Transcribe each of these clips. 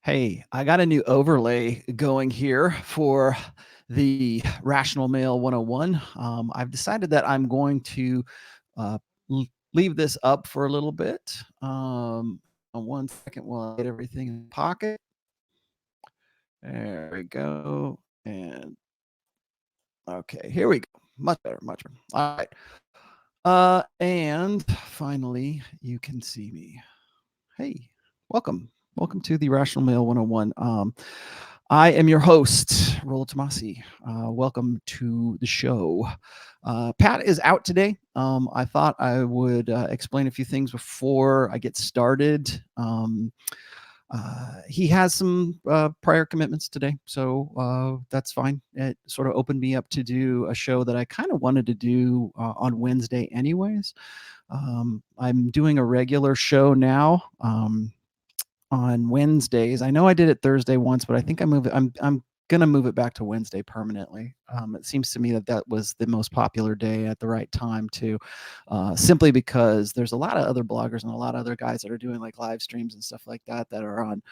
Hey, I got a new overlay going here for the Rational Male 101. I've decided that I'm going to uh, leave this up for a little bit. On 1 second while I get everything in the pocket. There we go. And okay, here we go. Much better, much better. All right. And finally, you can see me. Hey, welcome. Welcome to the Rational Male 101. I am your host, Rollo Tomassi. Welcome to the show. Pat is out today. I thought I would explain a few things before I get started. He has some prior commitments today, so that's fine. It sort of opened me up to do a show that I kind of wanted to do on Wednesday anyways. I'm doing a regular show now. On Wednesdays. I know I did it Thursday once, but I think I'm gonna move it back to Wednesday permanently. It seems to me that that was the most popular day at the right time too, simply because there's a lot of other bloggers and a lot of other guys that are doing like live streams and stuff like that that are on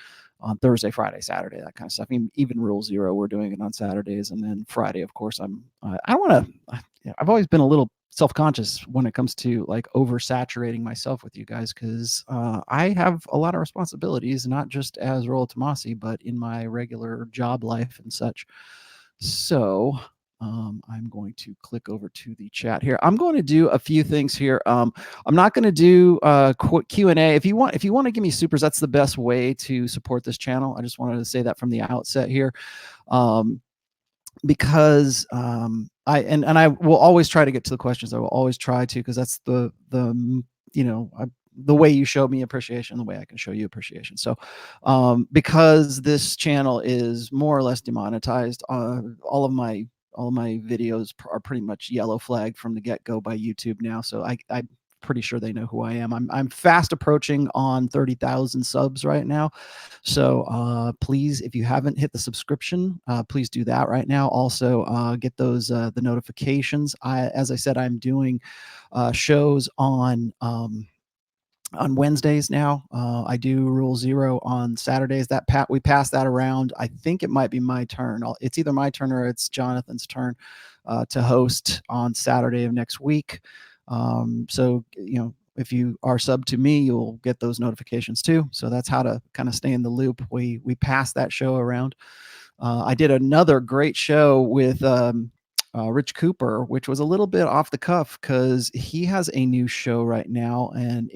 Thursday, Friday, Saturday, that kind of stuff. I mean, even Rule Zero, we're doing it on Saturdays, and then Friday, of course. I don't want to. I've always been a little self-conscious when it comes to like oversaturating myself with you guys, because I have a lot of responsibilities, not just as Rollo Tomassi, but in my regular job life and such. So I'm going to click over to the chat here. I'm going to do a few things here. I'm not going to do Q&A. If you want to give me supers, that's the best way to support this channel. I just wanted to say that from the outset here. Because I will always try to get to the questions. I will always try to, because that's the way you show me appreciation, the way I can show you appreciation. So because this channel is more or less demonetized, all of my videos are pretty much yellow flagged from the get-go by YouTube now. So I'm pretty sure they know who I am. I'm fast approaching on 30,000 subs right now. So please, if you haven't hit the subscription, please do that right now. Also, get those the notifications. As I said, I'm doing shows on Wednesdays now. I do Rule Zero on Saturdays. We pass that around. I think it might be my turn. It's either my turn or it's Jonathan's turn to host on Saturday of next week. So if you are sub to me, you'll get those notifications too. So that's how to kind of stay in the loop. We pass that show around. I did another great show with Rich Cooper, which was a little bit off the cuff because he has a new show right now, and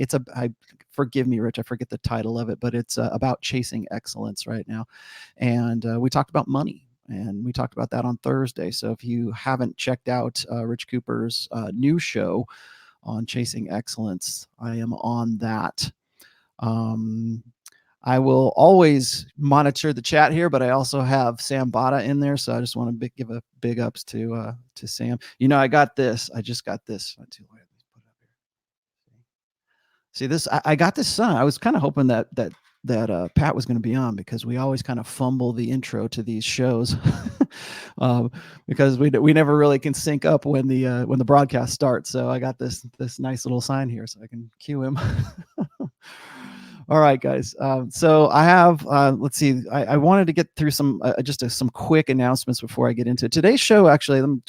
forgive me, Rich, I forget the title of it, but it's about chasing excellence right now. And we talked about money, and we talked about that on Thursday. So if you haven't checked out Rich Cooper's new show on chasing excellence, I am on that. I will always monitor the chat here, but I also have Sam Bada in there, so I just want to give a big ups to Sam. I got this. I just got this. See this? I got this son. I was kind of hoping that Pat was going to be on, because we always kind of fumble the intro to these shows because we never really can sync up when the broadcast starts. So I got this nice little sign here so I can cue him. All right, guys. So I have, let's see, I wanted to get through some quick announcements before I get into today's show. Actually, let me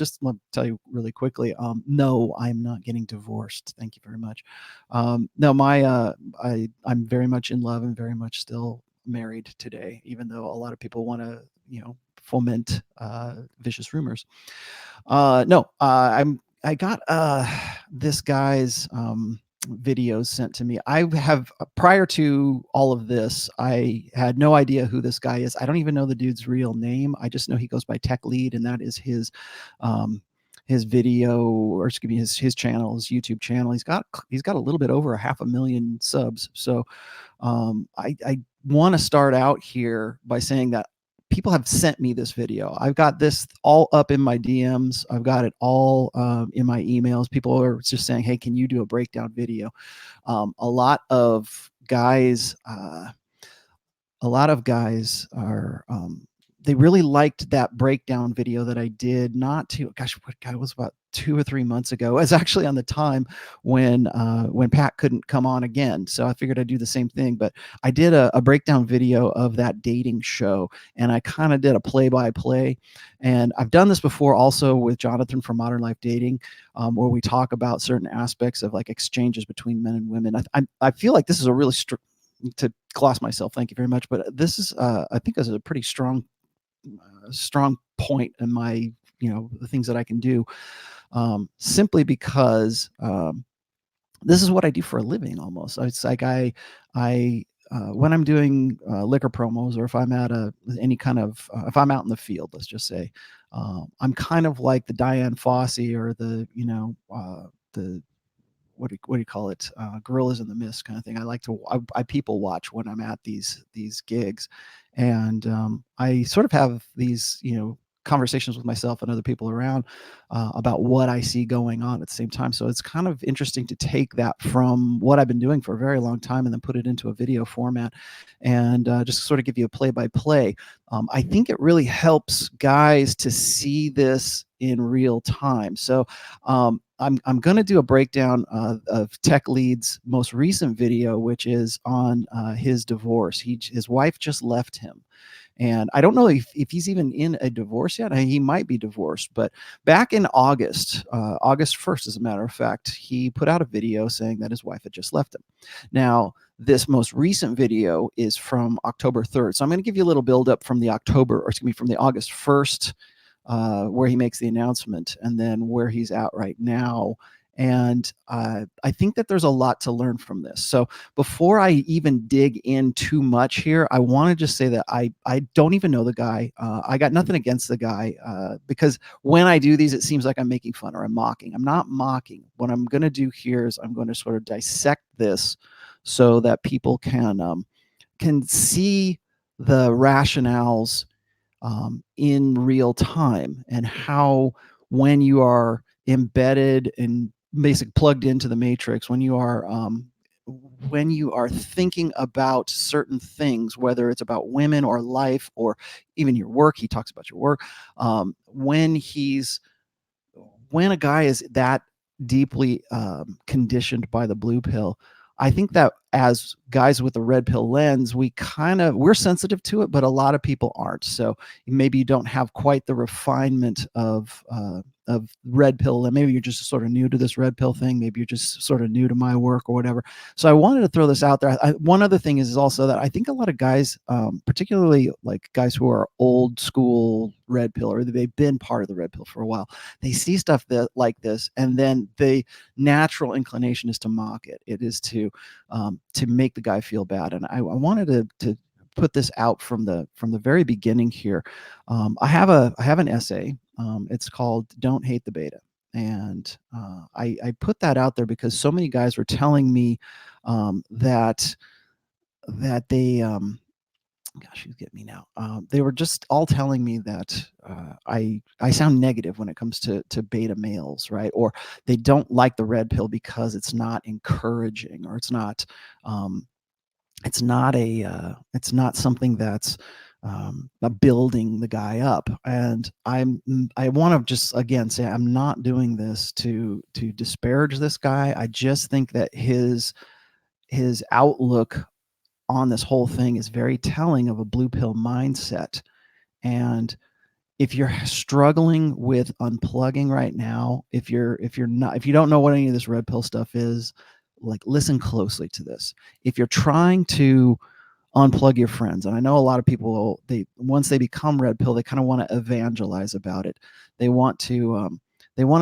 tell you really quickly. No, I'm not getting divorced. Thank you very much. No, I'm very much in love and very much still married today, even though a lot of people want to, foment vicious rumors. No, I got this guy's videos sent to me. I have, prior to all of this, I had no idea who this guy is. I don't even know the dude's real name. I just know he goes by TechLead, and that is his video, or excuse me, his channel, his YouTube channel. He's got a little bit over 500,000 subs. So I want to start out here by saying that people have sent me this video. I've got this all up in my DMs. I've got it all in my emails. People are just saying, hey, can you do a breakdown video? A lot of guys are they really liked that breakdown video that I did not too, gosh, what God, it was about 2 or 3 months ago. It was actually on the time when Pat couldn't come on again. So I figured I'd do the same thing. But I did a breakdown video of that dating show, and I kind of did a play-by-play. And I've done this before also with Jonathan from Modern Life Dating, where we talk about certain aspects of like exchanges between men and women. I feel like this is a really to gloss myself, thank you very much, but this is I think this is a pretty strong point in my, the things that I can do, simply because this is what I do for a living. Almost, it's like I when I'm doing liquor promos, or if I'm at any kind of if I'm out in the field, let's just say, I'm kind of like the Diane Fossey, or the what do you call it? Gorillas in the mist kind of thing. I like to I people watch when I'm at these gigs, and I sort of have these conversations with myself and other people around about what I see going on at the same time. So it's kind of interesting to take that from what I've been doing for a very long time and then put it into a video format, and just sort of give you a play-by-play. I think it really helps guys to see this in real time. So I'm going to do a breakdown of TechLead's most recent video, which is on his divorce. His wife just left him. And I don't know if he's even in a divorce yet. He might be divorced. But back in August 1st, as a matter of fact, he put out a video saying that his wife had just left him. Now, this most recent video is from October 3rd. So I'm going to give you a little build up from the from the August 1st, where he makes the announcement, and then where he's at right now. And I think that there's a lot to learn from this. So before I even dig in too much here, I want to just say that I don't even know the guy. I got nothing against the guy, because when I do these, it seems like I'm making fun or I'm mocking. I'm not mocking. What I'm going to do here is I'm going to sort of dissect this so that people can see the rationales in real time, and how, when you are embedded and basically plugged into the matrix, when you are thinking about certain things, whether it's about women or life or even your work. He talks about your work. When a guy is that deeply conditioned by the blue pill, I think that as guys with the red pill lens, we're sensitive to it, but a lot of people aren't. So maybe you don't have quite the refinement of red pill, and maybe you're just sort of new to this red pill thing. Maybe you're just sort of new to my work or whatever. So I wanted to throw this out there. One other thing is also that I think a lot of guys, particularly like guys who are old school red pill, or they've been part of the red pill for a while, they see stuff like this, and then the natural inclination is to mock it. It is to make the guy feel bad. And I wanted to put this out from the very beginning here. I have an essay. It's called "Don't Hate the Beta," and I put that out there because so many guys were telling me that they gosh, you get me now. They were just all telling me that I sound negative when it comes to beta males, right? Or they don't like the red pill because it's not encouraging, or it's not it's not something that's building the guy up. And I want to just again say, I'm not doing this to disparage this guy. I just think that his outlook on this whole thing is very telling of a blue pill mindset. And if you're struggling with unplugging right now, if you don't know what any of this red pill stuff is, like, listen closely to this. If you're trying to unplug your friends, and I know a lot of people, once they become red pill, they kind of want to evangelize about it. They want to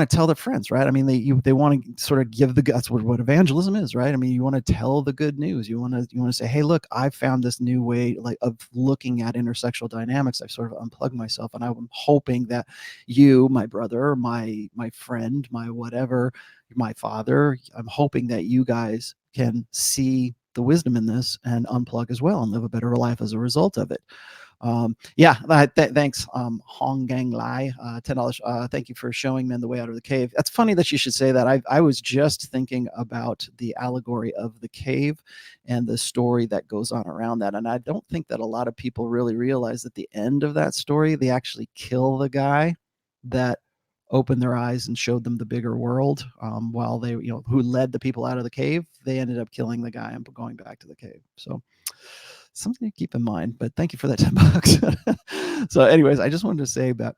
tell their friends, right? I mean, they want to sort of give that's what evangelism is, right? I mean, you want to tell the good news. You want to say, hey, look, I found this new way of looking at intersexual dynamics. I've sort of unplugged myself, and I'm hoping that you, my brother, my friend, my whatever, my father, I'm hoping that you guys can see the wisdom in this and unplug as well and live a better life as a result of it. Thanks, Hong Gang Lai, $10. Thank you for showing men the way out of the cave. That's funny that you should say that. I was just thinking about the allegory of the cave and the story that goes on around that. And I don't think that a lot of people really realize at the end of that story, they actually kill the guy that opened their eyes and showed them the bigger world. While they, who led the people out of the cave, they ended up killing the guy and going back to the cave. So something to keep in mind, but thank you for that $10. So anyways, I just wanted to say that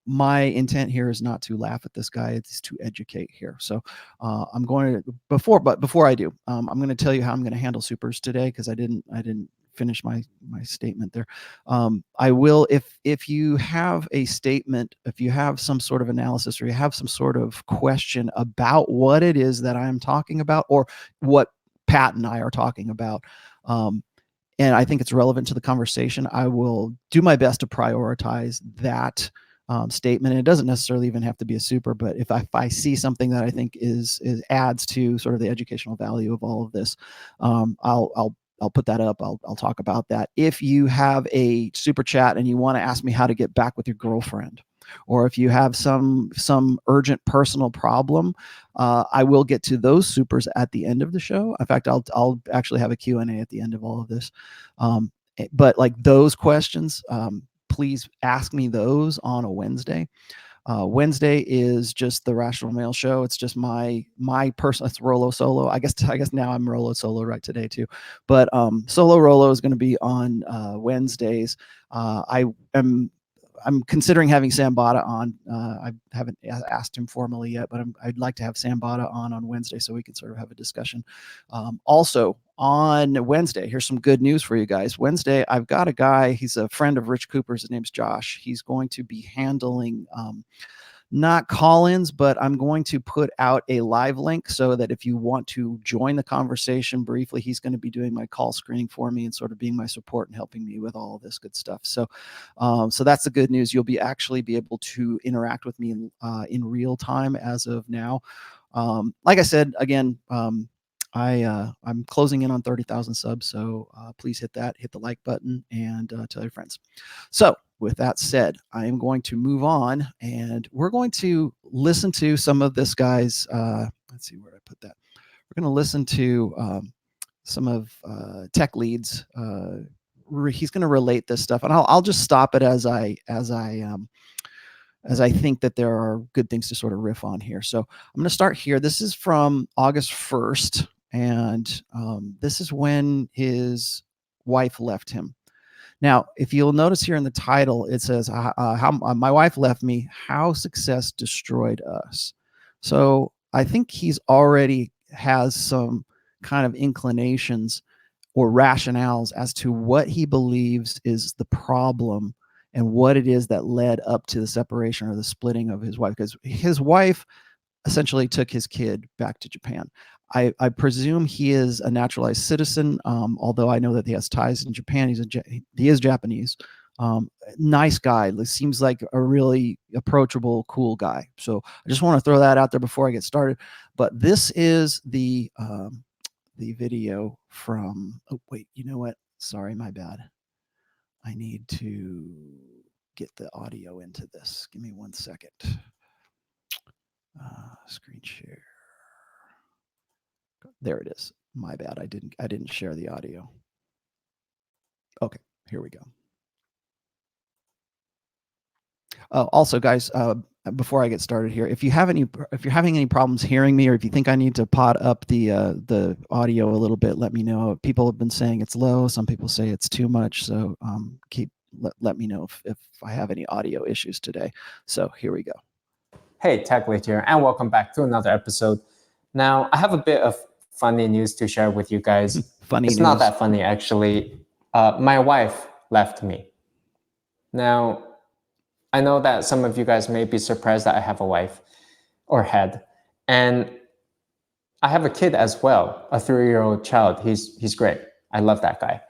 my intent here is not to laugh at this guy, it's to educate here. So I'm going to, before I do, I'm going to tell you how I'm going to handle supers today, because I didn't finish my statement there. I will, if you have a statement, if you have some sort of analysis, or you have some sort of question about what it is that I'm talking about, or what Pat and I are talking about, and I think it's relevant to the conversation, I will do my best to prioritize that statement. And it doesn't necessarily even have to be a super, but if I see something that I think is adds to sort of the educational value of all of this, I'll put that up. I'll talk about that. If you have a super chat and you want to ask me how to get back with your girlfriend, or if you have some urgent personal problem, I will get to those supers at the end of the show. In fact, I'll actually have a Q&A at the end of all of this. But like those questions, please ask me those on a Wednesday. Wednesday is just the Rational Male Show. It's just my personal, it's Rollo Solo. I guess now I'm Rollo Solo right today too. But Solo Rollo is going to be on Wednesdays. I'm considering having Sam Bada on. I haven't asked him formally yet, but I'd like to have Sam Bada on Wednesday so we can sort of have a discussion. Also on Wednesday, here's some good news for you guys. Wednesday, I've got a guy, he's a friend of Rich Cooper's, his name's Josh. He's going to be handling not call-ins, but I'm going to put out a live link so that if you want to join the conversation briefly, he's going to be doing my call screening for me and sort of being my support and helping me with all of this good stuff. So, so that's the good news. You'll actually be able to interact with me in real time as of now. Like I said, again, I'm closing in on 30,000 subs, so please hit the like button and tell your friends. So with that said, I am going to move on, and we're going to listen to some of this guy's, let's see where I put that. We're going to listen to some of TechLead's, he's going to relate this stuff, and I'll just stop it as I think that there are good things to sort of riff on here. So I'm going to start here. This is from August 1st, and this is when his wife left him. Now, if you'll notice here in the title, it says, how my wife left me, how success destroyed us. So I think he's already has some kind of inclinations or rationales as to what he believes is the problem and what it is that led up to the separation or the splitting of his wife, because his wife essentially took his kid back to Japan. I presume he is a naturalized citizen, although I know that he has ties in Japan. He is Japanese. Nice guy. Seems like a really approachable, cool guy. So I just want to throw that out there before I get started. But this is the video from, oh wait, you know what? Sorry, my bad. I need to get the audio into this. Give me 1 second. Screen share. There it is. My bad. I didn't share the audio. Okay, here we go. Also, guys, before I get started here, if you're having any problems hearing me, or if you think I need to pot up the audio a little bit, let me know. People have been saying it's low. Some people say it's too much. So let me know if I have any audio issues today. So here we go. Hey, TechLead here, and welcome back to another episode. Now, I have a bit of funny news to share with you guys. It's not that funny, actually. My wife left me. Now, I know that some of you guys may be surprised that I have a wife, or had, and I have a kid as well, a 3-year-old child. He's great. I love that guy.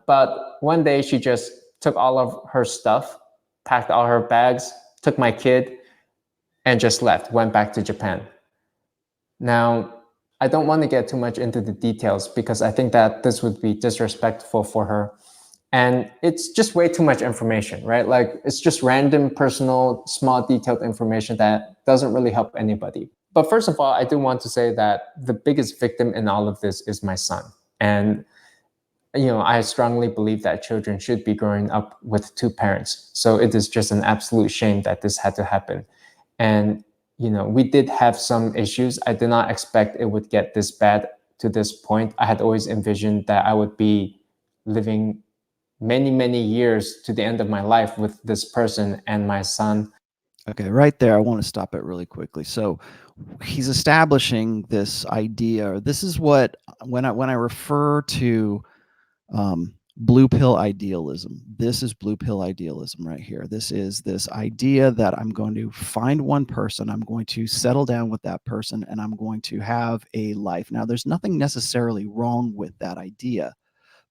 But one day she just took all of her stuff, packed all her bags, took my kid, and just left, went back to Japan. Now, I don't want to get too much into the details because I think that this would be disrespectful for her. And it's just way too much information, right? Like it's just random, personal, small, detailed information that doesn't really help anybody. But first of all, I do want to say that the biggest victim in all of this is my son. And I strongly believe that children should be growing up with two parents. So it is just an absolute shame that this had to happen. And we did have some issues. I did not expect it would get this bad to this point. I had always envisioned that I would be living many, many years to the end of my life with this person and my son. Okay, right there, I want to stop it really quickly. So he's establishing this idea. This is what, when I refer to blue pill idealism, this is blue pill idealism right here. This is this idea that I'm going to find one person, I'm going to settle down with that person, and I'm going to have a life. Now, there's nothing necessarily wrong with that idea,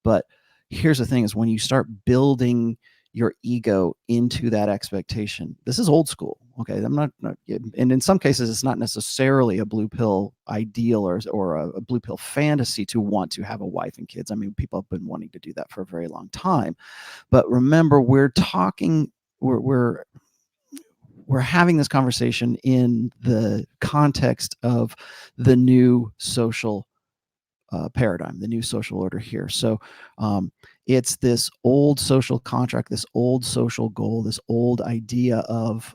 but here's the thing: is when you start building your ego into that expectation. This is old school. Okay, I'm not and in some cases it's not necessarily a blue pill ideal or a blue pill fantasy to want to have a wife and kids. I mean, people have been wanting to do that for a very long time. But remember, we're having this conversation in the context of the new social paradigm, the new social order here. So it's this old social contract, this old social goal, this old idea of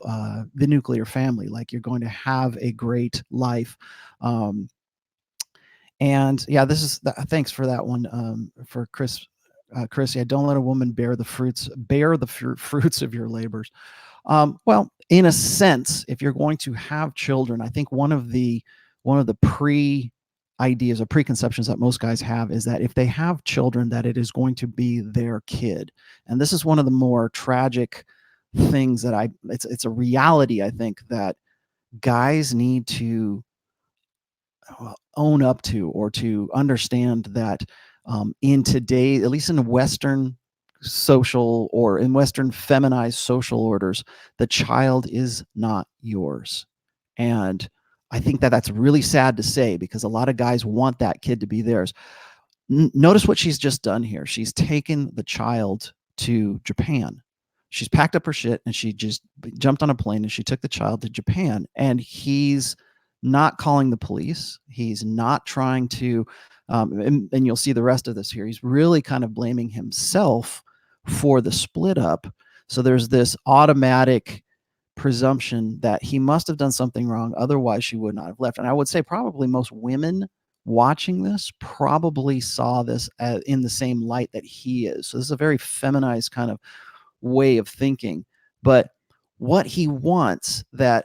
the nuclear family, like you're going to have a great life. And yeah, thanks for that one, for Chris. Chris, yeah, don't let a woman bear the fruits of your labors. Well, in a sense, if you're going to have children, I think one of the ideas or preconceptions that most guys have is that if they have children, that it is going to be their kid. And this is one of the more tragic things that it's a reality, I think, that guys need to own up to, or to understand that in today, at least in Western social or in Western feminized social orders, the child is not yours. And I think that that's really sad to say, because a lot of guys want that kid to be theirs. Notice what she's just done here. She's taken the child to Japan. She's packed up her shit and she just jumped on a plane and she took the child to Japan. And he's not calling the police. He's not trying to, and you'll see the rest of this here. He's really kind of blaming himself for the split up. So there's this automatic presumption that he must have done something wrong, otherwise she would not have left. And I would say probably most women watching this probably saw this in the same light that he is. So this is a very feminized kind of way of thinking. But what he wants, that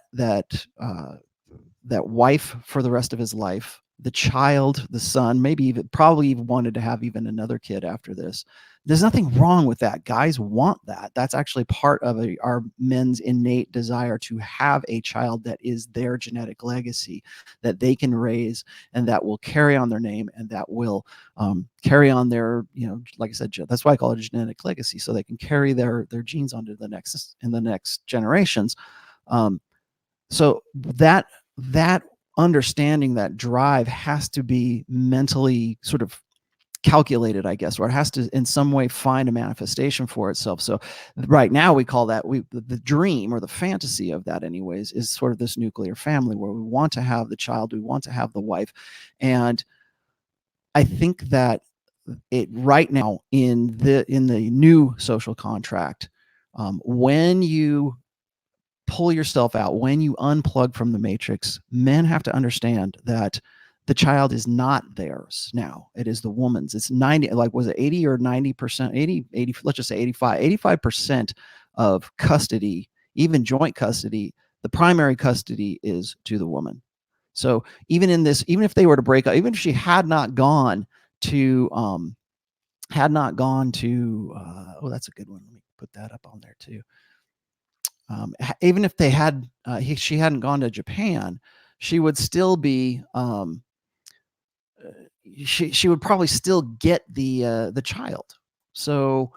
wife for the rest of his life, the child, the son, maybe even probably even wanted to have even another kid after this. There's nothing wrong with that. Guys want that. That's actually part of our men's innate desire to have a child that is their genetic legacy, that they can raise and that will carry on their name and that will carry on their, like I said, that's why I call it a genetic legacy, so they can carry their genes onto the next generations. So that understanding, that drive has to be mentally sort of calculated, I guess, or it has to in some way find a manifestation for itself. So right now we call that the dream or the fantasy of that anyways is sort of this nuclear family where we want to have the child, we want to have the wife. And I think that it right now in the new social contract, when you pull yourself out, when you unplug from the matrix, men have to understand that the child is not theirs now. It is the woman's. It's 90, like, was it 80 or 90%? 80, let's just say 85% of custody, even joint custody, the primary custody is to the woman. So even in this, even if they were to break up, even if she had not gone to, oh, that's a good one. Let me put that up on there too. Even if they had, she hadn't gone to Japan, she would still be, she would probably still get the child. So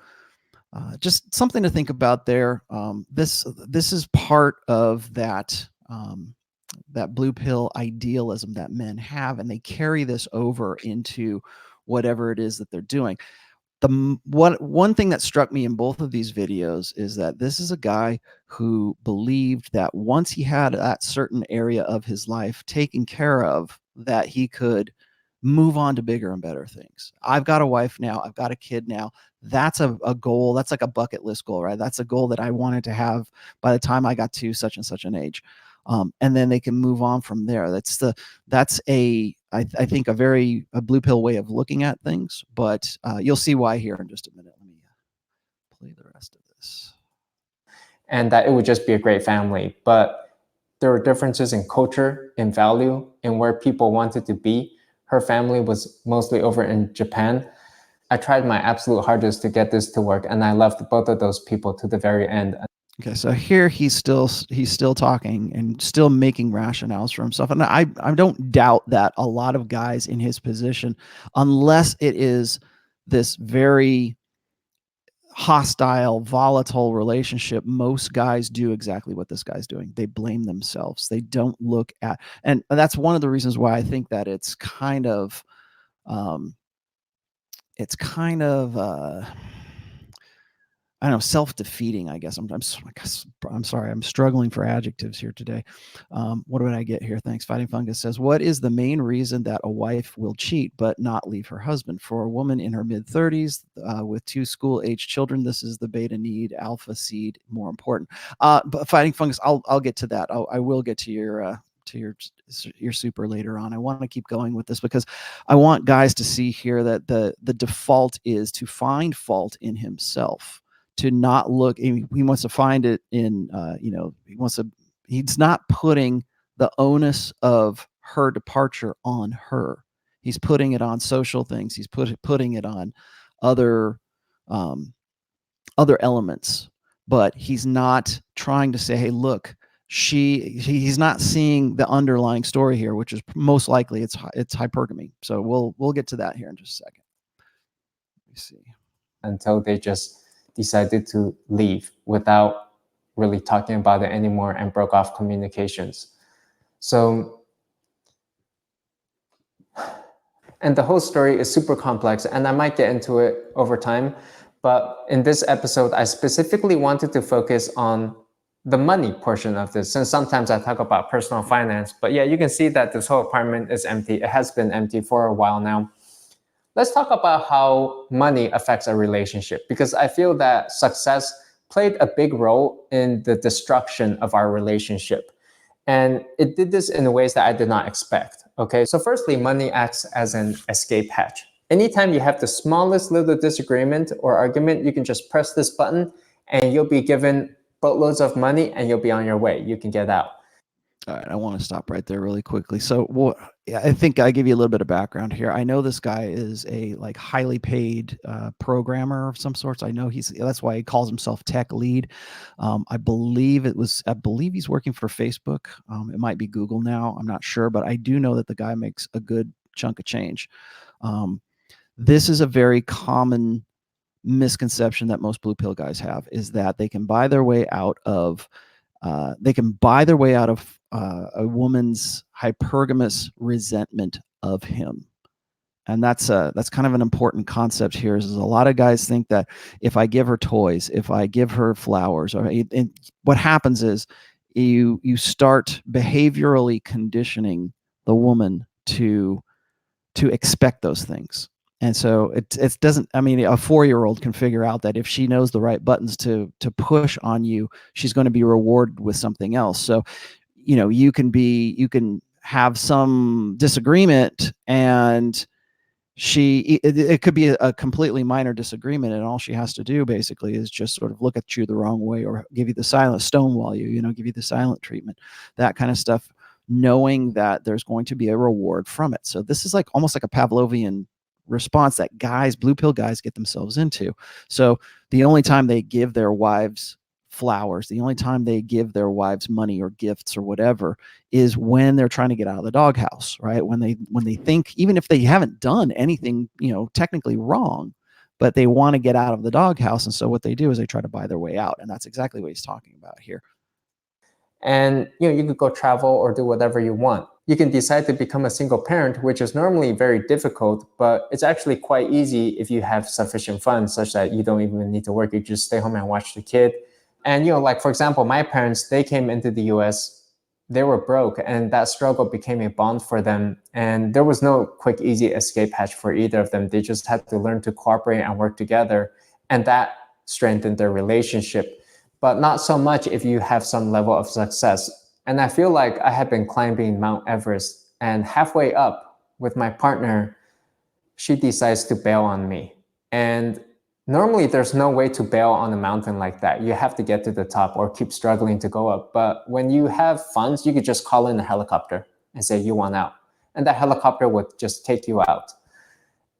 just something to think about there. This is part of that that blue pill idealism that men have, and they carry this over into whatever it is that they're doing. one thing that struck me in both of these videos is that this is a guy who believed that once he had that certain area of his life taken care of, that he could move on to bigger and better things. I've got a wife now. I've got a kid now. That's a goal. That's like a bucket list goal, right? That's a goal that I wanted to have by the time I got to such and such an age. And then they can move on from there. I think a blue pill way of looking at things, but you'll see why here in just a minute. Let me play the rest of this. And that it would just be a great family. But there were differences in culture, in value, in where people wanted to be. Her family was mostly over in Japan. I tried my absolute hardest to get this to work, and I left both of those people to the very end. Okay, so here he's still talking and still making rationales for himself, and I don't doubt that a lot of guys in his position, unless it is this very hostile, volatile relationship, most guys do exactly what this guy's doing. They blame themselves. They don't look at, and that's one of the reasons why I think that it's kind of I don't know, self-defeating, I guess. I'm sorry, I'm struggling for adjectives here today. What did I get here? Thanks. Fighting Fungus says, what is the main reason that a wife will cheat but not leave her husband? For a woman in her mid-30s with 2 school-age children, this is the beta need, alpha seed, more important. But Fighting Fungus, I'll get to that. I will get to your super later on. I want to keep going with this because I want guys to see here that the default is to find fault in himself, to not look. He wants to find it in he's not putting the onus of her departure on her. He's putting it on social things. He's putting it on other elements, but he's not trying to say, hey, look, he's not seeing the underlying story here, which is most likely it's hypergamy. So we'll get to that here in just a second. Let me see. Until they just decided to leave without really talking about it anymore and broke off communications. So, and the whole story is super complex, and I might get into it over time. But in this episode, I specifically wanted to focus on the money portion of this, since sometimes I talk about personal finance. But yeah, you can see that this whole apartment is empty. It has been empty for a while now. Let's talk about how money affects a relationship, because I feel that success played a big role in the destruction of our relationship. And it did this in ways that I did not expect. Okay, so firstly, money acts as an escape hatch. Anytime you have the smallest little disagreement or argument, you can just press this button and you'll be given boatloads of money and you'll be on your way. You can get out. All right, I want to stop right there really quickly. So, I think I give you a little bit of background here. I know this guy is a highly paid programmer of some sorts. I know that's why he calls himself TechLead. I believe he's working for Facebook. It might be Google now. I'm not sure, but I do know that the guy makes a good chunk of change. This is a very common misconception that most blue pill guys have, is that they can buy their way out of a woman's hypergamous resentment of him. And that's kind of an important concept here. Is a lot of guys think that if I give her toys, if I give her flowers, and what happens is you start behaviorally conditioning the woman to expect those things. And so it doesn't, I mean, a 4-year-old can figure out that if she knows the right buttons to push on you, she's going to be rewarded with something else. So, you can have some disagreement, and it could be a completely minor disagreement, and all she has to do basically is just sort of look at you the wrong way, or give you the silent stonewall give you the silent treatment, that kind of stuff, knowing that there's going to be a reward from it. So this is almost like a Pavlovian response that blue pill guys get themselves into. So the only time they give their wives flowers, the only time they give their wives money or gifts or whatever, is when they're trying to get out of the doghouse, right? When they think, even if they haven't done anything, technically wrong, but they want to get out of the doghouse. And so what they do is they try to buy their way out. And that's exactly what he's talking about here. And you could go travel or do whatever you want. you can decide to become a single parent, which is normally very difficult, but it's actually quite easy if you have sufficient funds such that you don't even need to work. You just stay home and watch the kid. And, like, for example, my parents, they came into the US, they were broke, and that struggle became a bond for them. And there was no quick, easy escape hatch for either of them. They just had to learn to cooperate and work together. And that strengthened their relationship. But not so much if you have some level of success. And I feel like I had been climbing Mount Everest, and halfway up with my partner, she decides to bail on me. And normally there's no way to bail on a mountain like that. You have to get to the top or keep struggling to go up. But when you have funds, you could just call in a helicopter and say you want out. And that helicopter would just take you out.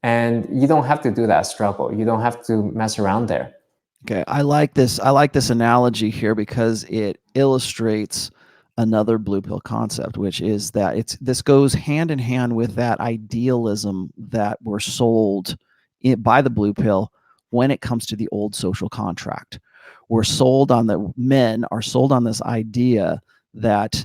And you don't have to do that struggle. You don't have to mess around there. Okay, I like this analogy here because it illustrates another blue pill concept, which is that this goes hand in hand with that idealism that we're sold by the blue pill when it comes to the old social contract. Men are sold on this idea that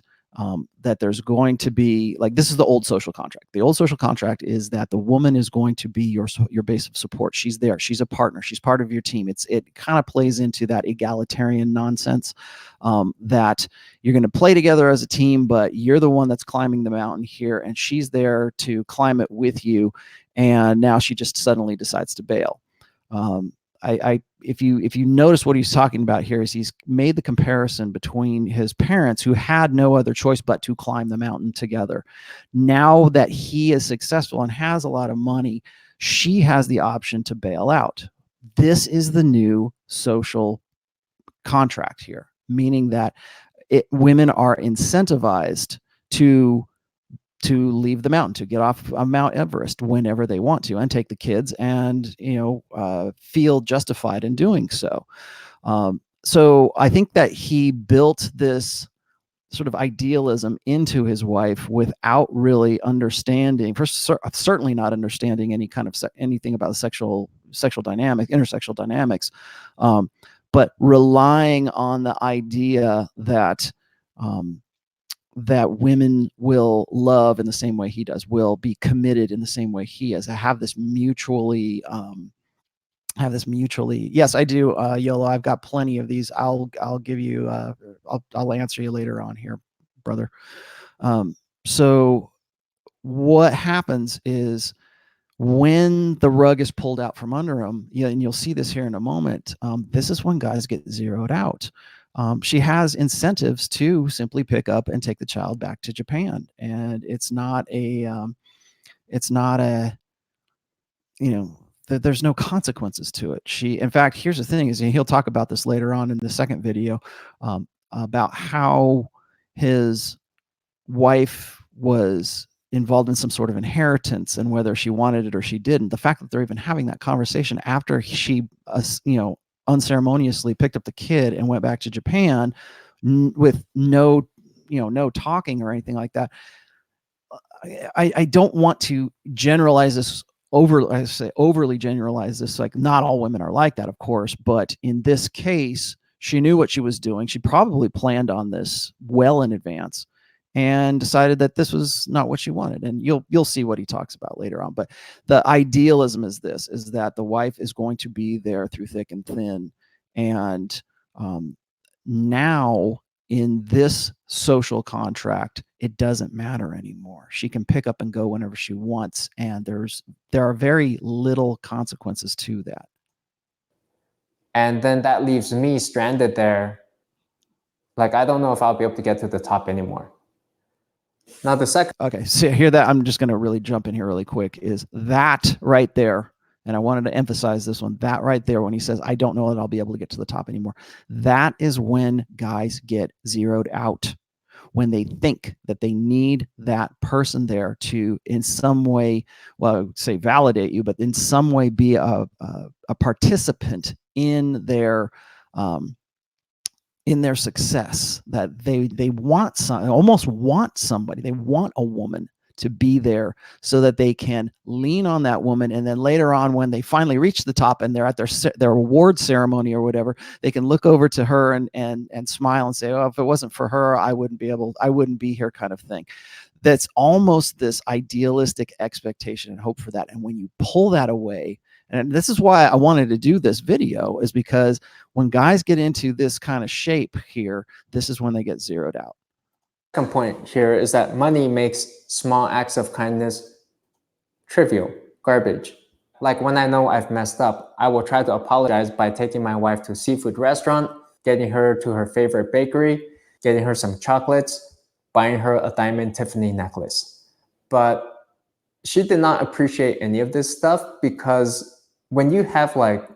that there's going to be, like, this is the old social contract. The old social contract is that the woman is going to be your base of support. She's there. She's a partner. She's part of your team. It kind of plays into that egalitarian nonsense that you're going to play together as a team, but you're the one that's climbing the mountain here, and she's there to climb it with you. And now she just suddenly decides to bail. If you notice what he's talking about here is he's made the comparison between his parents, who had no other choice but to climb the mountain together. Now that he is successful and has a lot of money, she has the option to bail out. This is the new social contract here, meaning that women are incentivized to leave the mountain, to get off Mount Everest whenever they want to, and take the kids, and feel justified in doing so. So I think that he built this sort of idealism into his wife without really understanding, certainly not understanding anything about sexual dynamics, intersexual dynamics, but relying on the idea that that women will love in the same way he does, will be committed in the same way he is, have this mutually, yes, I do, YOLO, I've got plenty of these. I'll give you, I'll answer you later on here, brother. So what happens is, when the rug is pulled out from under them, and you'll see this here in a moment, this is when guys get zeroed out. She has incentives to simply pick up and take the child back to Japan, and it's not a there's no consequences to it. In fact, here's the thing: is he'll talk about this later on in the second video, about how his wife was involved in some sort of inheritance, and whether she wanted it or she didn't. The fact that they're even having that conversation after she unceremoniously picked up the kid and went back to Japan with no talking or anything like that. I don't want to generalize this overly generalize this. Like, not all women are like that, of course, but in this case, she knew what she was doing. She probably planned on this well in advance, and decided that this was not what she wanted. And you'll see what he talks about later on. But the idealism is that the wife is going to be there through thick and thin. And now in this social contract, it doesn't matter anymore. She can pick up and go whenever she wants, and there are very little consequences to that. And then that leaves me stranded there. Like, I don't know if I'll be able to get to the top anymore. Now the second. Okay, so here, that I'm just going to really jump in here really quick, is that right there. And I wanted to emphasize this one, that right there, when he says, I don't know that I'll be able to get to the top anymore. That is when guys get zeroed out, when they think that they need that person there to, in some way, well, I would say validate you, but in some way be a participant in their success, that they want almost want somebody. They want a woman to be there so that they can lean on that woman, and then later on, when they finally reach the top and they're at their award ceremony or whatever, they can look over to her and smile and say, oh, if it wasn't for her, I wouldn't be here, kind of thing. that's almost this idealistic expectation and hope for that. And when you pull that away, and this is why I wanted to do this video, is because when guys get into this kind of shape here, this is when they get zeroed out. Second point here is that money makes small acts of kindness trivial, garbage. Like when I know I've messed up, I will try to apologize by taking my wife to a seafood restaurant, getting her to her favorite bakery, getting her some chocolates, buying her a diamond Tiffany necklace. But she did not appreciate any of this stuff, because when you have like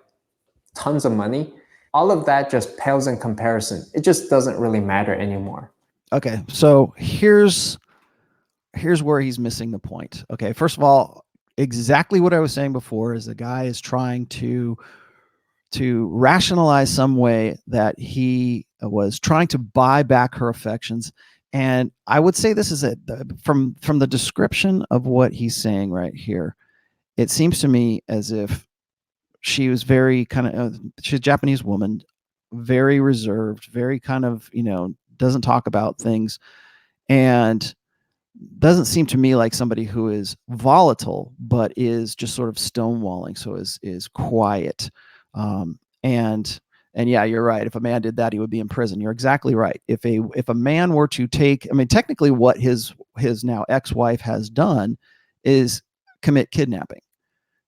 tons of money, all of that just pales in comparison. It just doesn't really matter anymore. Okay, so here's where he's missing the point. Okay, first of all, exactly what I was saying before is the guy is trying to rationalize some way that he was trying to buy back her affections. And I would say this is it. From the description of what he's saying right here, it seems to me as if she was very kind of, she's a Japanese woman, very reserved, very kind of, doesn't talk about things, and doesn't seem to me like somebody who is volatile, but is just sort of stonewalling. So is quiet. And yeah, you're right. If a man did that, he would be in prison. You're exactly right. If a man were to take, I mean, technically what his now ex-wife has done is commit kidnapping,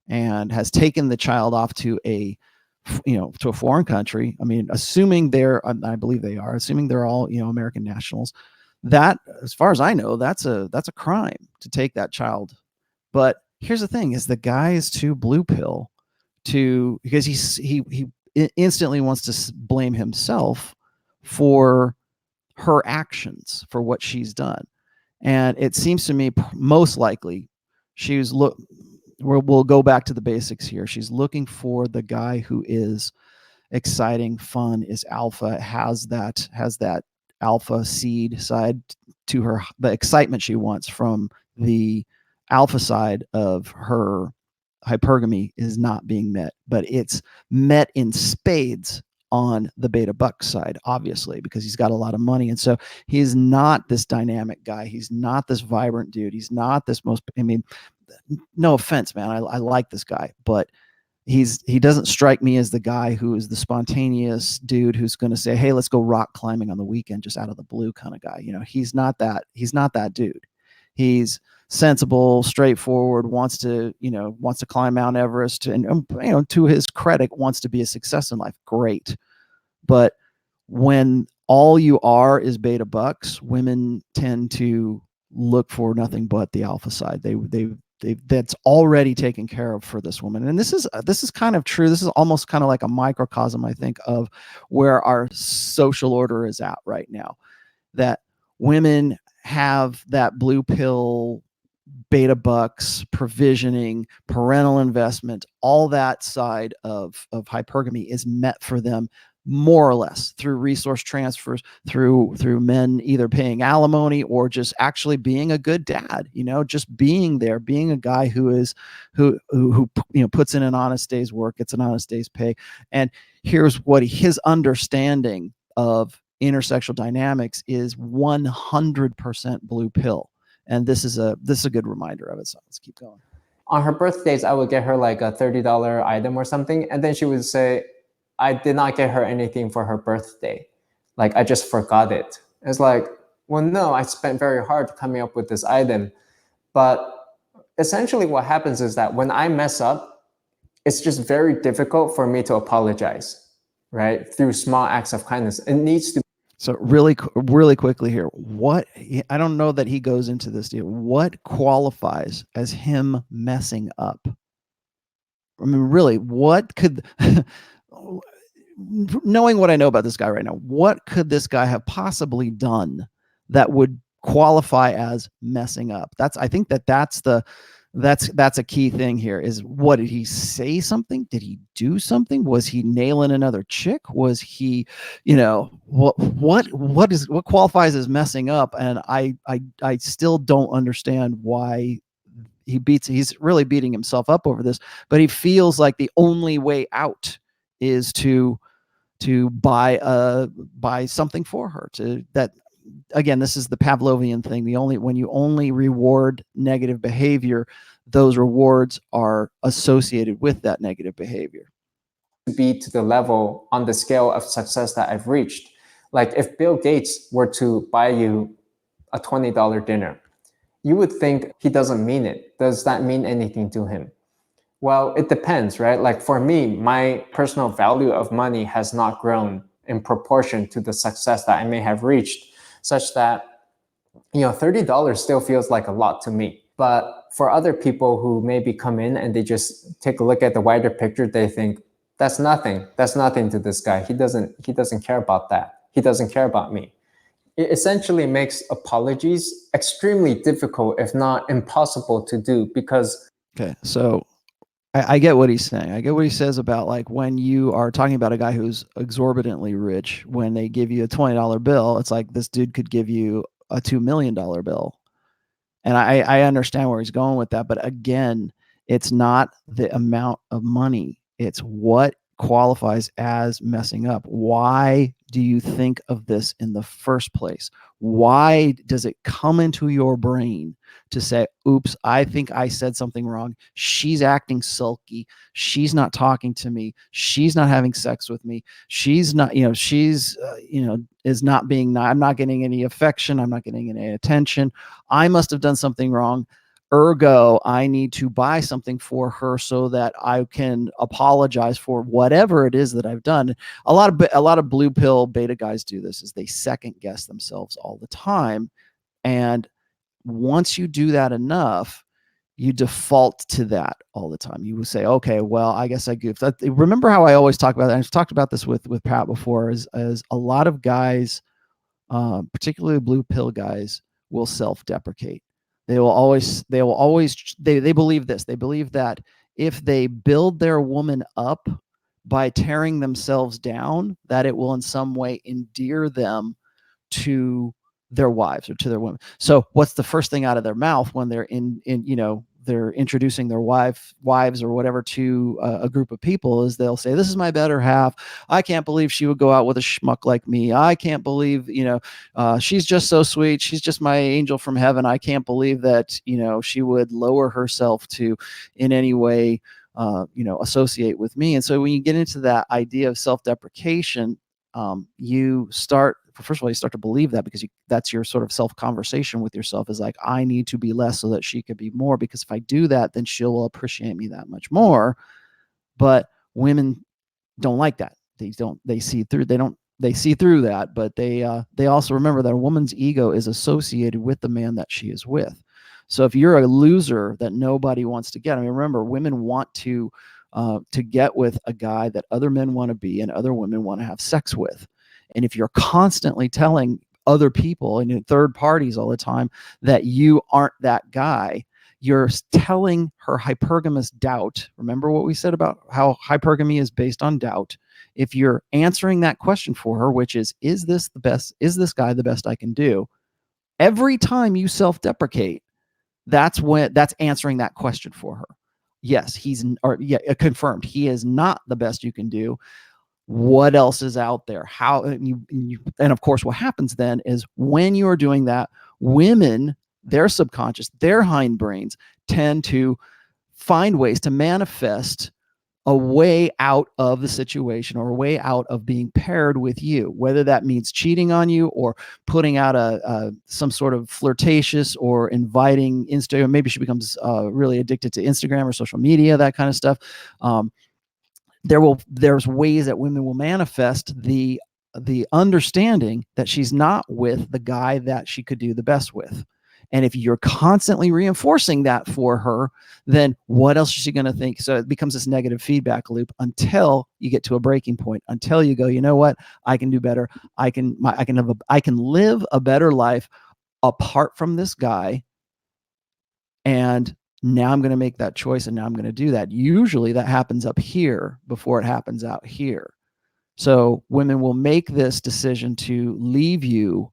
and has taken the child off to a foreign country. I mean, assuming I believe they are, assuming they're all, American nationals, that, as far as I know, that's a crime to take that child. But here's the thing: is the guy is too blue pill because he instantly wants to blame himself for her actions, for what she's done. And it seems to me most likely she was we'll go back to the basics here. She's looking for the guy who is exciting, fun, is alpha, has that alpha seed side to her. The excitement she wants from the alpha side of her hypergamy is not being met, but it's met in spades on the beta buck side, obviously, because he's got a lot of money. And so he's not this dynamic guy. He's not this vibrant dude. He's not this no offense, man. I like this guy, but he doesn't strike me as the guy who is the spontaneous dude who's going to say, hey, let's go rock climbing on the weekend, just out of the blue kind of guy. He's not that dude. He's sensible, straightforward, wants to climb Mount Everest, and to his credit, wants to be a success in life. Great. But when all you are is beta bucks, women tend to look for nothing but the alpha side. That's already taken care of for this woman. And this is kind of true. This is almost kind of like a microcosm, I think, of where our social order is at right now, that women have that blue pill, beta bucks, provisioning, parental investment, all that side of hypergamy is met for them more or less through resource transfers, through men either paying alimony or just actually being a good dad, just being there, being a guy who puts in an honest day's work, gets an honest day's pay. And here's what his understanding of intersexual dynamics is: 100% blue pill. And this is a good reminder of it. So let's keep going. On her birthdays, I would get her like a $30 item or something, and then she would say, I did not get her anything for her birthday. Like, I just forgot it. It's like, well, no, I spent very hard coming up with this item. But essentially what happens is that when I mess up, it's just very difficult for me to apologize, right? Through small acts of kindness. It needs to. So really quickly here, I don't know that he goes into this deal. What qualifies as him messing up? I mean, really, what could, knowing what I know about this guy right now, what could this guy have possibly done that would qualify as messing up? I think that's a key thing here. Is, what did he say? Something? Did he do something? Was he nailing another chick? Was he, what qualifies as messing up? And I still don't understand why he's really beating himself up over this, but he feels like the only way out is to buy something for her, again, this is the Pavlovian thing. When you only reward negative behavior, those rewards are associated with that negative behavior. To be to the level on the scale of success that I've reached. Like if Bill Gates were to buy you a $20 dinner, you would think he doesn't mean it. Does that mean anything to him? Well, it depends, right? Like for me, my personal value of money has not grown in proportion to the success that I may have reached, such that, $30 still feels like a lot to me. But for other people who maybe come in and they just take a look at the wider picture, they think, that's nothing. That's nothing to this guy. He doesn't care about that. He doesn't care about me. It essentially makes apologies extremely difficult, if not impossible to do, because... Okay, so I get what he's saying. I get what he says about like when you are talking about a guy who's exorbitantly rich, when they give you a $20 bill, it's like this dude could give you a $2 million bill. And I understand where he's going with that. But again, it's not the amount of money. It's what qualifies as messing up. Why do you think of this in the first place? Why does it come into your brain to say, oops, I think I said something wrong. She's acting sulky. She's not talking to me. She's not having sex with me. She's not, she's, is not being, I'm not getting any affection. I'm not getting any attention. I must have done something wrong. Ergo, I need to buy something for her so that I can apologize for whatever it is that I've done. A lot of blue pill beta guys do this, is they second guess themselves all the time. And once you do that enough, you default to that all the time. You will say, okay, well, I guess I goofed. Remember how I always talk about that? I've talked about this with Pat before, is a lot of guys, particularly blue pill guys, will self-deprecate. They believe this. They believe that if they build their woman up by tearing themselves down, that it will in some way endear them to their wives or to their women. So what's the first thing out of their mouth when they're they're introducing their wives or whatever to a group of people, is they'll say, this is my better half. I can't believe she would go out with a schmuck like me. I can't believe, she's just so sweet. She's just my angel from heaven. I can't believe that, she would lower herself to in any way, associate with me. And so when you get into that idea of self-deprecation, you start, first of all, you start to believe that, because that's your sort of self-conversation with yourself, is like, I need to be less so that she could be more, because if I do that, then she'll appreciate me that much more. But women don't like that. They see through that, but they also remember that a woman's ego is associated with the man that she is with. So if you're a loser that nobody wants to get, I mean, remember, women want to get with a guy that other men want to be and other women want to have sex with. And if you're constantly telling other people and third parties all the time that you aren't that guy, you're telling her hypergamous doubt. Remember what we said about how hypergamy is based on doubt. If you're answering that question for her, which is this the best? Is this guy the best I can do? Every time you self-deprecate, that's answering that question for her. Yes, confirmed. He is not the best you can do. What else is out there? How and of course, what happens then is when you are doing that, women, their subconscious, their hindbrains tend to find ways to manifest a way out of the situation or a way out of being paired with you, whether that means cheating on you or putting out some sort of flirtatious or inviting Instagram. Maybe she becomes really addicted to Instagram or social media, that kind of stuff. There's ways that women will manifest the understanding that she's not with the guy that she could do the best with. And if you're constantly reinforcing that for her, then what else is she going to think? So it becomes this negative feedback loop until you get to a breaking point, until you go, you know what? I can do better. I can live a better life apart from this guy. And now I'm going to make that choice, and now I'm going to do that. Usually that happens up here before it happens out here. So women will make this decision to leave you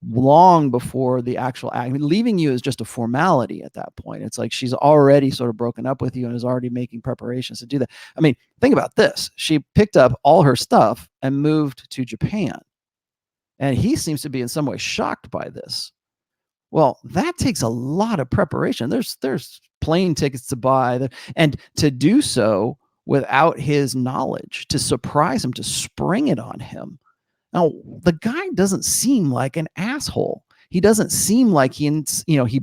long before the actual act. I mean, leaving you is just a formality at that point. It's like she's already sort of broken up with you and is already making preparations to do that. I mean, think about this. She picked up all her stuff and moved to Japan. And he seems to be in some way shocked by this. Well, that takes a lot of preparation. There's plane tickets to buy, and to do so without his knowledge, to surprise him, to spring it on him. Now, the guy doesn't seem like an asshole. He doesn't seem like he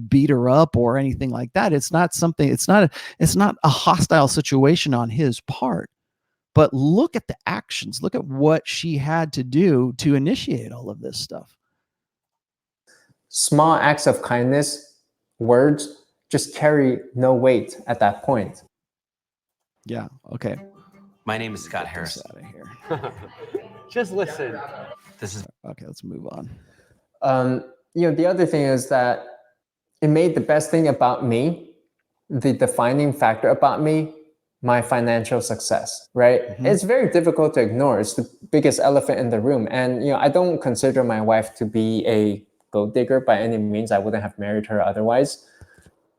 beat her up or anything like that. It's not a hostile situation on his part. But look at the actions. Look at what she had to do to initiate all of this stuff. Small acts of kindness, words, just carry no weight at that point. Yeah. Okay. My name is Scott Harris. Out of here. Just listen. This is okay. Let's move on. The other thing is that it made the best thing about me, the defining factor about me, my financial success, right? Mm-hmm. It's very difficult to ignore. It's the biggest elephant in the room. And, I don't consider my wife to be a gold digger by any means. I wouldn't have married her otherwise.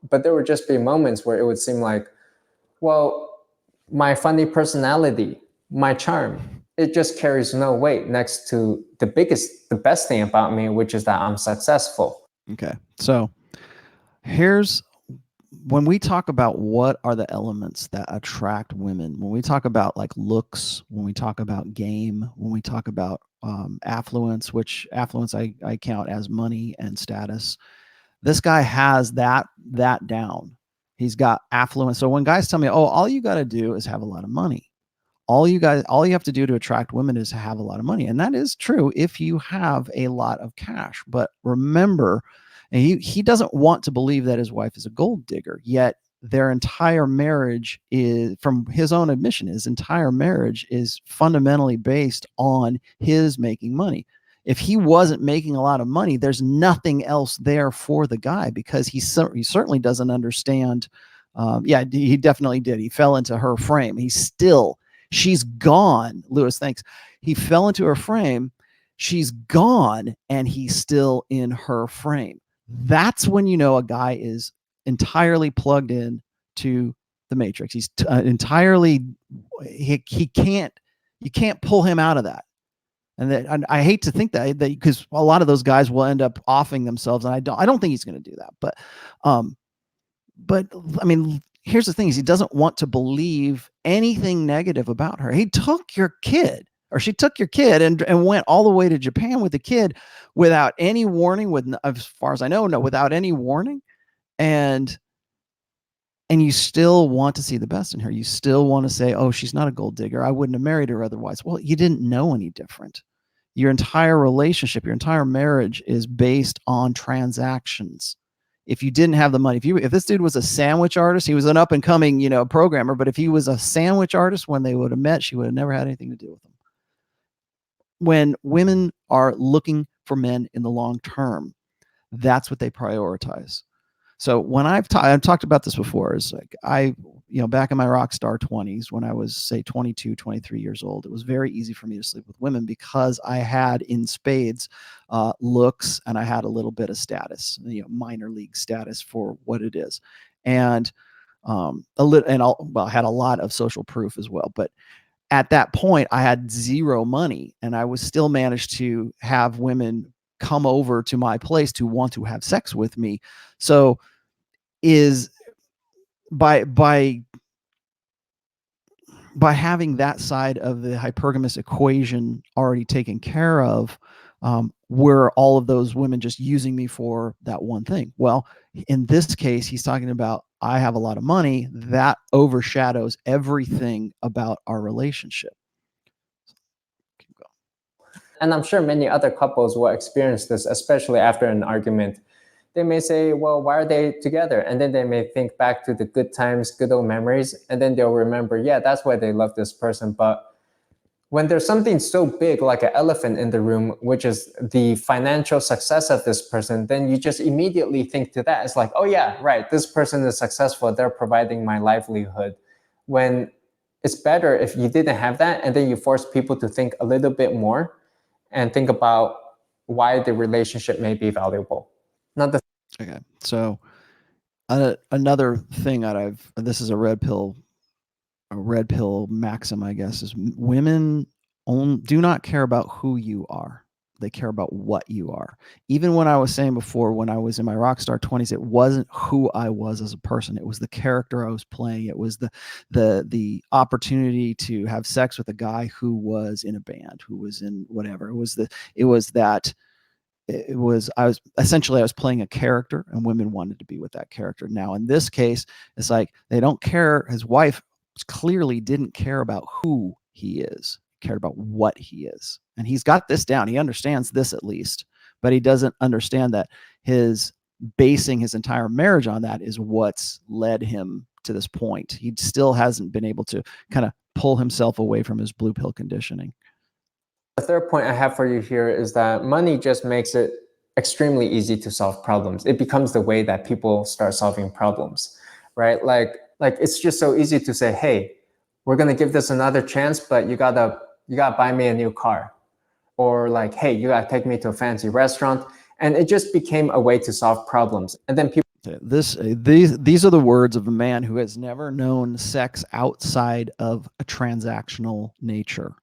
But there would just be moments where it would seem like, well, my funny personality, my charm, it just carries no weight next to the best thing about me, which is that I'm successful. Okay. So here's when we talk about what are the elements that attract women, when we talk about like looks, when we talk about game, when we talk about affluence, which affluence I count as money and status, this guy has that down. He's got affluence. So when guys tell me, oh, all you got to do is have a lot of money. All you have to do to attract women is to have a lot of money. And that is true if you have a lot of cash. But remember, and he doesn't want to believe that his wife is a gold digger, yet their entire marriage is, from his own admission, his entire marriage is fundamentally based on his making money. If he wasn't making a lot of money, there's nothing else there for the guy, because he certainly doesn't understand. He definitely did. He fell into her frame. She's gone. Lewis, thanks. He fell into her frame. She's gone, and he's still in her frame. That's when you know a guy is entirely plugged in to the matrix. He's entirely, you can't pull him out of that. And I hate to think that because a lot of those guys will end up offing themselves, and I don't think he's going to do that. But I mean, here's the thing: is he doesn't want to believe anything negative about her. He took your kid, or she took your kid, and went all the way to Japan with the kid without any warning. As far as I know, without any warning, and you still want to see the best in her. You still want to say, oh, she's not a gold digger. I wouldn't have married her otherwise. Well, you didn't know any different. Your entire relationship, your entire marriage is based on transactions. If you didn't have the money, if this dude was a sandwich artist, he was an up and coming, programmer, but if he was a sandwich artist, when they would have met, she would have never had anything to do with him. When women are looking for men in the long term, that's what they prioritize. So when I've talked about this before, is like back in my rock star 20s, when I was say 22, 23 years old, it was very easy for me to sleep with women because I had in spades looks, and I had a little bit of status, minor league status for what it is, and I had a lot of social proof as well. But at that point, I had zero money, and I was still managed to have women come over to my place to want to have sex with me. So is by having that side of the hypergamous equation already taken care of, were all of those women just using me for that one thing? Well, in this case, he's talking about, I have a lot of money. That overshadows everything about our relationship. And I'm sure many other couples will experience this, especially after an argument. They may say, well, why are they together? And then they may think back to the good times, good old memories, and then they'll remember, yeah, that's why they love this person. But when there's something so big like an elephant in the room, which is the financial success of this person, then you just immediately think to that. It's like, oh yeah, right, this person is successful. They're providing my livelihood. When it's better if you didn't have that, and then you force people to think a little bit more and think about why the relationship may be valuable. Okay. So another thing that this is a red pill maxim, I guess, is women do not care about who you are. They care about what you are. Even when I was saying before, when I was in my rock star 20s, it wasn't who I was as a person. It was the character I was playing. It was the opportunity to have sex with a guy who was in a band, who was in whatever. I was playing a character, and women wanted to be with that character. Now, in this case, it's like they don't care. His wife clearly didn't care about who he is, cared about what he is. And he's got this down. He understands this at least, but he doesn't understand that his basing his entire marriage on that is what's led him to this point. He still hasn't been able to kind of pull himself away from his blue pill conditioning. The third point I have for you here is that money just makes it extremely easy to solve problems. It becomes the way that people start solving problems, right? Like it's just so easy to say, hey, we're going to give this another chance, but you gotta buy me a new car. Or like, hey, you gotta take me to a fancy restaurant. And it just became a way to solve problems. And then people... These are the words of a man who has never known sex outside of a transactional nature.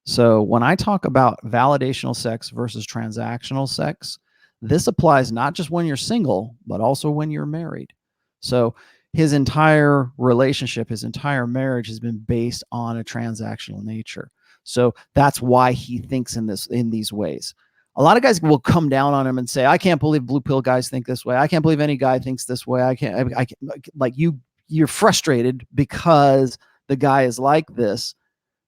So when I talk about validational sex versus transactional sex, this applies not just when you're single, but also when you're married. So his entire relationship, his entire marriage has been based on a transactional nature. So that's why he thinks in these ways. A lot of guys will come down on him and say, I can't believe blue pill guys think this way. I can't believe any guy thinks this way. I can't like you're frustrated because the guy is like this,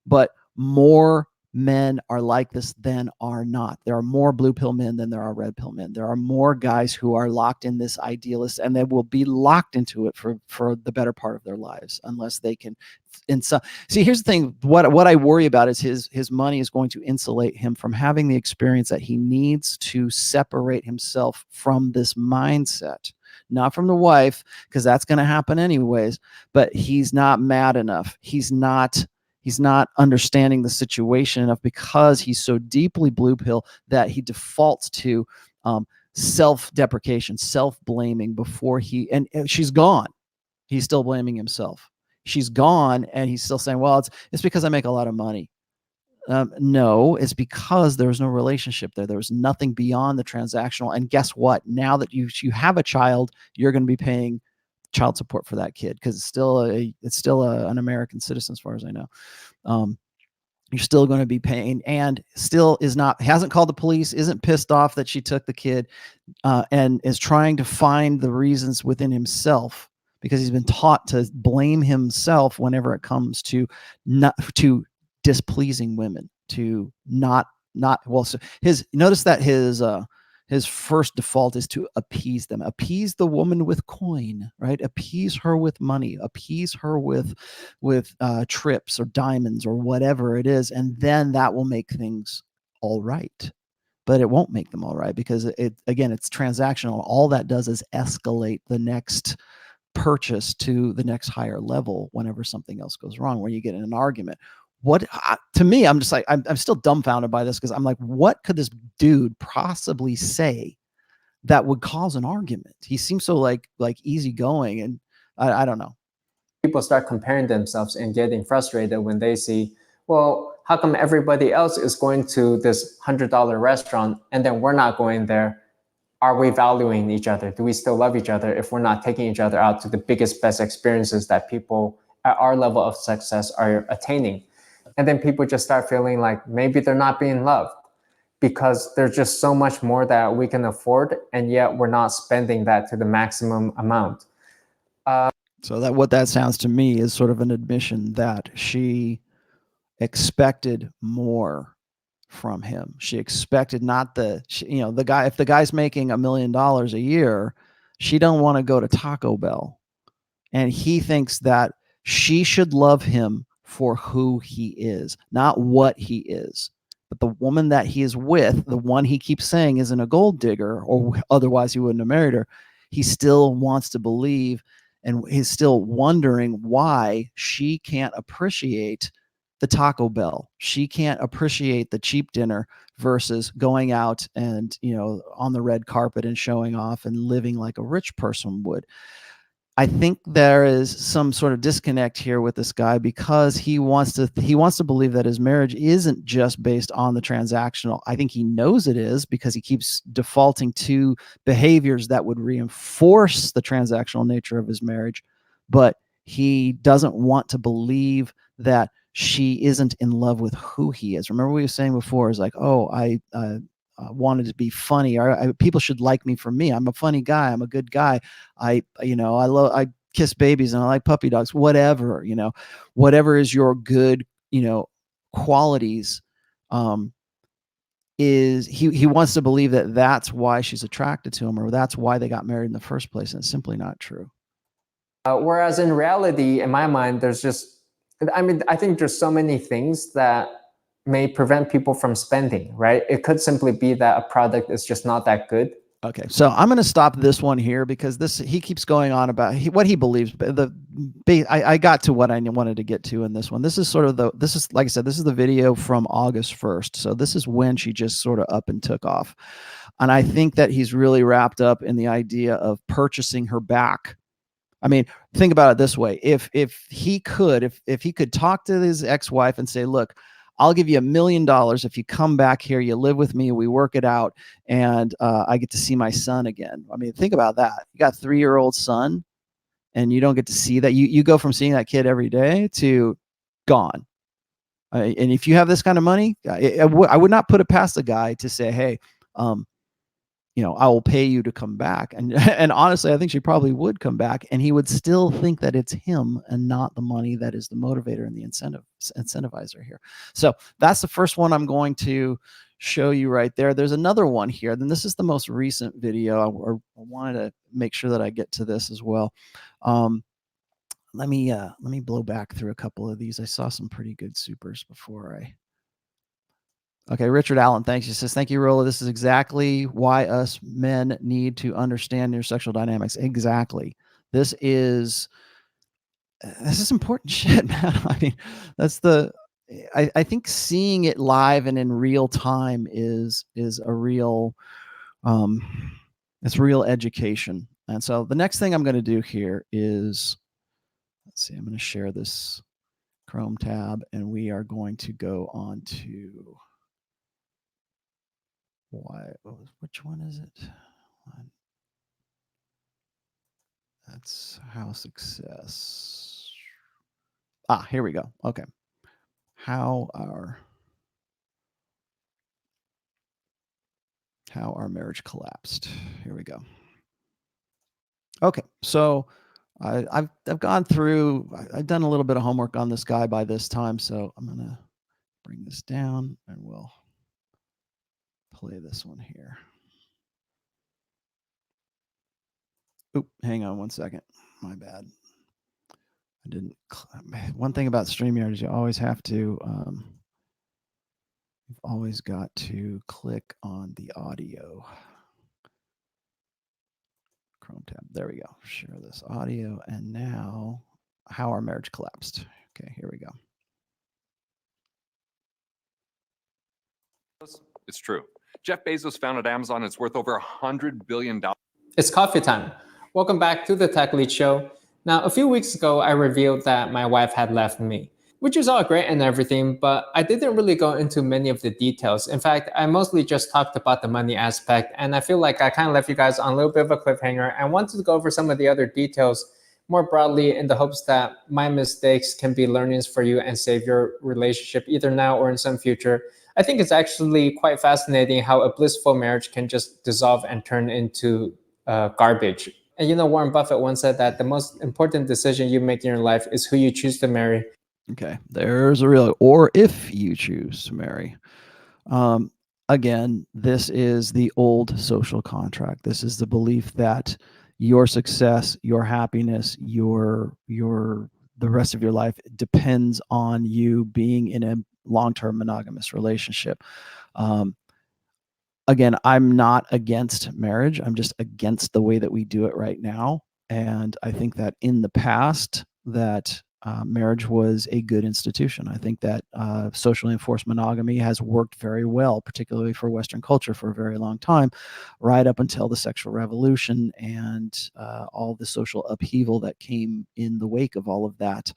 but more men are like this than are not. There are more blue pill men than there are red pill men. There are more guys who are locked in this idealist, and they will be locked into it for the better part of their lives unless they can. See, here's the thing. What I worry about is his money is going to insulate him from having the experience that he needs to separate himself from this mindset. Not from the wife, because that's going to happen anyways, but he's not mad enough. He's not understanding the situation enough because he's so deeply blue pill that he defaults to self-deprecation, self-blaming before and she's gone. He's still blaming himself. She's gone, and he's still saying, well, it's because I make a lot of money. No, it's because there's no relationship there. There's nothing beyond the transactional. And guess what? Now that you have a child, you're going to be paying child support for that kid because it's still an American citizen as far as I know. You're still going to be paying, and still hasn't called the police, isn't pissed off that she took the kid, and is trying to find the reasons within himself because he's been taught to blame himself whenever it comes to displeasing women, to not well. So notice that his first default is to appease them, appease the woman with coin, right? Appease her with money, appease her with trips or diamonds or whatever it is. And then that will make things all right. But it won't make them all right because it's transactional. All that does is escalate the next purchase to the next higher level whenever something else goes wrong, when you get in an argument. To me, I'm just like, I'm still dumbfounded by this because I'm like, what could this dude possibly say that would cause an argument? He seems so like easygoing, and I don't know. People start comparing themselves and getting frustrated when they see, well, how come everybody else is going to this $100 restaurant and then we're not going there? Are we valuing each other? Do we still love each other if we're not taking each other out to the biggest, best experiences that people at our level of success are attaining? And then people just start feeling like maybe they're not being loved because there's just so much more that we can afford, and yet we're not spending that to the maximum amount. So what that sounds to me is sort of an admission that she expected more from him. She expected the guy, if the guy's making $1 million a year, she don't want to go to Taco Bell. And he thinks that she should love him for who he is, not what he is. But the woman that he is with, the one he keeps saying isn't a gold digger, or otherwise he wouldn't have married her, he still wants to believe, and he's still wondering why she can't appreciate the Taco Bell. She can't appreciate the cheap dinner versus going out and, on the red carpet and showing off and living like a rich person would. I think there is some sort of disconnect here with this guy because he wants to believe that his marriage isn't just based on the transactional. I think he knows it is because he keeps defaulting to behaviors that would reinforce the transactional nature of his marriage, but he doesn't want to believe that she isn't in love with who he is. Remember what we were saying before is like, oh, I wanted to be funny, or people should like me for me. I'm a funny guy. I'm a good guy. I kiss babies and I like puppy dogs, whatever, whatever is your good, qualities, is he wants to believe that that's why she's attracted to him, or that's why they got married in the first place. And it's simply not true. Whereas in reality, in my mind, I think there's so many things that may prevent people from spending, right? It could simply be that a product is just not that good. Okay, so I'm going to stop this one here because he keeps going on about what he believes. I got to what I wanted to get to in this one. This is like I said, this is the video from August 1st. So this is when she just sort of up and took off. And I think that he's really wrapped up in the idea of purchasing her back. I mean, think about it this way. If he could talk to his ex-wife and say, look, I'll give you $1 million if you come back here, you live with me, we work it out, and I get to see my son again. I mean, think about that. You got a 3-year-old son, and you don't get to see that. You go from seeing that kid every day to gone. And if you have this kind of money, I would not put it past the guy to say, hey, I will pay you to come back. And honestly, I think she probably would come back, and he would still think that it's him and not the money that is the motivator and the incentivizer here. So that's the first one I'm going to show you right there. There's another one here. Then this is the most recent video. I wanted to make sure that I get to this as well. Let me blow back through a couple of these. I saw some pretty good supers before I. Okay, Richard Allen, thanks. He says, thank you, Rollo. This is exactly why us men need to understand your sexual dynamics. Exactly. This is important shit, man. I mean, I think seeing it live and in real time is a real, it's real education. And so the next thing I'm going to do here is, let's see, I'm going to share this Chrome tab, and we are going to go on to, which one is it? That's how success. Here we go. Okay. How our marriage collapsed. Here we go. Okay. So I've gone through, I've done a little bit of homework on this guy by this time. So I'm going to bring this down and we'll play this one here. Oop, hang on one second. My bad. I didn't. One thing about StreamYard is you always have to, you've always got to click on the audio. Chrome tab. There we go. Share this audio. And now, how our marriage collapsed. Okay, here we go. It's true. Jeff Bezos founded Amazon. It's worth over $100 billion. It's coffee time. Welcome back to the TechLead Show. Now, a few weeks ago, I revealed that my wife had left me, which is all great and everything, but I didn't really go into many of the details. In fact, I mostly just talked about the money aspect, and I feel like I kind of left you guys on a little bit of a cliffhanger and wanted to go over some of the other details more broadly in the hopes that my mistakes can be learnings for you and save your relationship either now or in some future. I think it's actually quite fascinating how a blissful marriage can just dissolve and turn into garbage. And Warren Buffett once said that the most important decision you make in your life is who you choose to marry. Okay, there's a real, or if you choose to marry. Again, this is the old social contract. This is the belief that your success, your happiness, the rest of your life depends on you being in a long-term monogamous relationship. Again, I'm not against marriage. I'm just against the way that we do it right now. And I think that in the past that marriage was a good institution. I think that socially enforced monogamy has worked very well, particularly for Western culture, for a very long time, right up until the sexual revolution and all the social upheaval that came in the wake of all of that.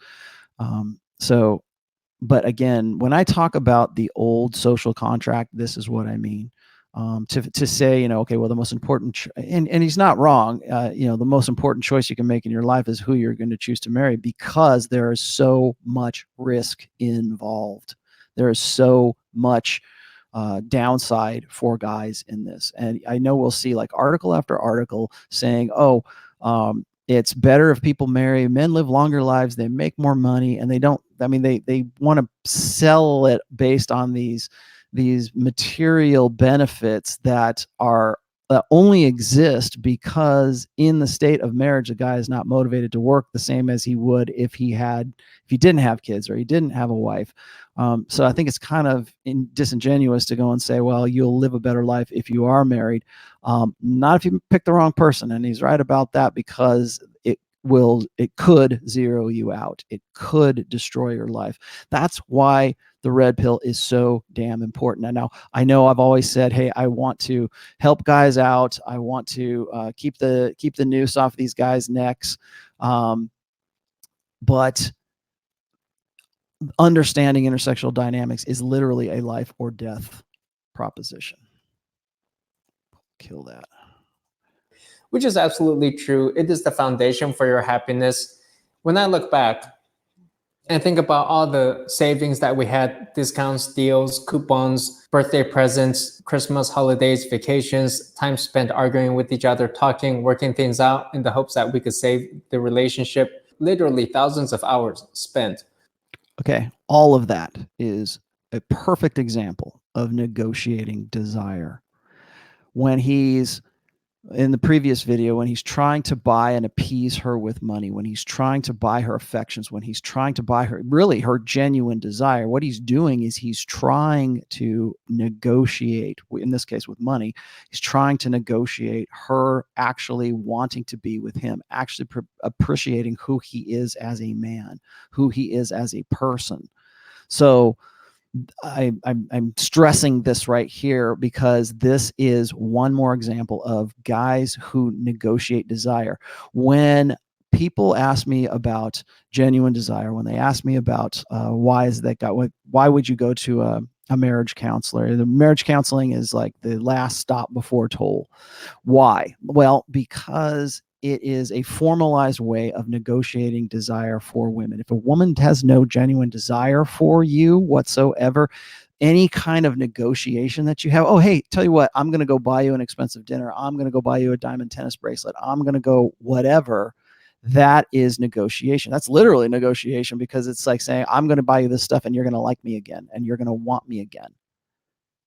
But again, when I talk about the old social contract, this is what I mean. To say, okay, well, the most important, and he's not wrong, the most important choice you can make in your life is who you're going to choose to marry, because there is so much risk involved. There is so much downside for guys in this. And I know we'll see like article after article saying, it's better if people marry, men live longer lives, they make more money, and they want to sell it based on these material benefits that only exist because in the state of marriage, a guy is not motivated to work the same as he would if he didn't have kids or he didn't have a wife. So I think it's kind of disingenuous to go and say, well, you'll live a better life if you are married. Not if you pick the wrong person. And he's right about that, because it could zero you out. It could destroy your life. That's why the red pill is so damn important. And now I know I've always said, hey, I want to help guys out. I want to keep the noose off these guys' necks. But understanding intersexual dynamics is literally a life or death proposition. Kill that. Which is absolutely true. It is the foundation for your happiness. When I look back and think about all the savings that we had, discounts, deals, coupons, birthday presents, Christmas, holidays, vacations, time spent arguing with each other, talking, working things out in the hopes that we could save the relationship, literally thousands of hours spent. Okay, all of that is a perfect example of negotiating desire. When he's in the previous video, when he's trying to buy and appease her with money, when he's trying to buy her affections, when he's trying to buy her, really her genuine desire, what he's doing is he's trying to negotiate, in this case with money, he's trying to negotiate her actually wanting to be with him, actually appreciating who he is as a man, who he is as a person. So I'm stressing this right here because this is one more example of guys who negotiate desire. When people ask me about genuine desire, when they ask me about why would you go to a marriage counselor? The marriage counseling is like the last stop before toll. Why? Well, because it is a formalized way of negotiating desire for women. If a woman has no genuine desire for you whatsoever, any kind of negotiation that you have, oh, hey, tell you what, I'm going to go buy you an expensive dinner. I'm going to go buy you a diamond tennis bracelet. I'm going to go whatever. That is negotiation. That's literally negotiation, because it's like saying, I'm going to buy you this stuff and you're going to like me again and you're going to want me again.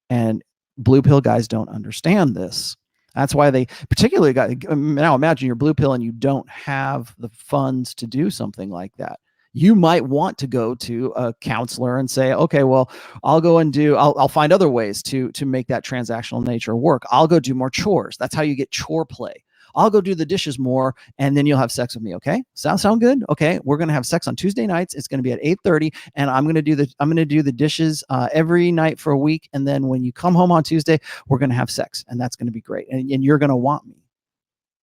And blue pill guys don't understand this. That's why they particularly now imagine you're blue pill and you don't have the funds to do something like that. You might want to go to a counselor and say, okay, well, I'll go and I'll find other ways to make that transactional nature work. I'll go do more chores. That's how you get chore play. I'll go do the dishes more, and then you'll have sex with me. Okay, sound good? Okay, we're gonna have sex on Tuesday nights. It's gonna be at 8:30, and I'm gonna do the dishes every night for a week. And then when you come home on Tuesday, we're gonna have sex, and that's gonna be great. And you're gonna want me.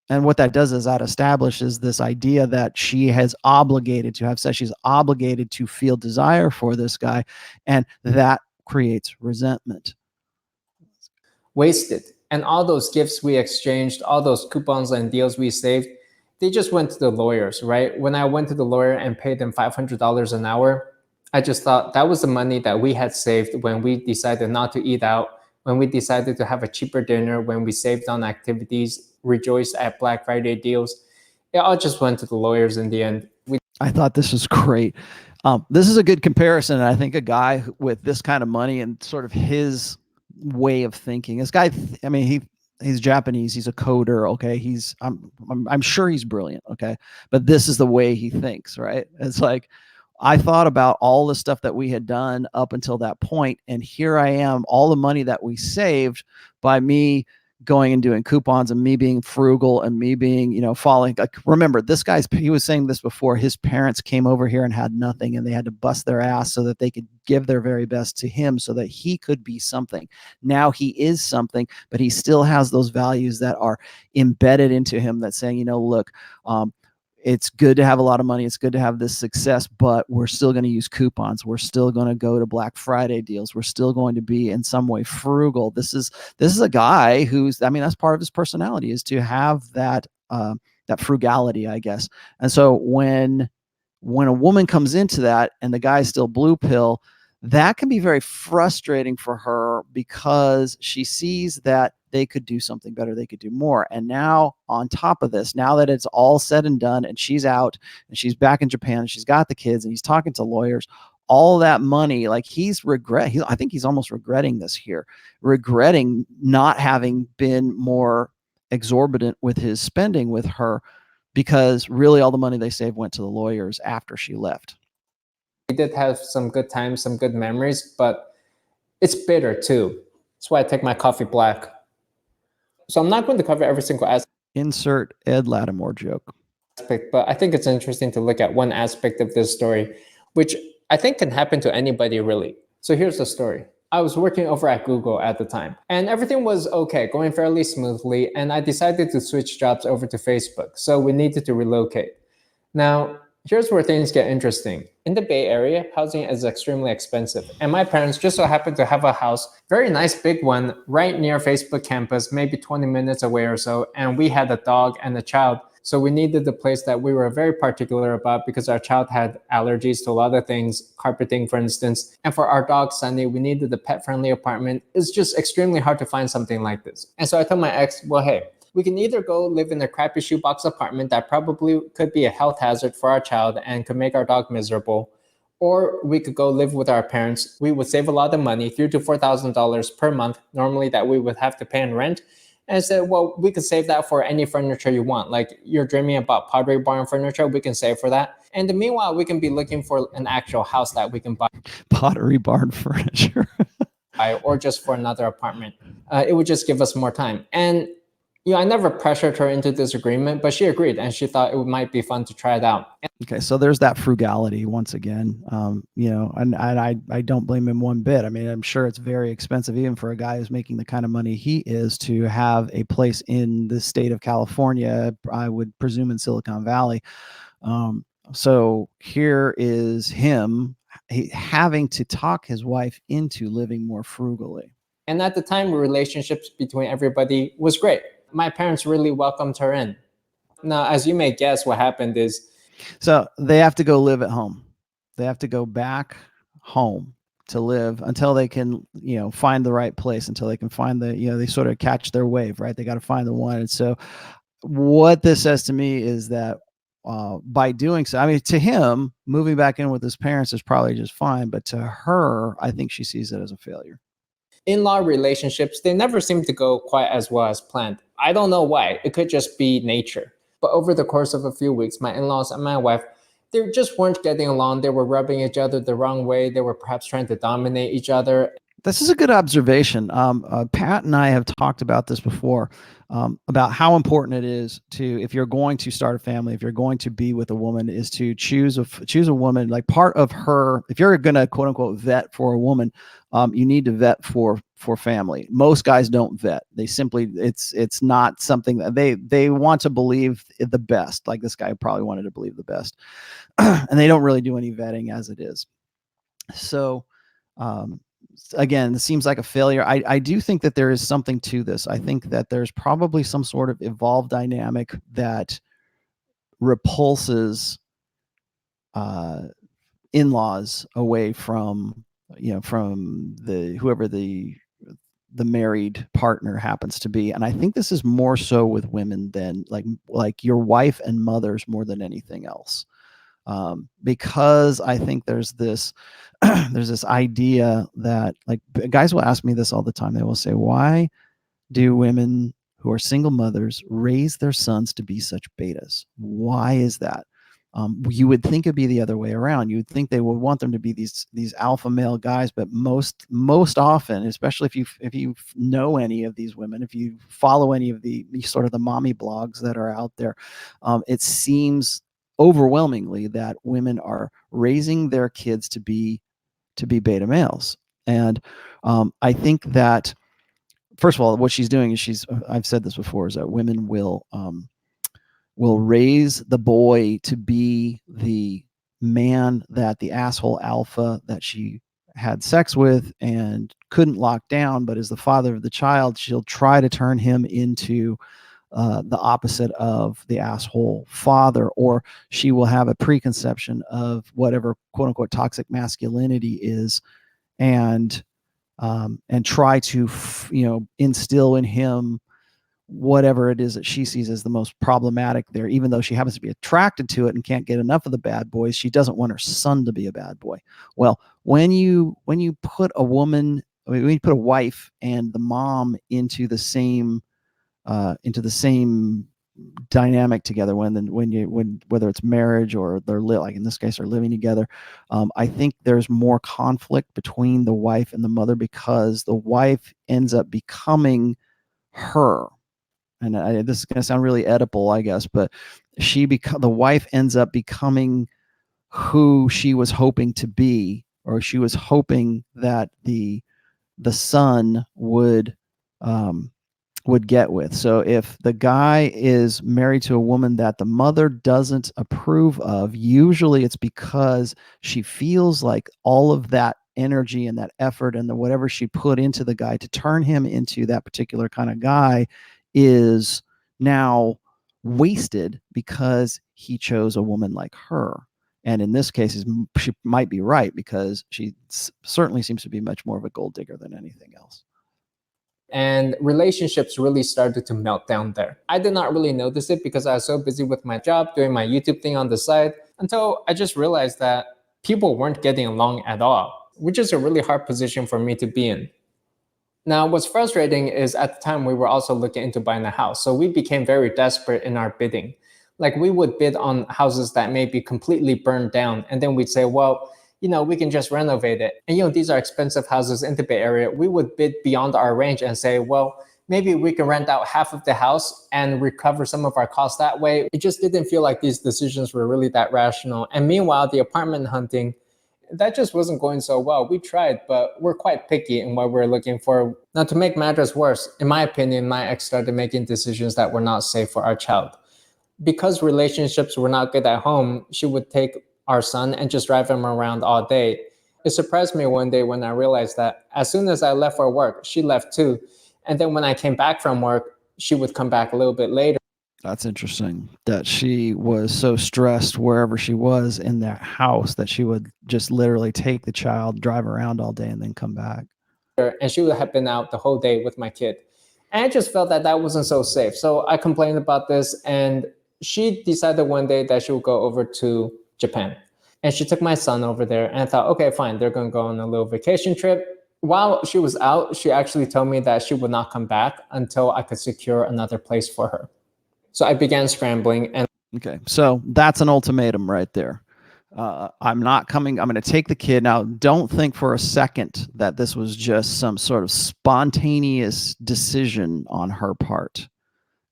And what that does is that establishes this idea that she has obligated to have sex. She's obligated to feel desire for this guy, and that creates resentment. Wasted. And all those gifts we exchanged, all those coupons and deals we saved, they just went to the lawyers, right? When I went to the lawyer and paid them $500 an hour, I just thought that was the money that we had saved when we decided not to eat out, when we decided to have a cheaper dinner, when we saved on activities, rejoiced at Black Friday deals. It all just went to the lawyers in the end. I thought this was great. This is a good comparison. And I think a guy with this kind of money and sort of his way of thinking, this guy, I mean, he's Japanese, he's a coder. Okay. I'm sure he's brilliant. Okay. But this is the way he thinks, right? It's like, I thought about all the stuff that we had done up until that point, and here I am, all the money that we saved by me going and doing coupons and me being frugal and me being, falling. Like, remember, he was saying this before, his parents came over here and had nothing, and they had to bust their ass so that they could give their very best to him so that he could be something. Now he is something, but he still has those values that are embedded into him that's saying, look, it's good to have a lot of money. It's good to have this success, but we're still going to use coupons. We're still going to go to Black Friday deals. We're still going to be in some way frugal. This is a guy who's, that's part of his personality, is to have that frugality, I guess. And so when a woman comes into that and the guy's still blue pill, that can be very frustrating for her because she sees that they could do something better. They could do more. And now on top of this, now that it's all said and done and she's out and she's back in Japan and she's got the kids and he's talking to lawyers, all that money, like I think he's almost regretting this here, regretting not having been more exorbitant with his spending with her, because really all the money they saved went to the lawyers after she left. We did have some good times, some good memories, but it's bitter too. That's why I take my coffee black. So I'm not going to cover every single aspect. Insert Ed Lattimore joke. But I think it's interesting to look at one aspect of this story, which I think can happen to anybody really. So here's the story. I was working over at Google at the time, and everything was okay, going fairly smoothly, and I decided to switch jobs over to Facebook, so we needed to relocate. Now, here's where things get interesting. In the Bay Area, housing is extremely expensive, and my parents just so happened to have a house, very nice big one, right near Facebook campus, maybe 20 minutes away or so, and we had a dog and a child. So we needed the place that we were very particular about because our child had allergies to a lot of things, carpeting, for instance. And for our dog, Sunny, we needed a pet-friendly apartment. It's just extremely hard to find something like this. And so I told my ex, well, hey, we can either go live in a crappy shoebox apartment that probably could be a health hazard for our child and could make our dog miserable, or we could go live with our parents. We would save a lot of money, $3,000 to $4,000 per month, normally that we would have to pay in rent. And I said, well, we could save that for any furniture you want. Like you're dreaming about Pottery Barn furniture, we can save for that. And meanwhile, we can be looking for an actual house that we can buy. Pottery Barn furniture. Or just for another apartment. It would just give us more time. And I never pressured her into this agreement, but she agreed and she thought it might be fun to try it out. Okay, so there's that frugality once again, and I don't blame him one bit. I mean, I'm sure it's very expensive, even for a guy who's making the kind of money he is, to have a place in the state of California, I would presume in Silicon Valley. So here is him having to talk his wife into living more frugally. And at the time, relationships between everybody was great. My parents really welcomed her in. Now, as you may guess, what happened is, so they have to go live at home. They have to go back home to live until they can, find the right place, until they can find they sort of catch their wave, right? They got to find the one. And so what this says to me is that by doing so, I mean, to him, moving back in with his parents is probably just fine. But to her, I think she sees it as a failure. In-law relationships, they never seem to go quite as well as planned. I don't know why. It could just be nature. But over the course of a few weeks, my in-laws and my wife, they just weren't getting along. They were rubbing each other the wrong way. They were perhaps trying to dominate each other. This is a good observation. Pat and I have talked about this before, about how important it is to, if you're going to start a family, if you're going to be with a woman, is to choose a woman, like part of her, if you're going to quote unquote vet for a woman, you need to vet for family. Most guys don't vet. They simply, it's not something that they want to believe the best. Like this guy probably wanted to believe the best, and they don't really do any vetting as it is. So, again, it seems like a failure. I do think that there is something to this. I think that there's probably some sort of evolved dynamic that repulses in-laws away from, from whoever the married partner happens to be. And I think this is more so with women than like your wife and mothers more than anything else. Because I think there's this idea that, like, guys will ask me this all the time. They will say, why do women who are single mothers raise their sons to be such betas? Why is that? You would think it'd be the other way around. You would think they would want them to be these alpha male guys, but most often, especially if you know any of these women, if you follow any of the sort of the mommy blogs that are out there, it seems overwhelmingly that women are raising their kids to be beta males. And I think that, first of all, what she's doing is I've said this before, is that women will raise the boy to be the man that the asshole alpha that she had sex with and couldn't lock down, but as the father of the child, she'll try to turn him into the opposite of the asshole father, or she will have a preconception of whatever quote unquote toxic masculinity is, and try to instill in him whatever it is that she sees as the most problematic there. Even though she happens to be attracted to it and can't get enough of the bad boys, she doesn't want her son to be a bad boy. Well, when you put a woman, when you put a wife and the mom into the same dynamic together, whether it's marriage or they're like in this case are living together, I think there's more conflict between the wife and the mother, because the wife ends up becoming her. And this is going to sound really Oedipal, I guess, but the wife ends up becoming who she was hoping to be, or she was hoping that the son would get with. So if the guy is married to a woman that the mother doesn't approve of, usually it's because she feels like all of that energy and that effort and whatever she put into the guy to turn him into that particular kind of guy is now wasted because he chose a woman like her. And in this case, she might be right, because she certainly seems to be much more of a gold digger than anything else. And relationships really started to melt down there. I did not really notice it because I was so busy with my job, doing my YouTube thing on the side, until I just realized that people weren't getting along at all, which is a really hard position for me to be in. Now, what's frustrating is at the time we were also looking into buying a house. So we became very desperate in our bidding. Like, we would bid on houses that may be completely burned down. And then we'd say, well, we can just renovate it. And, these are expensive houses in the Bay Area. We would bid beyond our range and say, well, maybe we can rent out half of the house and recover some of our costs that way. It just didn't feel like these decisions were really that rational. And meanwhile, the apartment hunting, that just wasn't going so well. We tried, but we're quite picky in what we're looking for. Now, to make matters worse, in my opinion, my ex started making decisions that were not safe for our child. Because relationships were not good at home, she would take our son and just drive him around all day. It surprised me one day when I realized that as soon as I left for work, she left too. And then when I came back from work, she would come back a little bit later. That's interesting, that she was so stressed wherever she was in that house that she would just literally take the child, drive around all day, and then come back. And she would have been out the whole day with my kid. And I just felt that wasn't so safe. So I complained about this, and she decided one day that she would go over to Japan. And she took my son over there, and I thought, okay, fine, they're going to go on a little vacation trip. While she was out, she actually told me that she would not come back until I could secure another place for her. So I began scrambling. And okay, so that's an ultimatum right there. I'm not coming. I'm going to take the kid. Now, don't think for a second that this was just some sort of spontaneous decision on her part.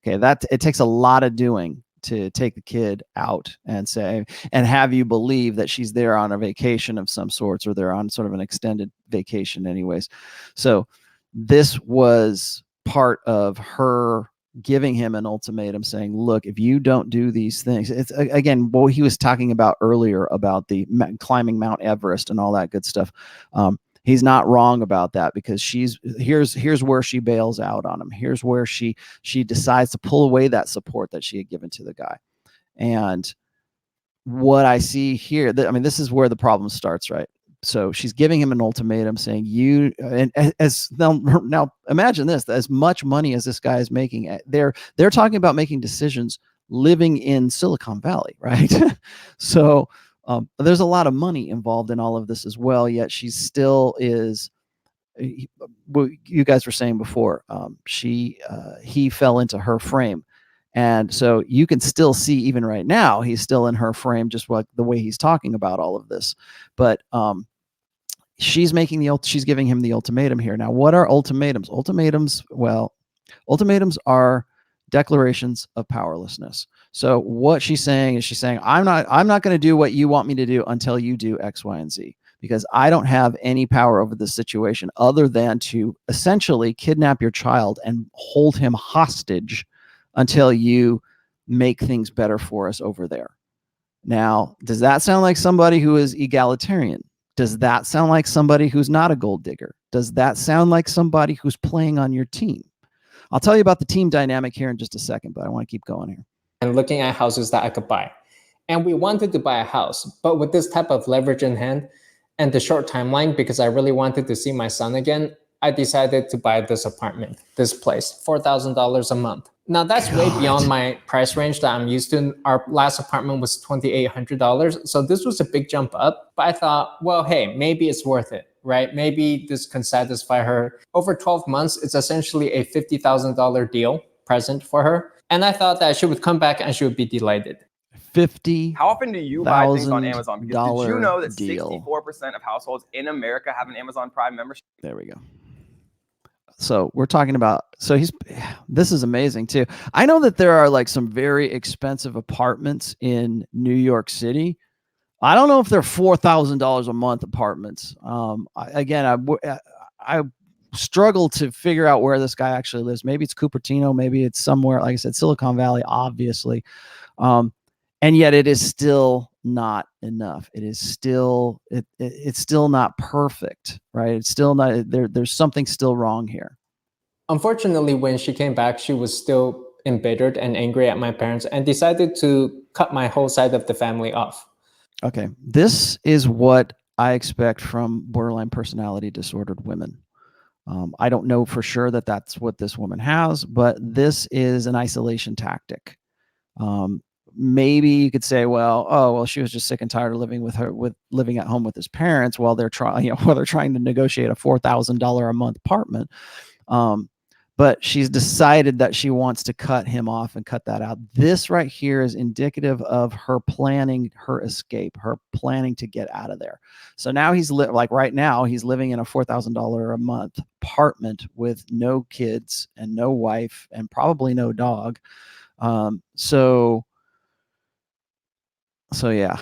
Okay, it takes a lot of doing to take the kid out and have you believe that she's there on a vacation of some sorts, or they're on sort of an extended vacation anyways. So this was part of her giving him an ultimatum, saying, look, if you don't do these things, it's again what he was talking about earlier about the climbing Mount Everest and all that good stuff. He's not wrong about that, because here's where she bails out on him. Here's where she decides to pull away that support that she had given to the guy. And what I see here, this is where the problem starts, right? So she's giving him an ultimatum, saying, now imagine this, as much money as this guy is making, they're talking about making decisions living in Silicon Valley, right? So there's a lot of money involved in all of this as well, yet she still is, you guys were saying before, he fell into her frame. And so you can still see, even right now, he's still in her frame, just what the way he's talking about all of this. But she's giving him the ultimatum here. Now, what are ultimatums? Ultimatums are declarations of powerlessness. So what she's saying is, I'm not going to do what you want me to do until you do X, Y, and Z, because I don't have any power over this situation other than to essentially kidnap your child and hold him hostage until you make things better for us over there. Now, does that sound like somebody who is egalitarian? Does that sound like somebody who's not a gold digger? Does that sound like somebody who's playing on your team? I'll tell you about the team dynamic here in just a second, but I want to keep going here. And looking at houses that I could buy. And we wanted to buy a house, but with this type of leverage in hand and the short timeline, because I really wanted to see my son again, I decided to buy this apartment, this place, $4,000 a month. Now that's way beyond my price range that I'm used to. Our last apartment was $2,800. So this was a big jump up, but I thought, well, hey, maybe it's worth it, right? Maybe this can satisfy her. Over 12 months, it's essentially a $50,000 deal present for her. And I thought that she would come back and she would be delighted. How often do you buy things on Amazon? Because did you know that 64% of households in America have an Amazon Prime membership? There we go. So we're talking about, this is amazing too. I know that there are like some very expensive apartments in New York City. I don't know if they're $4,000 a month apartments. I struggle to figure out where this guy actually lives. Maybe it's Cupertino, maybe it's somewhere, like I said, Silicon Valley, obviously. And yet it is still not enough. It is still, it's still not perfect, right? It's still not, there's something still wrong here. Unfortunately, when she came back, she was still embittered and angry at my parents and decided to cut my whole side of the family off. Okay. This is what I expect from borderline personality disordered women. I don't know for sure that that's what this woman has, but this is an isolation tactic. Maybe you could say, well, she was just sick and tired of living at home with his parents while they're trying to negotiate a $4,000 a month apartment. But she's decided that she wants to cut him off and cut that out. This right here is indicative of her planning her escape, her planning to get out of there. So now right now he's living in a $4,000 a month apartment with no kids and no wife and probably no dog. So yeah.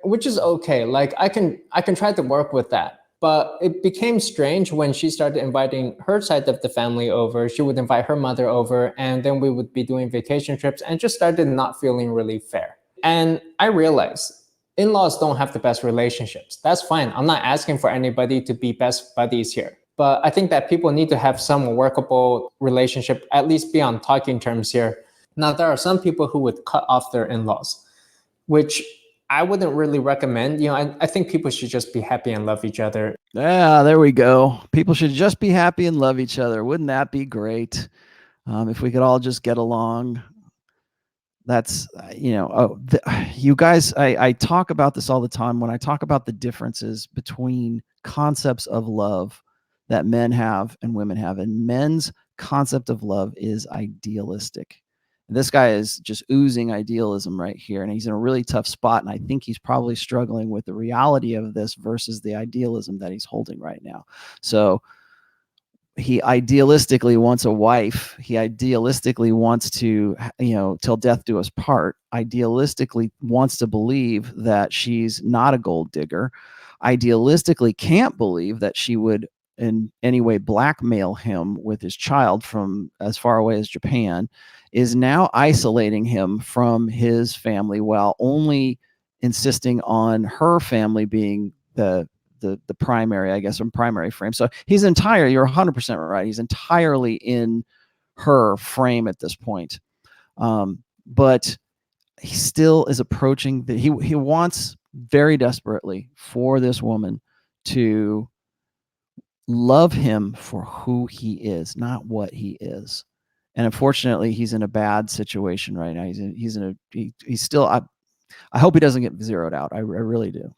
Which is okay. Like I can try to work with that. But it became strange when she started inviting her side of the family over. She would invite her mother over, and then we would be doing vacation trips, and just started not feeling really fair. And I realized in-laws don't have the best relationships. That's fine. I'm not asking for anybody to be best buddies here. But I think that people need to have some workable relationship, at least be on talking terms here. Now, there are some people who would cut off their in-laws, which I wouldn't really recommend. I think people should just be happy and love each other. Yeah, there we go. People should just be happy and love each other. Wouldn't that be great? If we could all just get along. That's, you guys, I talk about this all the time when I talk about the differences between concepts of love that men have and women have. And men's concept of love is idealistic. This guy is just oozing idealism right here, and he's in a really tough spot, and I think he's probably struggling with the reality of this versus the idealism that he's holding right now. So he idealistically wants a wife. He idealistically wants to, till death do us part. Idealistically wants to believe that she's not a gold digger. Idealistically can't believe that she would in any way blackmail him with his child from as far away as Japan, is now isolating him from his family while only insisting on her family being the primary, I guess, or primary frame. So you're 100% right. He's entirely in her frame at this point. But he still is approaching he wants very desperately for this woman to love him for who he is, not what he is. And unfortunately, he's in a bad situation right now. He's still, I hope he doesn't get zeroed out. I really do.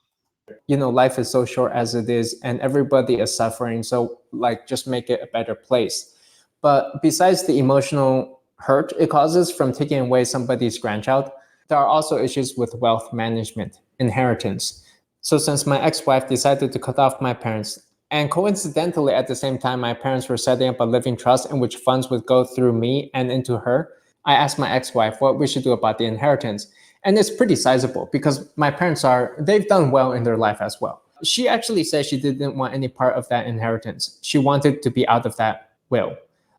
Life is so short as it is, and everybody is suffering. So just make it a better place. But besides the emotional hurt it causes from taking away somebody's grandchild, there are also issues with wealth management, inheritance. So since my ex-wife decided to cut off my parents, and coincidentally at the same time my parents were setting up a living trust in which funds would go through me and into her, I asked my ex-wife what we should do about the inheritance. And it's pretty sizable because my parents they've done well in their life as well. She actually said she didn't want any part of that inheritance. She wanted to be out of that will.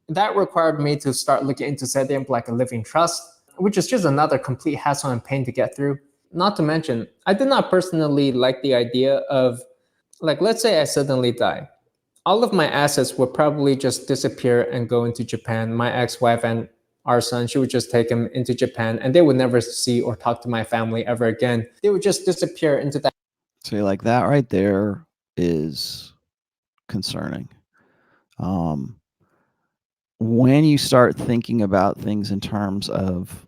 That required me to start looking into setting up like a living trust, which is just another complete hassle and pain to get through. Not to mention, I did not personally like the idea of, like, let's say I suddenly die. All of my assets would probably just disappear and go into Japan. My ex-wife and our son, she would just take him into Japan and they would never see or talk to my family ever again. They would just disappear into that. So like that right there is concerning. When you start thinking about things in terms of,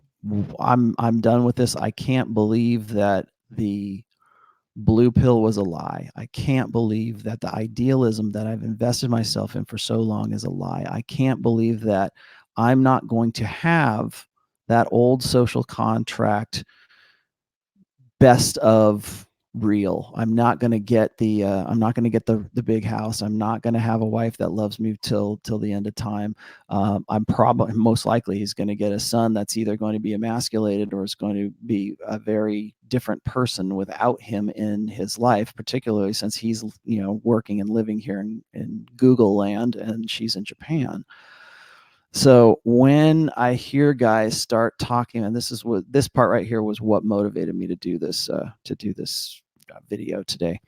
I'm done with this. I can't believe that the blue pill was a lie. I can't believe that the idealism that I've invested myself in for so long is a lie. I can't believe that I'm not going to have that old social contract best of real. I'm not going to get the the big house. I'm not going to have a wife that loves me till the end of time. I'm probably, most likely, he's going to get a son that's either going to be emasculated or is going to be a very different person without him in his life, particularly since he's, working and living here in Google land and she's in Japan. So when I hear guys start talking, and this part right here was what motivated me to do this video today.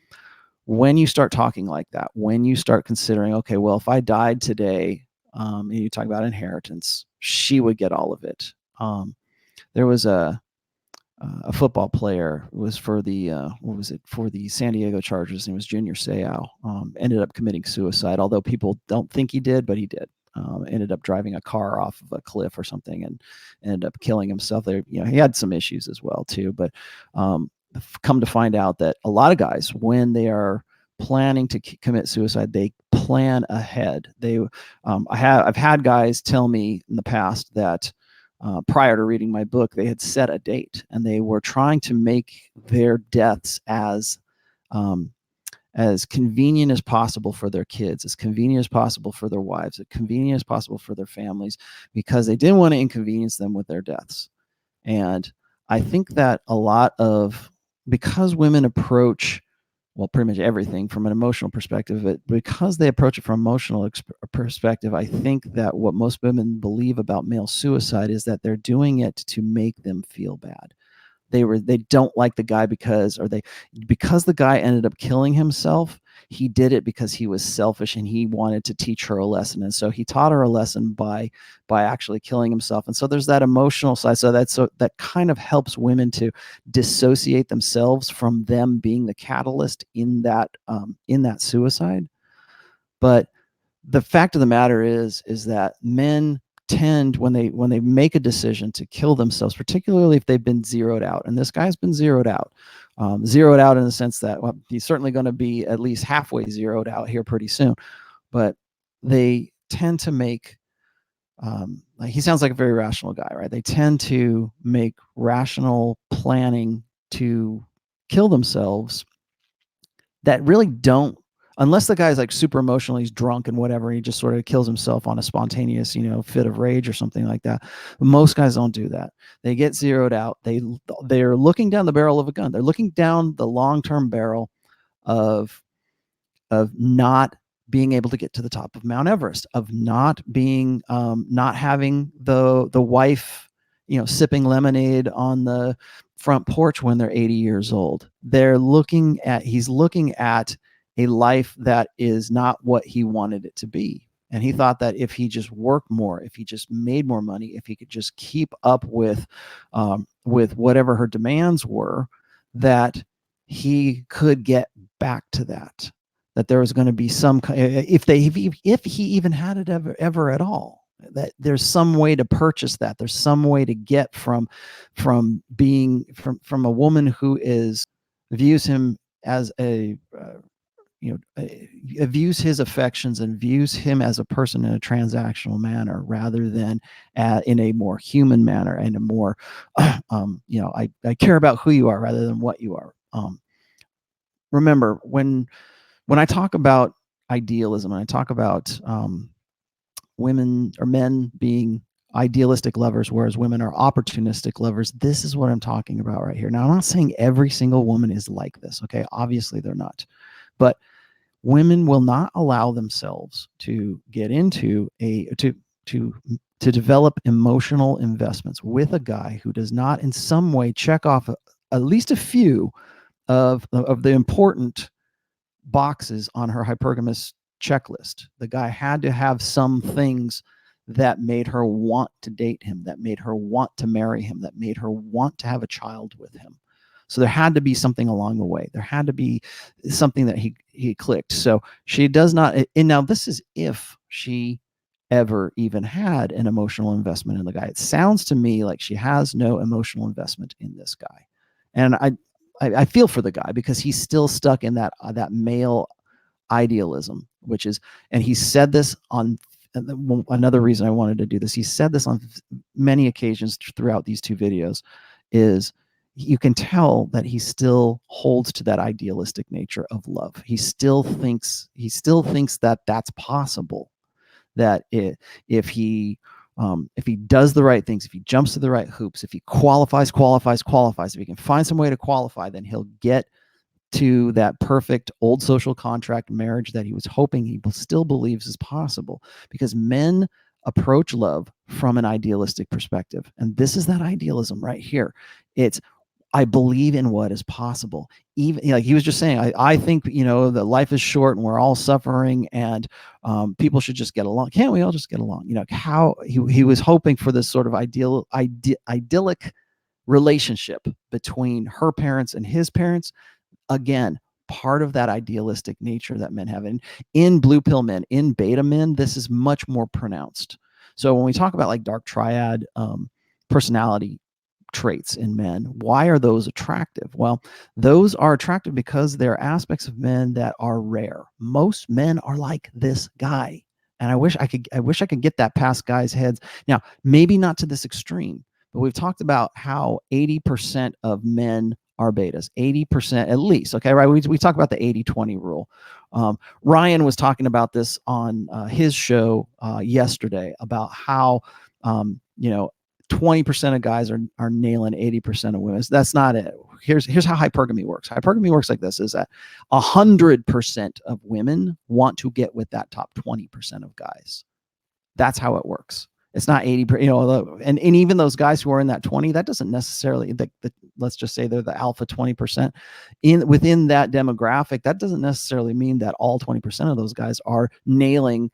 When you start talking like that, when you start considering, okay, well, if I died today, and you talk about inheritance, she would get all of it. There was a football player, was for the for the San Diego Chargers, and it was Junior Seau. Ended up committing suicide, although people don't think he did, but he did. Ended up driving a car off of a cliff or something and ended up killing himself. There, he had some issues as well too, but come to find out that a lot of guys, when they are planning to commit suicide, they plan ahead. I've had guys tell me in the past that prior to reading my book, they had set a date and they were trying to make their deaths as convenient as possible for their kids, as convenient as possible for their wives, as convenient as possible for their families, because they didn't want to inconvenience them with their deaths. And I think that because women approach, well, pretty much everything from an emotional perspective, but because they approach it from an emotional perspective, I think that what most women believe about male suicide is that they're doing it to make them feel bad. They don't like the guy because the guy ended up killing himself. He did it because he was selfish and he wanted to teach her a lesson, and so he taught her a lesson by actually killing himself. And so there's that emotional side. So that kind of helps women to dissociate themselves from them being the catalyst in that suicide. But the fact of the matter is that men tend, when they make a decision to kill themselves, particularly if they've been zeroed out, and this guy's been zeroed out in the sense that, well, he's certainly going to be at least halfway zeroed out here pretty soon, but they tend to make he sounds like a very rational guy, right? They tend to make rational planning to kill themselves that really don't, unless the guy's like super emotional, he's drunk and whatever, he just sort of kills himself on a spontaneous, fit of rage or something like that. But most guys don't do that. They get zeroed out. They're looking down the barrel of a gun. They're looking down the long-term barrel of not being able to get to the top of Mount Everest, of not having the wife, sipping lemonade on the front porch when they're 80 years old. He's looking at a life that is not what he wanted it to be. And he thought that if he just worked more, if he just made more money, if he could just keep up with whatever her demands were, that he could get back to that there was going to be some, if he even had it ever at all, that there's some way to purchase that. There's some way to get from a woman who views him as a views his affections and views him as a person in a transactional manner rather than in a more human manner and a more, I care about who you are rather than what you are. Remember, when I talk about idealism and I talk about women or men being idealistic lovers, whereas women are opportunistic lovers, this is what I'm talking about right here. Now, I'm not saying every single woman is like this, okay? Obviously, they're not. But women will not allow themselves to get into to develop emotional investments with a guy who does not in some way check off at least a few of the important boxes on her hypergamous checklist. The guy had to have some things that made her want to date him, that made her want to marry him, that made her want to have a child with him. So there had to be something along the way. There had to be something that he clicked. So she does not, and now this is if she ever even had an emotional investment in the guy. It sounds to me like she has no emotional investment in this guy. And I feel for the guy because he's still stuck in that male idealism, which is, and he said this on another reason I wanted to do this. He said this on many occasions throughout these two videos, is you can tell that he still holds to that idealistic nature of love. He still thinks that that's possible, that if he does the right things, if he jumps to the right hoops, if he qualifies, if he can find some way to qualify, then he'll get to that perfect old social contract marriage that he was hoping he still believes is possible, because men approach love from an idealistic perspective. And this is that idealism right here. It's, I believe in what is possible. Even like he was just saying, I think, that life is short and we're all suffering and people should just get along. Can't we all just get along? How he was hoping for this sort of idyllic relationship between her parents and his parents. Again, part of that idealistic nature that men have. And in blue pill men, in beta men, this is much more pronounced. So when we talk about like dark triad personality traits in men, why are those attractive? Well, those are attractive because they're aspects of men that are rare. Most men are like this guy. And I wish I could get that past guys' heads. Now, maybe not to this extreme, but we've talked about how 80% of men are betas, 80% at least. Okay, right? We talk about the 80-20 rule. Ryan was talking about this on his show yesterday about how 20% of guys are nailing 80% of women. That's not it. Here's how hypergamy works. Hypergamy works like this: is that 100% of women want to get with that top 20% of guys. That's how it works. It's not 80%, and even those guys who are in that 20, that doesn't necessarily, let's just say they're the alpha 20%. Within that demographic, that doesn't necessarily mean that all 20% of those guys are nailing,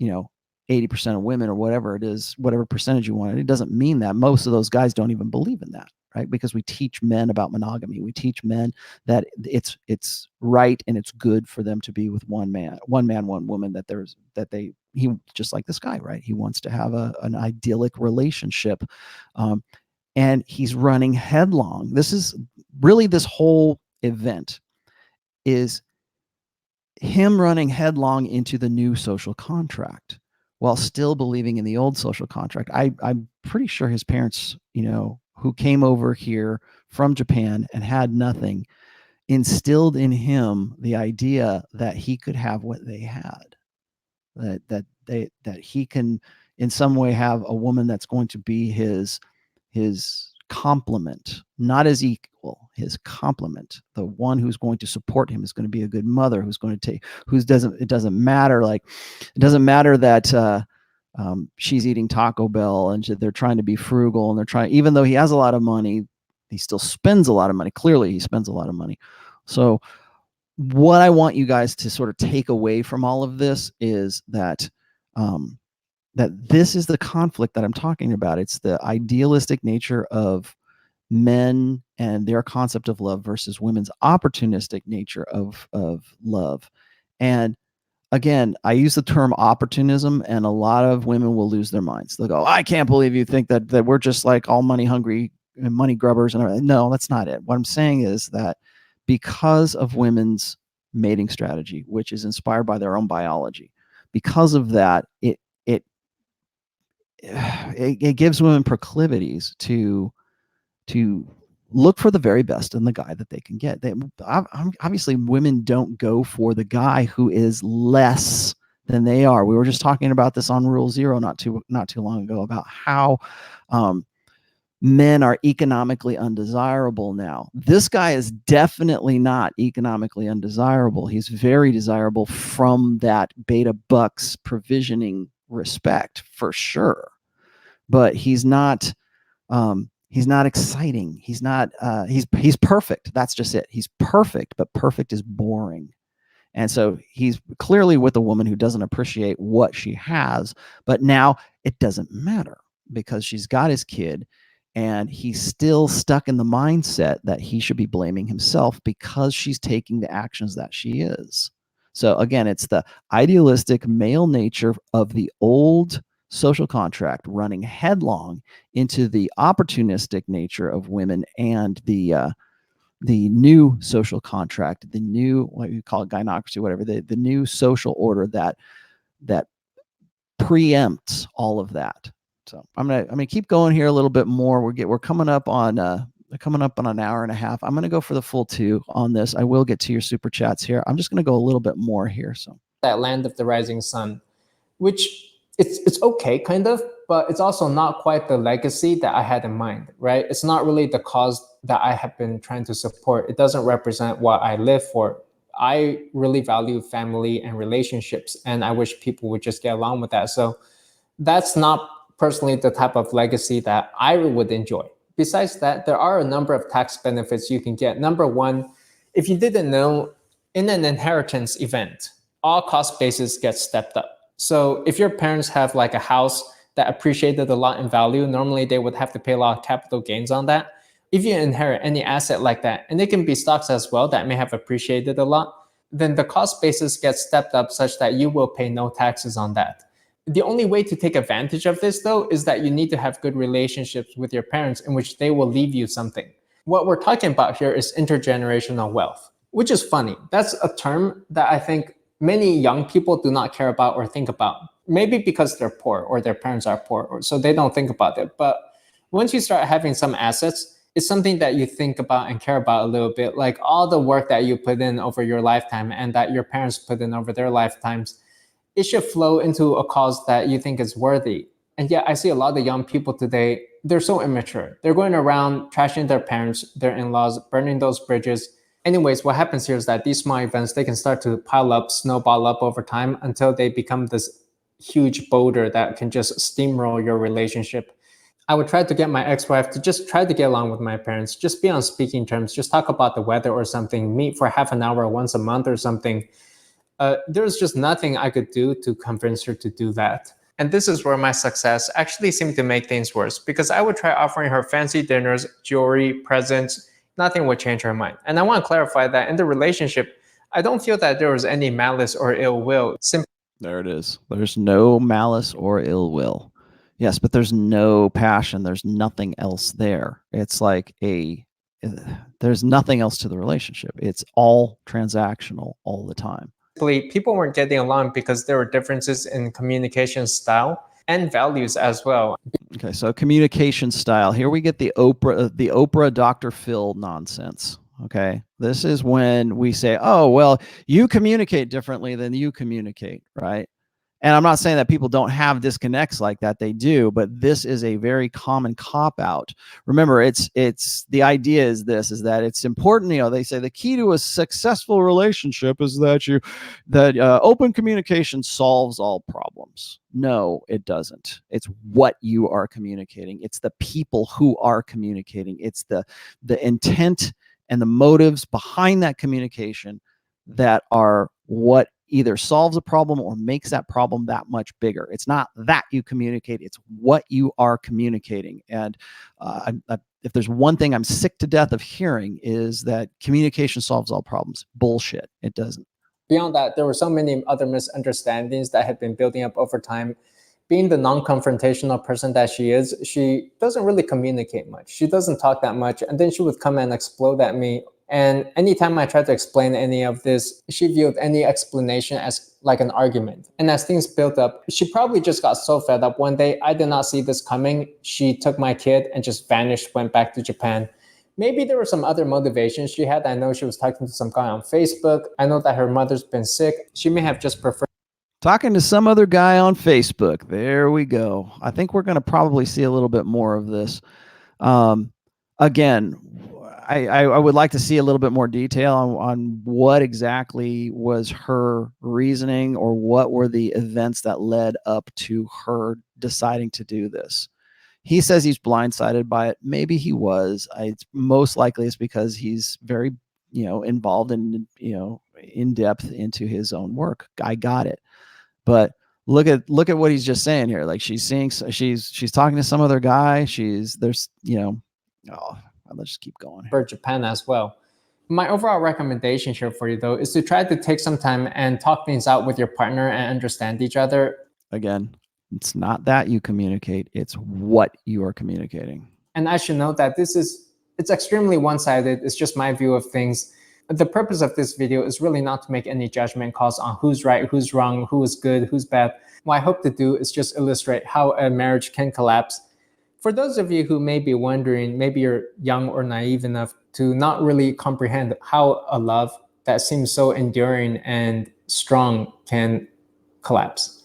80% of women or whatever it is, whatever percentage you want. It doesn't mean that. Most of those guys don't even believe in that, right? Because we teach men about monogamy. We teach men that it's right and it's good for them to be with one man, one woman, he just like this guy, right? He wants to have an idyllic relationship. And he's running headlong. This is really, this whole event is him running headlong into the new social contract while still believing in the old social contract. I'm pretty sure his parents, who came over here from Japan and had nothing, instilled in him the idea that he could have what they had, that he can in some way have a woman that's going to be his complement, not his equal, his complement. The one who's going to support him is going to be a good mother, who's going to it doesn't matter that she's eating Taco Bell and they're trying to be frugal, and even though he has a lot of money, he still spends a lot of money. Clearly he spends a lot of money. So what I want you guys to sort of take away from all of this is that this is the conflict that I'm talking about. It's the idealistic nature of men and their concept of love versus women's opportunistic nature of love. And again, I use the term opportunism, and a lot of women will lose their minds. They'll go, I can't believe you think that we're just like all money hungry and money grubbers and everything. No, that's not it. What I'm saying is that because of women's mating strategy, which is inspired by their own biology. Because of that, it gives women proclivities to look for the very best in the guy that they can get. Obviously, women don't go for the guy who is less than they are. We were just talking about this on Rule Zero not too long ago about how men are economically undesirable now. This guy is definitely not economically undesirable. He's very desirable from that beta bucks provisioning respect, for sure. But he's not exciting. He's not he's perfect. That's just it. He's perfect, but perfect is boring. And so he's clearly with a woman who doesn't appreciate what she has, but now it doesn't matter because she's got his kid and he's still stuck in the mindset that he should be blaming himself because she's taking the actions that she is. So again, it's the idealistic male nature of the old social contract running headlong into the opportunistic nature of women and the new social contract, the new, what you call it, gynocracy, whatever, the new social order that preempts all of that. So I'm gonna keep going here a little bit more. We're coming up on an hour and a half. I'm gonna go for the full 2 on this. I will get to your super chats here. I'm just gonna go a little bit more here. So that land of the rising sun, which it's okay, kind of, but it's also not quite the legacy that I had in mind, right? It's not really the cause that I have been trying to support. It doesn't represent what I live for. I really value family and relationships, and I wish people would just get along with that. So that's not personally the type of legacy that I would enjoy. Besides that, there are a number of tax benefits you can get. Number one, if you didn't know, in an inheritance event, all cost bases get stepped up. So if your parents have like a house that appreciated a lot in value, normally they would have to pay a lot of capital gains on that. If you inherit any asset like that, and it can be stocks as well that may have appreciated a lot, then the cost basis gets stepped up such that you will pay no taxes on that. The only way to take advantage of this, though, is that you need to have good relationships with your parents in which they will leave you something. What we're talking about here is intergenerational wealth, which is funny. That's a term that I think many young people do not care about or think about. Maybe because they're poor or their parents are poor, or so they don't think about it. But once you start having some assets, it's something that you think about and care about a little bit, like all the work that you put in over your lifetime and that your parents put in over their lifetimes. It should flow into a cause that you think is worthy. And yet I see a lot of young people today, they're so immature. They're going around trashing their parents, their in-laws, burning those bridges. Anyways, what happens here is that these small events, they can start to pile up, snowball up over time until they become this huge boulder that can just steamroll your relationship. I would try to get my ex-wife to just try to get along with my parents, just be on speaking terms, just talk about the weather or something, meet for half an hour once a month or something. There's just nothing I could do to convince her to do that. And this is where my success actually seemed to make things worse, because I would try offering her fancy dinners, jewelry, presents. Nothing would change her mind. And I want to clarify that in the relationship, I don't feel that there was any malice or ill will. There it is. There's no malice or ill will. Yes, but there's no passion. There's nothing else there. It's like there's nothing else to the relationship. It's all transactional all the time. People weren't getting along because there were differences in communication style and values as well. Okay, so communication style. Here we get the Oprah Dr. Phil nonsense. Okay, this is when we say, oh, well, you communicate differently than you communicate, right? And I'm not saying that people don't have disconnects like that. They do, but this is a very common cop-out. Remember, it's the idea is that it's important. You know, they say the key to a successful relationship is that open communication solves all problems. No, it doesn't. It's what you are communicating. It's the people who are communicating. It's the intent and the motives behind that communication that are what either solves a problem or makes that problem that much bigger. It's not that you communicate, it's what you are communicating. And if there's one thing I'm sick to death of hearing is that communication solves all problems. Bullshit. It doesn't. Beyond that, there were so many other misunderstandings that had been building up over time. Being the non-confrontational person that she is, she doesn't really communicate much. She doesn't talk that much. And then she would come and explode at me And anytime I tried to explain any of this, she viewed any explanation as like an argument. And as things built up, she probably just got so fed up one day. I did not see this coming. She took my kid and just vanished, went back to Japan. Maybe there were some other motivations she had. I know she was talking to some guy on Facebook. I know that her mother's been sick. She may have just preferred talking to some other guy on Facebook. There we go. I think we're going to probably see a little bit more of this. Again, I would like to see a little bit more detail on what exactly was her reasoning, or what were the events that led up to her deciding to do this. He says he's blindsided by it. Maybe he was. It's most likely it's because he's very, involved in, in depth into his own work. I got it. But look at what he's just saying here. Like, she's talking to some other guy. Let's just keep going for Japan as well. My overall recommendation here for you, though, is to try to take some time and talk things out with your partner and understand each other. Again, it's not that you communicate, it's what you are communicating. And I should note that it's extremely one-sided. It's just my view of things. The purpose of this video is really not to make any judgment calls on who's right, who's wrong, who is good, who's bad. What I hope to do is just illustrate how a marriage can collapse. For those of you who may be wondering, maybe you're young or naive enough to not really comprehend how a love that seems so enduring and strong can collapse.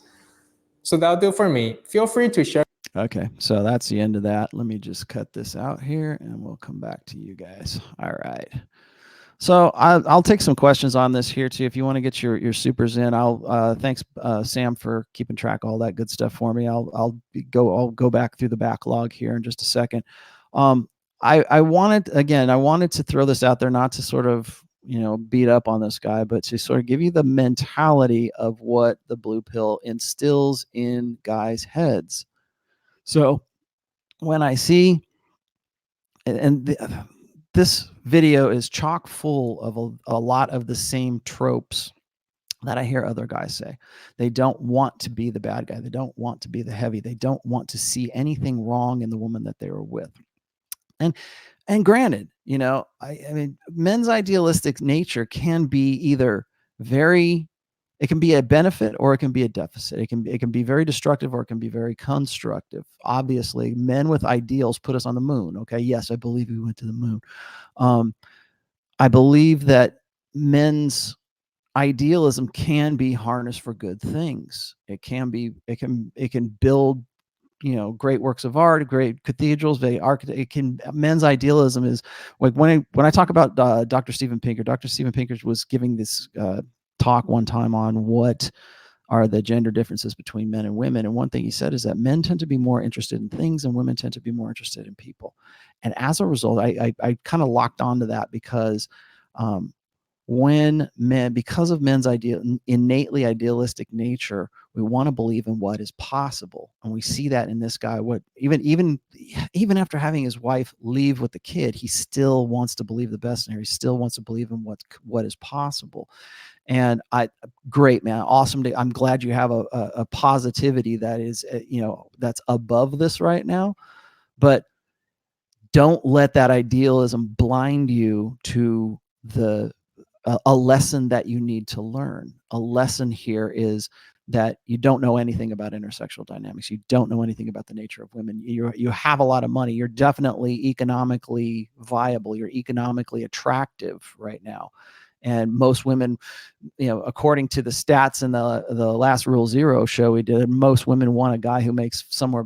So that'll do for me. Feel free to share. Okay, so that's the end of that. Let me just cut this out here and we'll come back to you guys. All right. So I'll take some questions on this here too. If you want to get your supers in, thanks Sam for keeping track of all that good stuff for me. I'll go back through the backlog here in just a second. I wanted to throw this out there, not to sort of beat up on this guy, but to sort of give you the mentality of what the blue pill instills in guys' heads. So when I see, this video is chock full of a lot of the same tropes that I hear other guys say. They don't want to be the bad guy. They don't want to be the heavy. They don't want to see anything wrong in the woman that they were with. And granted, I mean, men's idealistic nature can be either it can be a benefit or it can be a deficit. It can be very destructive or it can be very constructive. Obviously, men with ideals put us on the moon. Okay, yes, I believe we went to the moon. I believe that men's idealism can be harnessed for good things. It can build, great works of art, great cathedrals. Men's idealism is like when I talk about Dr. Steven Pinker. Dr. Steven Pinker was giving this talk one time on what are the gender differences between men and women, and one thing he said is that men tend to be more interested in things and women tend to be more interested in people. And as a result, I kind of locked onto that because because of men's innately idealistic nature, we want to believe in what is possible, and we see that in this guy. Even after having his wife leave with the kid, he still wants to believe the best in her. He still wants to believe in what is possible. And great, man, awesome day. I'm glad you have a positivity that is that's above this right now, but don't let that idealism blind you to a lesson that you need to learn. A lesson here is that you don't know anything about intersexual dynamics. You don't know anything about the nature of women. You have a lot of money. You're definitely economically viable. You're economically attractive right now. And most women, according to the stats in the last Rule Zero show we did, most women want a guy who makes somewhere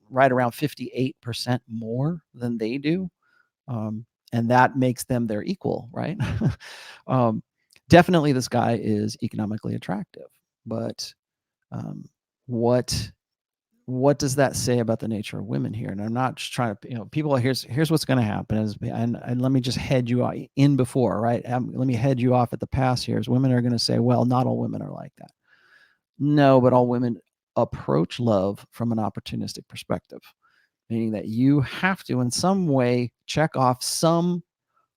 right around 58% more than they do. And that makes them their equal, right? Definitely this guy is economically attractive, but what does that say about the nature of women here? And I'm not just trying to, people, here's what's going to happen is, and let me just head you in before, right? Let me head you off at the pass here, is women are going to say, well, not all women are like that. No, but all women approach love from an opportunistic perspective, meaning that you have to in some way check off some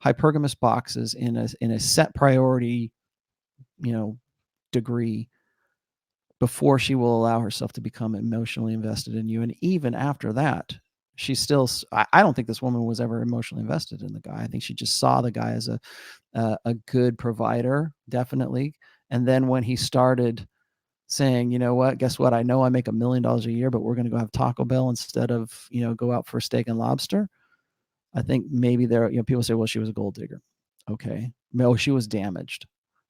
hypergamous boxes in a set priority, degree, before she will allow herself to become emotionally invested in you. And even after that, she's still, I don't think this woman was ever emotionally invested in the guy. I think she just saw the guy as a good provider, definitely. And then when he started saying, you know what, guess what? I know I make $1 million a year, but we're going to go have Taco Bell instead of, you know, go out for steak and lobster. I think maybe there, you know, people say, well, she was a gold digger. Okay. No, she was damaged.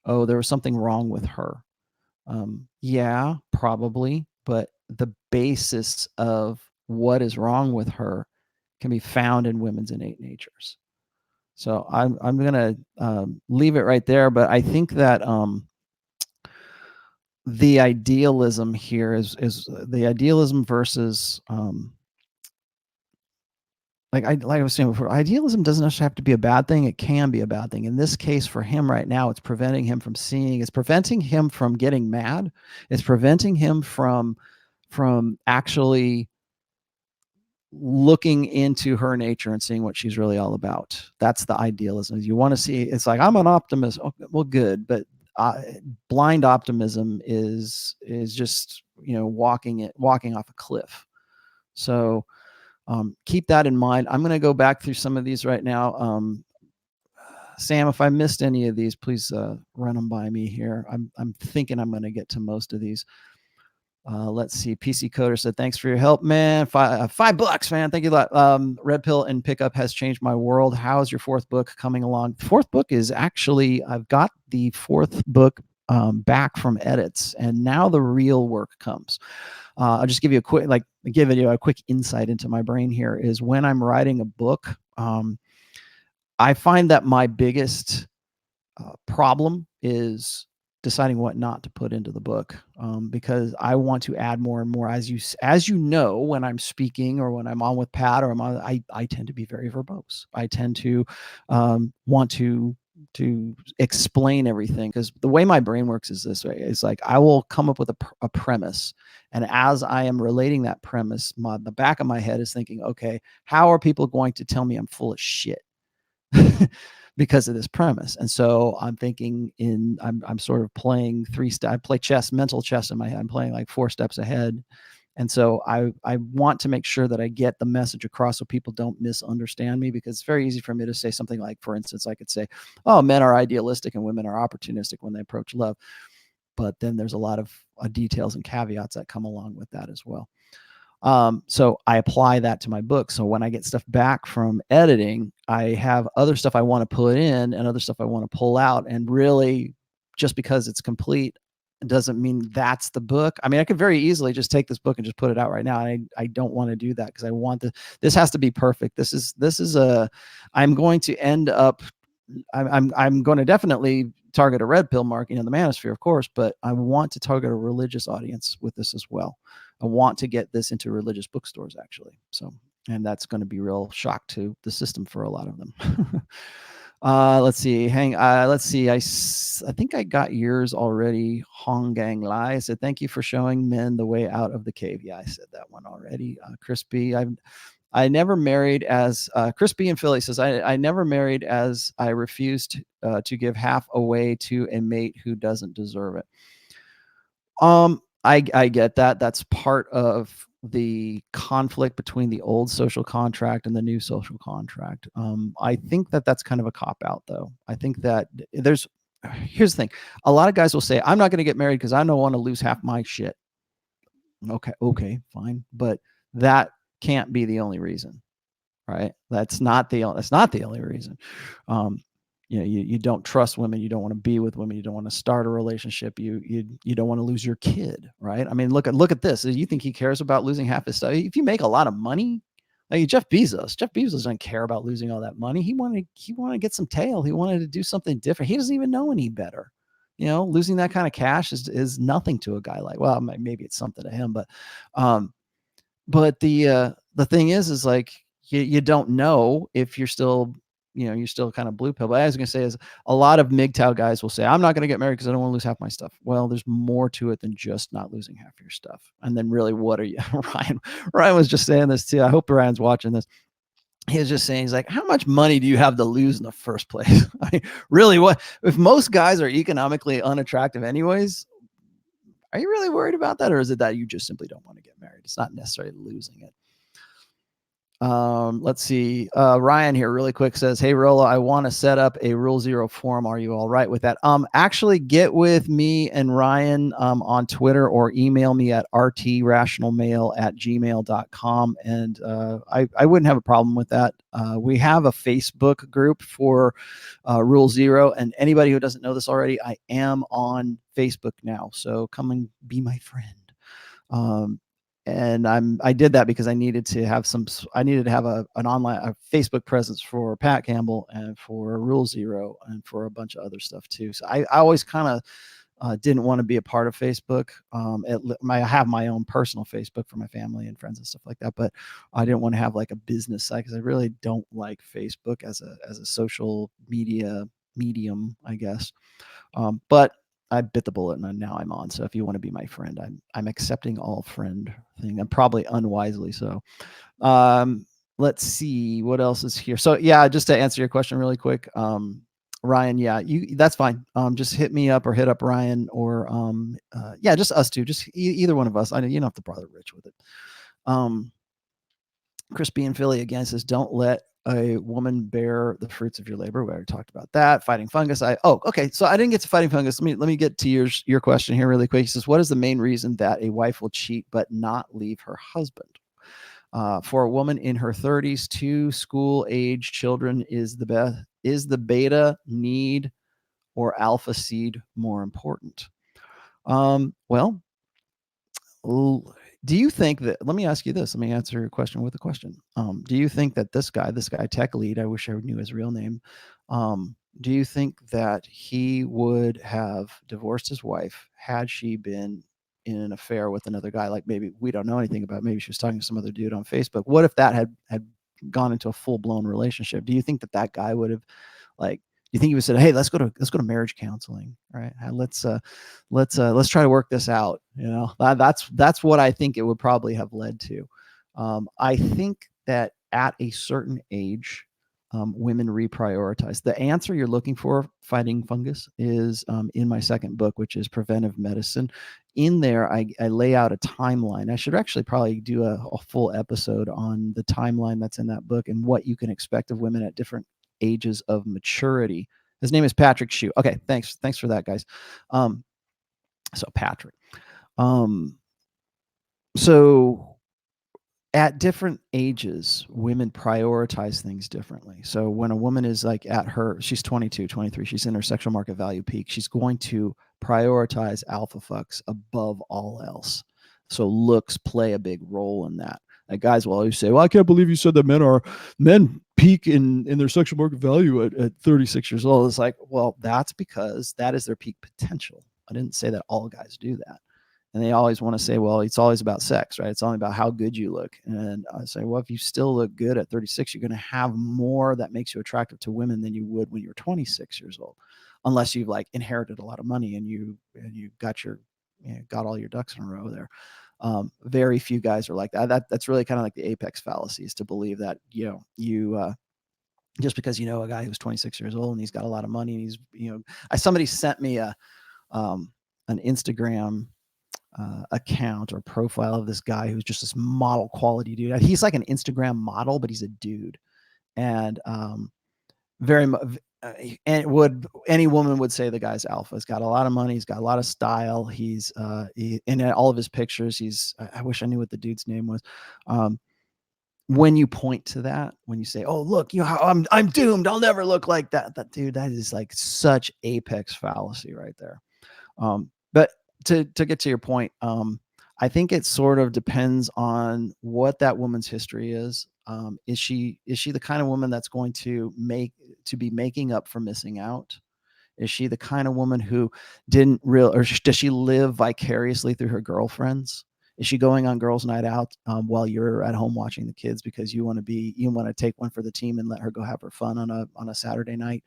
Oh, there was something wrong with her. Yeah, probably. But the basis of what is wrong with her can be found in women's innate natures. So I'm going to leave it right there. But I think that the idealism here is the idealism versus like I was saying before, idealism doesn't necessarily have to be a bad thing. It can be a bad thing. In this case, for him right now, it's preventing him from seeing. It's preventing him from getting mad. It's preventing him from actually looking into her nature and seeing what she's really all about. That's the idealism. You want to see. It's like, I'm an optimist. Okay, well, good, but blind optimism is just, you know, walking off a cliff. So keep that in mind. I'm going to go back through some of these right now. Sam, if I missed any of these, please run them by me here. I'm thinking I'm going to get to most of these. Let's see. PC Coder said, thanks for your help, man. $5, man. Thank you a lot. Red Pill and Pickup has changed my world. How's your fourth book coming along? The fourth book is actually, I've got the fourth book back from edits, and now the real work comes. I'll just give you a quick insight into my brain here. Is when I'm writing a book, I find that my biggest problem is deciding what not to put into the book, because I want to add more and more. As you know, when I'm speaking or when I'm on with Pat or I tend to be very verbose. I tend to want to explain everything, because the way my brain works is this way. It's like I will come up with a premise, and as I am relating that premise, the back of my head is thinking, okay, how are people going to tell me I'm full of shit because of this premise? And so I'm thinking I'm sort of playing I play chess, mental chess in my head. I'm playing like 4 steps ahead. And so I want to make sure that I get the message across so people don't misunderstand me, because it's very easy for me to say something like, for instance, I could say, oh, men are idealistic and women are opportunistic when they approach love. But then there's a lot of details and caveats that come along with that as well. So I apply that to my book. So when I get stuff back from editing, I have other stuff I want to put in and other stuff I want to pull out. And really, just because it's complete doesn't mean that's the book. I mean, I could very easily just take this book and just put it out right now. And I don't want to do that, because I want this has to be perfect. This is I'm going to end up, I'm going to definitely target a red pill market in the manosphere, of course, but I want to target a religious audience with this as well. I want to get this into religious bookstores, actually. So, and that's going to be real shock to the system for a lot of them. Let's see. Let's see. I think I got yours already. Hong Gang Lai. I said, thank you for showing men the way out of the cave. Yeah, I said that one already. Crispy. I never married as Crispy in Philly says, I never married as I refused to give half away to a mate who doesn't deserve it. I get that. That's part of the conflict between the old social contract and the new social contract. I think that that's kind of a cop-out, though. I think that here's the thing. A lot of guys will say, I'm not going to get married because I don't want to lose half my shit. Okay, fine. But that can't be the only reason, right? That's not the only reason. You know, you don't trust women, you don't want to be with women, you don't want to start a relationship, you don't want to lose your kid, right? I mean, look at this. You think he cares about losing half his stuff? If you make a lot of money, like Jeff Bezos doesn't care about losing all that money. He wanted to get some tail. He wanted to do something different. He doesn't even know any better. You know, losing that kind of cash is nothing to a guy like, well, maybe it's something to him, but the thing is like, you don't know if you're still kind of blue pill. But what I was going to say is a lot of MGTOW guys will say, I'm not going to get married because I don't want to lose half my stuff. Well, there's more to it than just not losing half your stuff. And then really, what are you? Ryan was just saying this too. I hope Ryan's watching this. He was just saying, he's like, how much money do you have to lose in the first place? I mean, really, what if most guys are economically unattractive anyways? Are you really worried about that? Or is it that you just simply don't want to get married? It's not necessarily losing it. Let's see. Ryan here really quick says, hey, Rollo, I want to set up a Rule Zero forum. Are you all right with that? Actually get with me and Ryan on Twitter or email me at rtrationalmail@gmail.com. And I wouldn't have a problem with that. We have a Facebook group for Rule Zero. And anybody who doesn't know this already, I am on Facebook now. So come and be my friend. And I did that because I needed to have an online Facebook presence for Pat Campbell and for Rule Zero and for a bunch of other stuff too. So I always kind of didn't want to be a part of Facebook. I have my own personal Facebook for my family and friends and stuff like that, but I didn't want to have like a business site because I really don't like Facebook as a social media medium, I guess. But I bit the bullet and now I'm on. So if you want to be my friend, I'm accepting all friend thing. I'm probably unwisely so. Let's see what else is here. So yeah, just to answer your question really quick, Ryan, yeah, that's fine. Just hit me up or hit up Ryan or yeah, just us two, just either one of us. You don't have to bother Rich with it. Crispy and Philly again says, don't let a woman bear the fruits of your labor. We already talked about that. Fighting fungus. Okay. So I didn't get to fighting fungus. Let me get to your question here really quick. He says, what is the main reason that a wife will cheat but not leave her husband? For a woman in her 30s, 2 school-age children, is the beta need or alpha seed more important? Well, do you think that, let me ask you this, let me answer your question with a question. Do you think that this guy TechLead, I wish I knew his real name, do you think that he would have divorced his wife had she been in an affair with another guy? Like maybe we don't know anything about, maybe she was talking to some other dude on Facebook. What if that had gone into a full-blown relationship? Do you think that guy would have, like, you think he would say, hey, let's go to marriage counseling, right? Let's try to work this out. That's what I think it would probably have led to. I think that at a certain age, women reprioritize. The answer you're looking for, fighting fungus, is in my second book, which is Preventive Medicine. In there, I lay out a timeline. I should actually probably do a full episode on the timeline that's in that book and what you can expect of women at different ages of maturity. His name is Patrick Shue. Okay, thanks for that, guys. So Patrick. So at different ages, women prioritize things differently. So when a woman is like she's 22, 23, she's in her sexual market value peak, she's going to prioritize alpha fucks above all else. So looks play a big role in that. Like guys will always say, well, I can't believe you said that men peak in their sexual market value at 36 years old. It's like, well, that's because that is their peak potential. I didn't say that all guys do that. And they always want to say, well, it's always about sex, right? It's only about how good you look. And I say, well, if you still look good at 36, you're going to have more that makes you attractive to women than you would when you're 26 years old, unless you've like inherited a lot of money and you got all your ducks in a row there. Very few guys are like that. That's really kind of like the apex fallacy, is to believe that, just because a guy who's 26 years old and he's got a lot of money and he's, somebody sent me an Instagram account or profile of this guy who's just this model quality dude. He's like an Instagram model, but he's a dude. And very much, and any woman would say the guy's alpha. He's got a lot of money. He's got a lot of style. He's in all of his pictures. I wish I knew what the dude's name was. When you point to that, when you say, "Oh, look, I'm doomed. I'll never look like that." That dude, that is like such apex fallacy right there. But to get to your point, I think it sort of depends on what that woman's history is. Is she the kind of woman that's going to be making up for missing out? Is she the kind of woman who or does she live vicariously through her girlfriends? Is she going on girls' night out while you're at home watching the kids because you want to take one for the team and let her go have her fun on a Saturday night?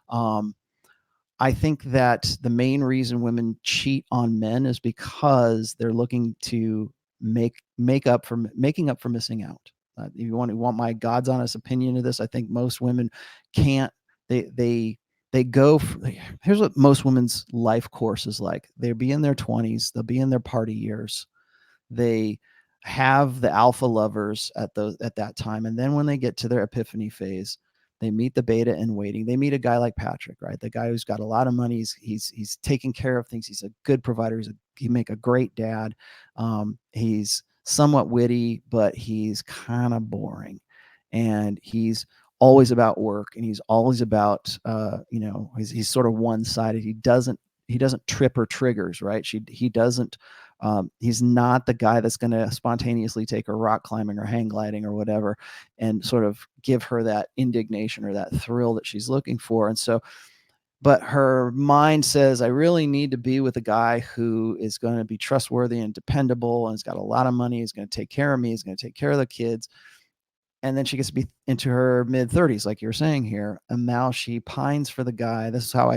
I think that the main reason women cheat on men is because they're looking to making up for missing out. If you want my God's honest opinion of this, I think most women can't. They go. Here's what most women's life course is like. They'll be in their 20s. They'll be in their party years. They have the alpha lovers at that time, and then when they get to their epiphany phase, they meet the beta in waiting. They meet a guy like Patrick, right? The guy who's got a lot of money. He's taking care of things. He's a good provider. He make a great dad. He's somewhat witty, but he's kind of boring, and he's always about work, and he's always about he's sort of one-sided. He doesn't trip her triggers, right? He doesn't. He's not the guy that's going to spontaneously take her rock climbing or hang gliding or whatever and sort of give her that indignation or that thrill that she's looking for. And so, but her mind says, I really need to be with a guy who is going to be trustworthy and dependable, and has got a lot of money. He's going to take care of me. He's going to take care of the kids. And then she gets to be into her mid 30s, like you're saying here. And now she pines for the guy. This is how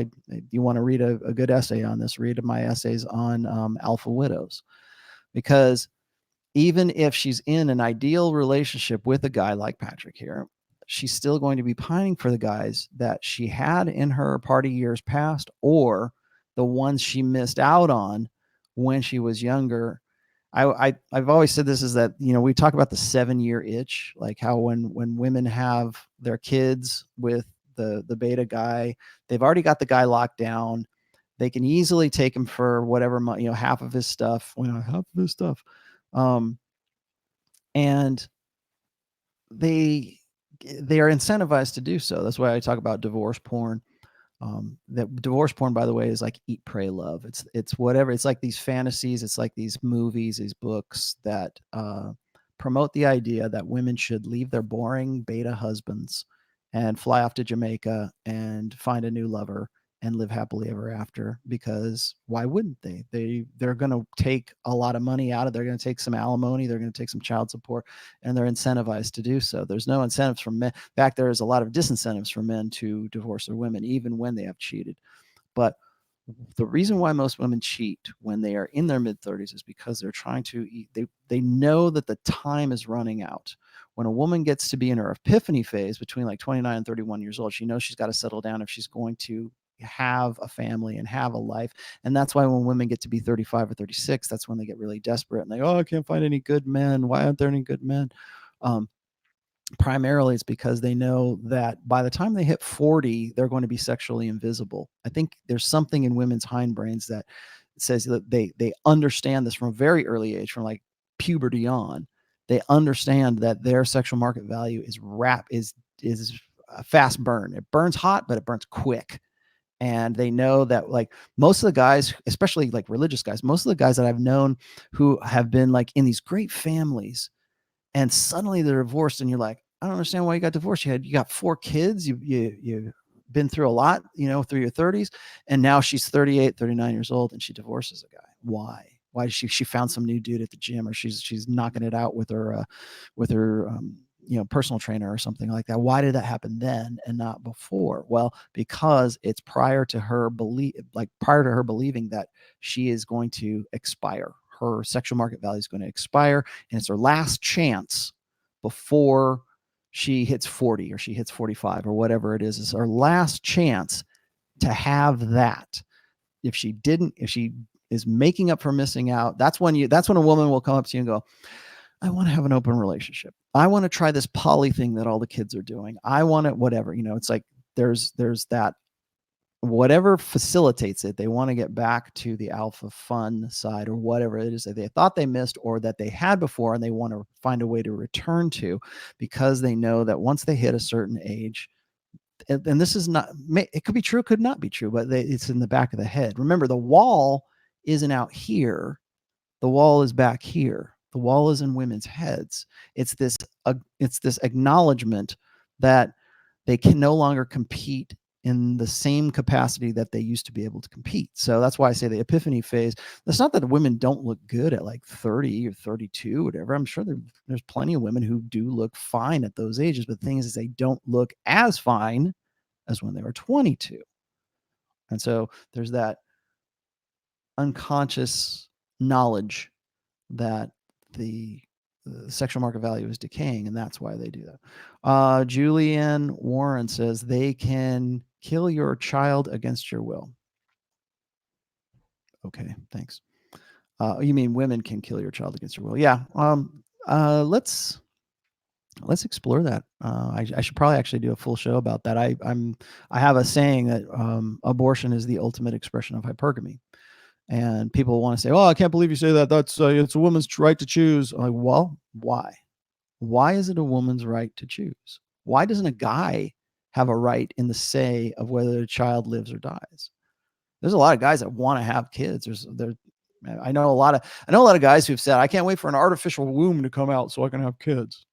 you want to read a good essay on this, read my essays on alpha widows. Because even if she's in an ideal relationship with a guy like Patrick here, she's still going to be pining for the guys that she had in her party years past, or the ones she missed out on when she was younger. I've always said this, is that, we talk about the 7-year itch, like how when women have their kids with the beta guy, they've already got the guy locked down. They can easily take him for whatever, half of his stuff, half of his stuff. And they are incentivized to do so. That's why I talk about divorce porn. That divorce porn, by the way, is like eat, pray, love. It's whatever. It's like these fantasies. It's like these movies, these books that promote the idea that women should leave their boring beta husbands and fly off to Jamaica and find a new lover and live happily ever after, because why wouldn't they? They're going to take a lot of money out of, they're going to take some alimony, they're going to take some child support, and they're incentivized to do so. There's no incentives for men. In fact, there is a lot of disincentives for men to divorce their women, even when they have cheated. But the reason why most women cheat when they are in their mid-30s is because they're trying to eat. They know that the time is running out. When a woman gets to be in her epiphany phase between like 29 and 31 years old, she knows she's got to settle down if she's going to have a family and have a life. And that's why when women get to be 35 or 36, that's when they get really desperate and they, I can't find any good men. Why aren't there any good men? Primarily it's because they know that by the time they hit 40, they're going to be sexually invisible. I think there's something in women's hindbrains that says that they understand this from a very early age, from like puberty on. They understand that their sexual market value is a fast burn. It burns hot, but it burns quick. And they know that, like, most of the guys, especially like religious guys, most of the guys that I've known who have been like in these great families, and suddenly they're divorced, and you're like, I don't understand why you got divorced. You got 4 kids. You've been through a lot, through your 30s, and now she's 38, 39 years old, and she divorces a guy. Why? Why she found some new dude at the gym, or she's knocking it out with her personal trainer or something like that. Why did that happen then and not before? Well, because it's prior to her believing that she is going to expire. Her sexual market value is going to expire, and it's her last chance before she hits 40 or she hits 45 or whatever it is. It's her last chance to have that. If she is making up for missing out, that's when a woman will come up to you and go, I want to have an open relationship. I want to try this poly thing that all the kids are doing. I want it, whatever, it's like there's that, whatever facilitates it. They want to get back to the alpha fun side, or whatever it is that they thought they missed or that they had before, and they want to find a way to return to, because they know that once they hit a certain age, and this is not, it could be true, could not be true, but it's in the back of the head. Remember, the wall isn't out here. The wall is back here. The wall is in women's heads. It's this acknowledgement that they can no longer compete in the same capacity that they used to be able to compete. So that's why I say the epiphany phase. It's not that women don't look good at like 30 or 32, whatever. I'm sure there's plenty of women who do look fine at those ages, but the thing is they don't look as fine as when they were 22. And so there's that unconscious knowledge that the sexual market value is decaying, and that's why they do that. Julianne Warren says they can kill your child against your will. Okay, thanks. You mean women can kill your child against your will? Yeah. Let's explore that. I should probably actually do a full show about that. I have a saying that abortion is the ultimate expression of hypergamy, and people want to say, "Oh, I can't believe you say that. That's it's a woman's right to choose." I'm like, well, why? Why is it a woman's right to choose? Why doesn't a guy have a right in the say of whether a child lives or dies? There's a lot of guys that want to have kids. I know a lot of guys who've said, "I can't wait for an artificial womb to come out so I can have kids."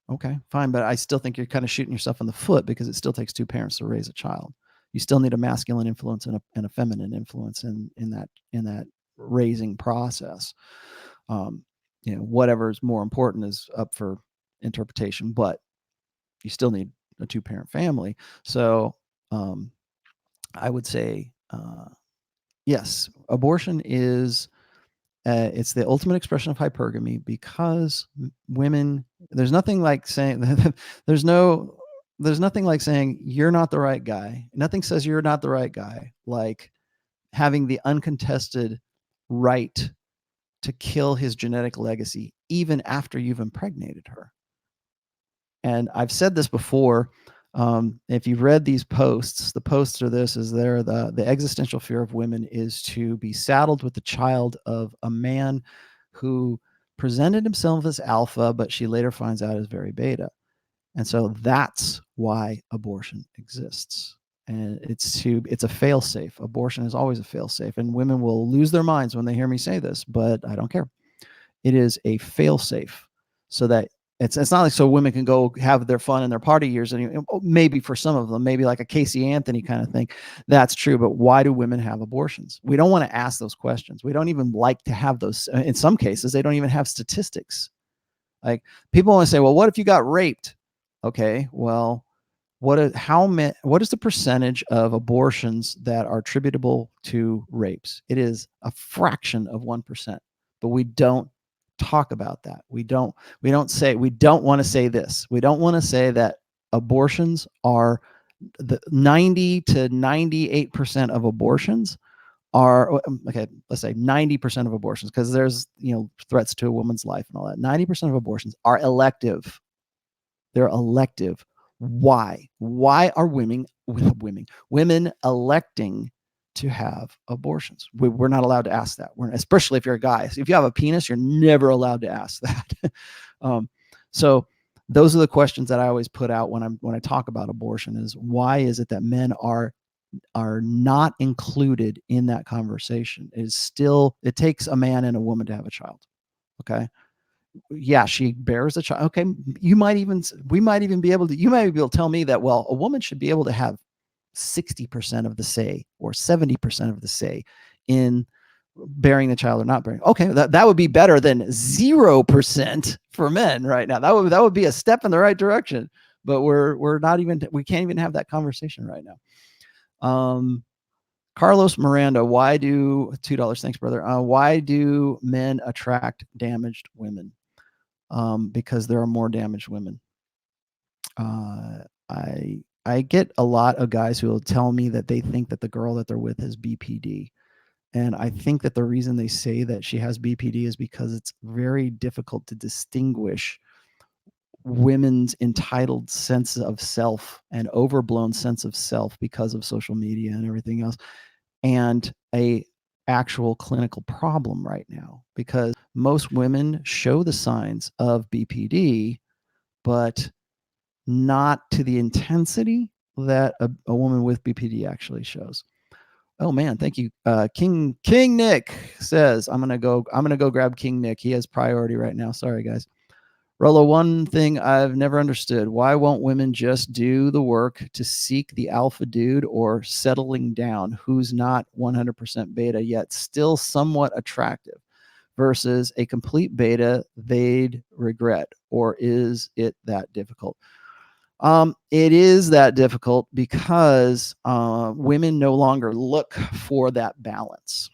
Okay, fine, but I still think you're kind of shooting yourself in the foot, because it still takes two parents to raise a child. You still need a masculine influence and a feminine influence in that raising process. Whatever is more important is up for interpretation, but you still need a two-parent family. So I would say yes, abortion is it's the ultimate expression of hypergamy, because women, there's nothing like saying there's nothing like saying you're not the right guy. Nothing says you're not the right guy like having the uncontested right to kill his genetic legacy even after you've impregnated her. And I've said this before. If you've read these posts, the posts are this: is there the existential fear of women is to be saddled with the child of a man who presented himself as alpha, but she later finds out is very beta. And so that's why abortion exists. And it's a fail-safe. Abortion is always a fail-safe. And women will lose their minds when they hear me say this, but I don't care. It is a fail-safe, so that it's not like so women can go have their fun in their party years. And maybe for some of them, maybe like a Casey Anthony kind of thing, that's true. But why do women have abortions? We don't want to ask those questions. We don't even like to have those. In some cases, they don't even have statistics. Like, people want to say, well, what if you got raped? Okay, well, what is the percentage of abortions that are attributable to rapes? It is a fraction of 1%, but we don't talk about that. We don't want to say this. We don't want to say that abortions are the 90 to 98% of abortions are, okay, let's say 90% of abortions, because there's threats to a woman's life and all that. 90% of abortions are elective. They're elective. Why are women electing to have abortions? We're not allowed to ask that. Especially if you're a guy. So if you have a penis, you're never allowed to ask that. So those are the questions that I always put out when I talk about abortion: is why is it that men are not included in that conversation? It takes a man and a woman to have a child. Okay. Yeah, she bears a child. Okay, you might even be able to tell me that, well, a woman should be able to have 60% of the say or 70% of the say in bearing the child or not bearing. Okay, that would be better than 0% for men right now. That would be a step in the right direction. But we can't even have that conversation right now. Carlos Miranda, why do $2? Thanks, brother. Why do men attract damaged women? Because there are more damaged women. I get a lot of guys who will tell me that they think that the girl that they're with has BPD. And I think that the reason they say that she has BPD is because it's very difficult to distinguish women's entitled sense of self and overblown sense of self because of social media and everything else, and a actual clinical problem right now, because most women show the signs of BPD, but not to the intensity that a woman with BPD actually shows. Oh man, thank you. King Nick says, I'm gonna go grab King Nick. He has priority right now. Sorry, guys. Rollo, one thing I've never understood: why won't women just do the work to seek the alpha dude or settling down who's not 100% beta yet still somewhat attractive, versus a complete beta they'd regret? Or is it that difficult? It is that difficult because women no longer look for that balance.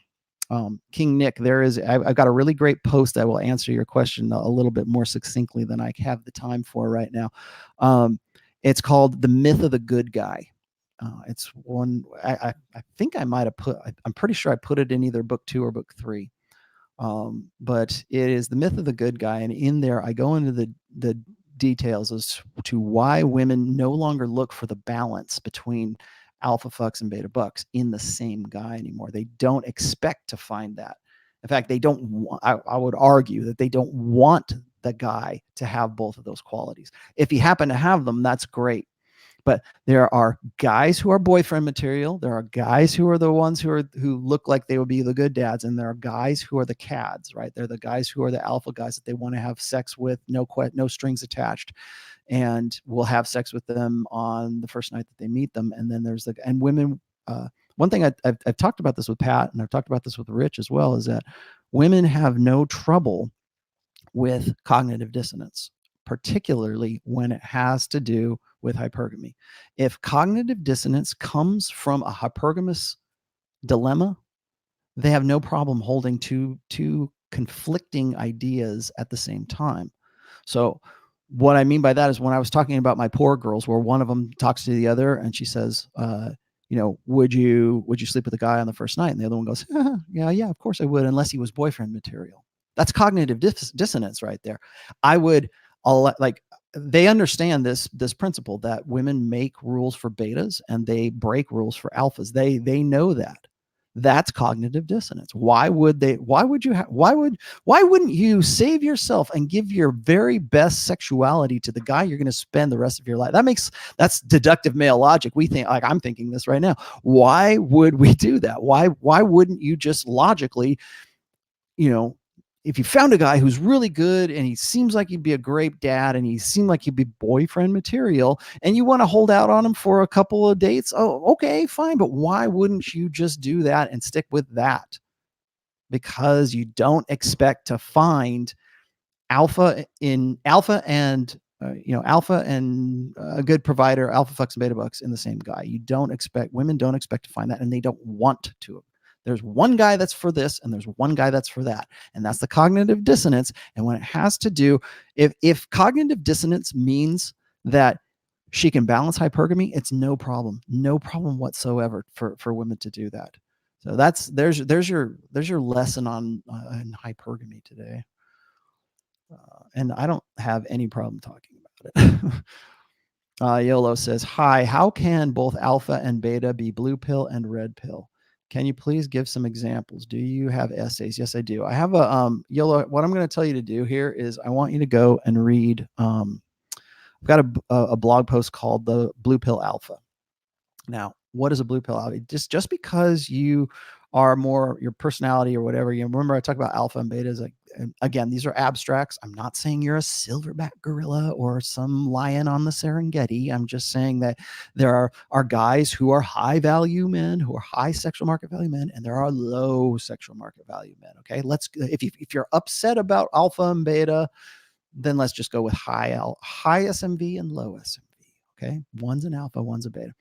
King Nick, I've got a really great post that will answer your question a little bit more succinctly than I have the time for right now. It's called The Myth of the Good Guy. It's one I think I might have put. I'm pretty sure I put it in either book 2 or book 3. But it is The Myth of the Good Guy, and in there I go into the details as to why women no longer look for the balance between alpha fucks and beta bucks in the same guy anymore. They don't expect to find that. In fact, they don't. I would argue that they don't want the guy to have both of those qualities. If he happened to have them, that's great. But there are guys who are boyfriend material. There are guys who are the ones who look like they would be the good dads, and there are guys who are the cads, right? They're the guys who are the alpha guys that they want to have sex with, no strings attached, and will have sex with them on the first night that they meet them. And then there's and women. One thing I've talked about this with Pat, and I've talked about this with Rich as well, is that women have no trouble with cognitive dissonance, particularly when it has to do with hypergamy. If cognitive dissonance comes from a hypergamous dilemma, they have no problem holding two conflicting ideas at the same time. So what I mean by that is, when I was talking about my poor girls, where one of them talks to the other and she says, would you sleep with a guy on the first night? And the other one goes, yeah, of course I would, unless he was boyfriend material. That's cognitive dissonance right there. They understand this principle that women make rules for betas and they break rules for alphas. They know that. That's cognitive dissonance. Why wouldn't you save yourself and give your very best sexuality to the guy you're going to spend the rest of your life? That's deductive male logic. We think, like I'm thinking this right now. Why would we do that? Why wouldn't you just logically, if you found a guy who's really good and he seems like he'd be a great dad and he seemed like he'd be boyfriend material and you want to hold out on him for a couple of dates, oh, okay, fine. But why wouldn't you just do that and stick with that? Because you don't expect to find alpha and a good provider, alpha fucks and beta bucks in the same guy. Women don't expect to find that, and they don't want to. There's one guy that's for this and there's one guy that's for that. And that's the cognitive dissonance. And when it has to do, if cognitive dissonance means that she can balance hypergamy, it's no problem whatsoever for women to do that. So there's your lesson on hypergamy today. And I don't have any problem talking about it. YOLO says, hi, how can both alpha and beta be blue pill and red pill? Can you please give some examples? Do you have essays? Yes, I do. I have a YOLO. What I'm going to tell you to do here is I want you to go and read. I've got a blog post called The Blue Pill Alpha. Now, what is a blue pill alpha? Just because you are more your personality or whatever, remember I talk about alpha and beta, like, again, these are abstracts. I'm not saying you're a silverback gorilla or some lion on the Serengeti. I'm just saying that there are guys who are high value men, who are high sexual market value men, and there are low sexual market value men. Okay, if you're upset about alpha and beta, then let's just go with high SMV and low SMV. Okay, one's an alpha, one's a beta.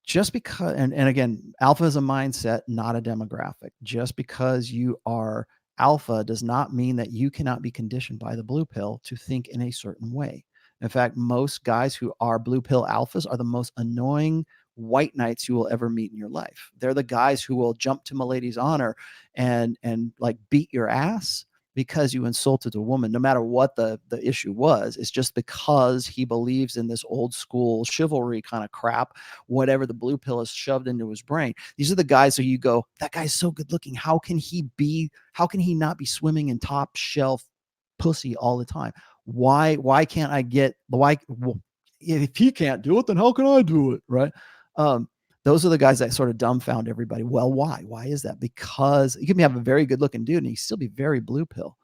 Just because, and again, alpha is a mindset, not a demographic. Just because you are alpha does not mean that you cannot be conditioned by the blue pill to think in a certain way. In fact, most guys who are blue pill alphas are the most annoying white knights you will ever meet in your life. They're the guys who will jump to milady's honor and like beat your ass because you insulted a woman, no matter what the issue was. It's just because he believes in this old school chivalry kind of crap, whatever the blue pill is shoved into his brain. These are the guys who you go, that guy's so good looking. How can he not be swimming in top shelf pussy all the time? Why can't I get if he can't do it, then how can I do it? Right. Those are the guys that sort of dumbfound everybody. Well, why? Why is that? Because you can have a very good looking dude and he still be very blue pill.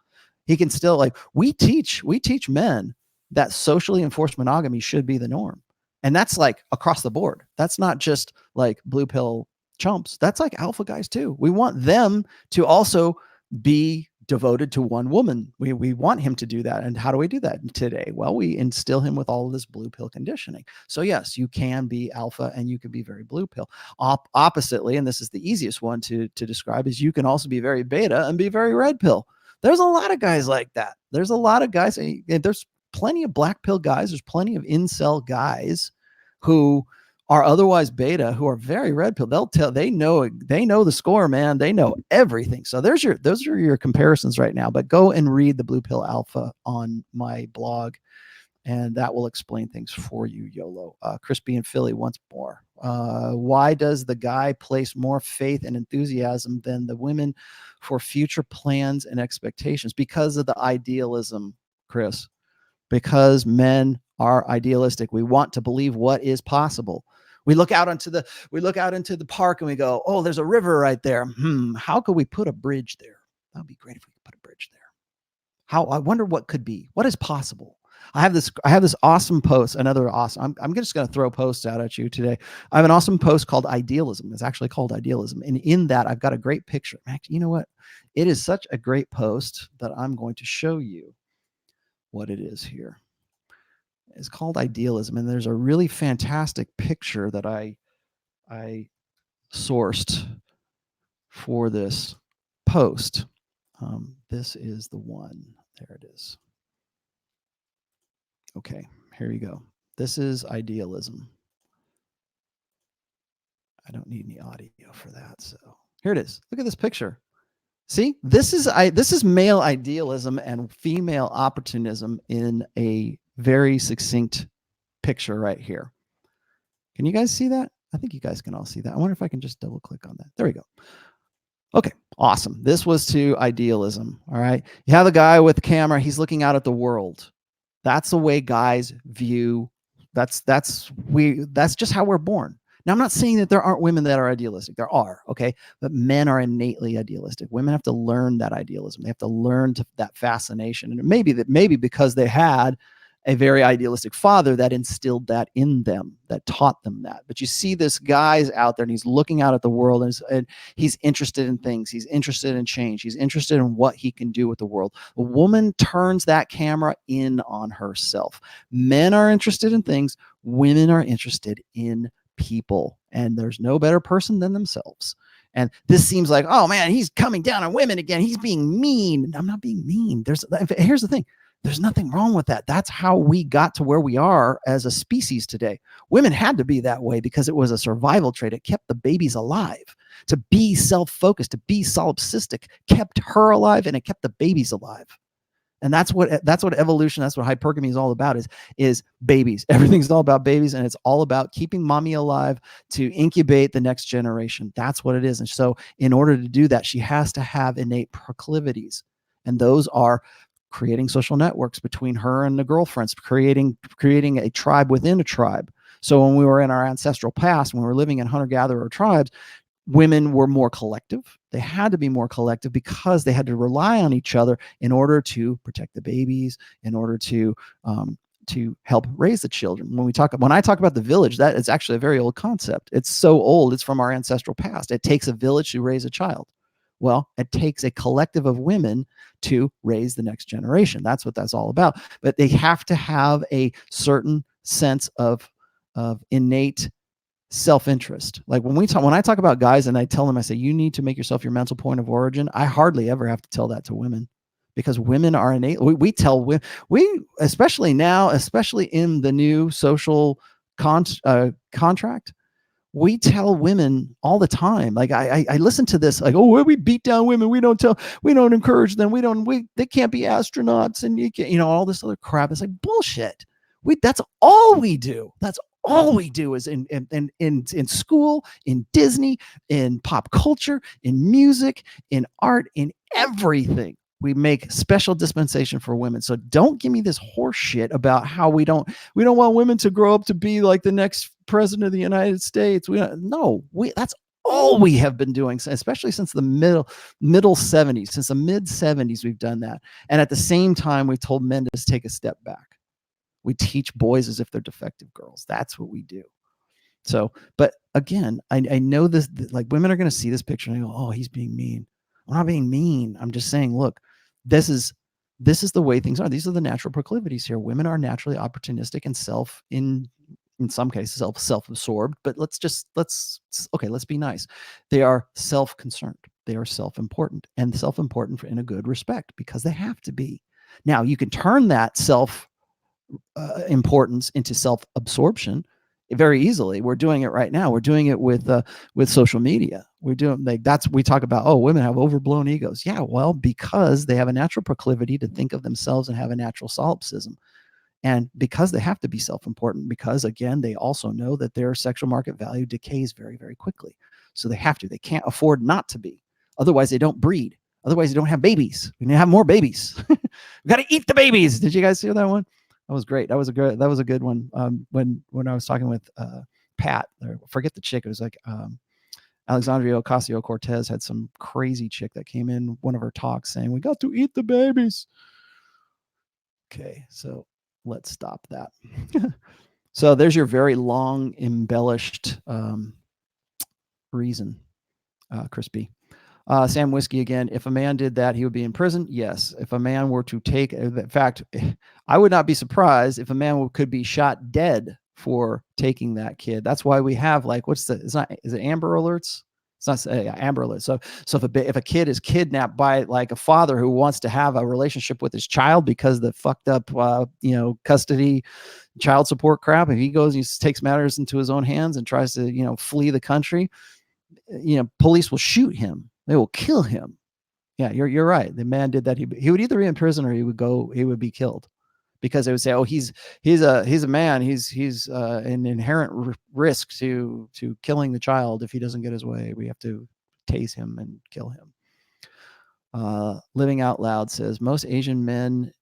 He can still, like, we teach men that socially enforced monogamy should be the norm. And that's like across the board. That's not just like blue pill chumps. That's like alpha guys too. We want them to also be devoted to one woman. We want him to do that. And how do we do that today? Well, we instill him with all of this blue pill conditioning. So yes, you can be alpha and you can be very blue pill. Oppositely, and this is the easiest one to describe, is you can also be very beta and be very red pill. There's a lot of guys like that. There's a lot of guys. There's plenty of black pill guys. There's plenty of incel guys who are otherwise beta, who are very red pill. They know the score, man. They know everything. So those are your comparisons right now. But go and read the Blue Pill Alpha on my blog, and that will explain things for you, YOLO. Crispy in Philly once more. Why does the guy place more faith and enthusiasm than the women for future plans and expectations? Because of the idealism, Chris. Because men are idealistic. We want to believe what is possible. We look out into the park and we go, oh, there's a river right there. How could we put a bridge there? That would be great if we could put a bridge there. I wonder what could be. What is possible? I have this awesome post. I'm just going to throw posts out at you today. I have an awesome post called Idealism. It's actually called Idealism. And in that, I've got a great picture. Actually, you know what? It is such a great post that I'm going to show you what it is here. It's called Idealism. And there's a really fantastic picture that I sourced for this post. This is the one. There it is. Okay, here you go. This is Idealism. I don't need any audio for that, so here it is. Look at this picture. See, this is male idealism and female opportunism in a very succinct picture right here. Can you guys see that? I think you guys can all see that. I wonder if I can just double click on that. There we go. Okay, awesome. This was to Idealism. All right. You have a guy with the camera. He's looking out at the world. That's the way guys view. That's just how we're born. Now, I'm not saying that there aren't women that are idealistic. There are, okay? But men are innately idealistic. Women have to learn that idealism. They have to learn that fascination. And maybe because they had a very idealistic father that instilled that in them, that taught them that. But you see this guy's out there and he's looking out at the world and he's interested in things. He's interested in change. He's interested in what he can do with the world. A woman turns that camera in on herself. Men are interested in things. Women are interested in people. And there's no better person than themselves. And this seems like, oh man, he's coming down on women again. He's being mean. I'm not being mean. Here's the thing. There's nothing wrong with that. That's how we got to where we are as a species today. Women had to be that way because it was a survival trait. It kept the babies alive. To be self-focused, to be solipsistic, kept her alive and it kept the babies alive. And that's what evolution, that's what hypergamy is all about, is babies. Everything's all about babies, and it's all about keeping mommy alive to incubate the next generation. That's what it is. And so in order to do that, she has to have innate proclivities. And those are creating social networks between her and the girlfriends, creating a tribe within a tribe. So when we were in our ancestral past, when we were living in hunter-gatherer tribes, women were more collective. They had to be more collective because they had to rely on each other in order to protect the babies, in order to help raise the children. When I talk about the village, that is actually a very old concept. It's so old, it's from our ancestral past. It takes a village to raise a child. Well, it takes a collective of women to raise the next generation. That's what that's all about. But they have to have a certain sense of innate self-interest. Like when I talk about guys and I tell them, I say, you need to make yourself your mental point of origin. I hardly ever have to tell that to women because women are innate. We tell women, especially now, especially in the new social contract, we tell women all the time. Like I listen to this, like, oh, we beat down women. We don't encourage them. They can't be astronauts and all this other crap. It's like bullshit. That's all we do. That's all we do is in school, in Disney, in pop culture, in music, in art, in everything. We make special dispensation for women. So don't give me this horse shit about how we don't want women to grow up to be like the next president of the United States. That's all we have been doing, especially since the middle 70s, since the mid 70s, we've done that. And at the same time, we've told men to take a step back. We teach boys as if they're defective girls. That's what we do. So, but again, I know this, like women are going to see this picture and they go, oh, he's being mean. I'm not being mean. I'm just saying, look, this is the way things are. These are the natural proclivities here. Women are naturally opportunistic and in some cases self-absorbed, but let's be nice. They are self-concerned. They are self-important and self-important in a good respect because they have to be. Now you can turn that importance into self-absorption very easily. We're doing it right now. We're doing it with social media. We're doing we talk about, oh, women have overblown egos. Yeah, well, because they have a natural proclivity to think of themselves and have a natural solipsism. And because they have to be self-important, because again, they also know that their sexual market value decays very, very quickly. So they can't afford not to be. Otherwise they don't breed. Otherwise they don't have babies. We need to have more babies. We got to eat the babies. Did you guys see that one? That was great. That was a good one. When I was talking with Pat, forget the chick. It was like Alexandria Ocasio-Cortez had some crazy chick that came in one of her talks saying, we got to eat the babies. Okay, so let's stop that. So there's your very long embellished reason, Crispy. Sam Whiskey again. If a man did that, he would be in prison. Yes. If a man were to take, in fact, I would not be surprised if a man could be shot dead for taking that kid. That's why we have like, is it Amber Alerts? It's not Amber Alert. So if a kid is kidnapped by like a father who wants to have a relationship with his child because the fucked up, custody, child support crap, if he goes, he takes matters into his own hands and tries to, flee the country, police will shoot him. They will kill him. Yeah, you're right. The man did that. He would either be in prison or he would be killed, because they would say, oh, he's a man. He's an inherent risk to killing the child if he doesn't get his way. We have to tase him and kill him. Living Out Loud says most Asian men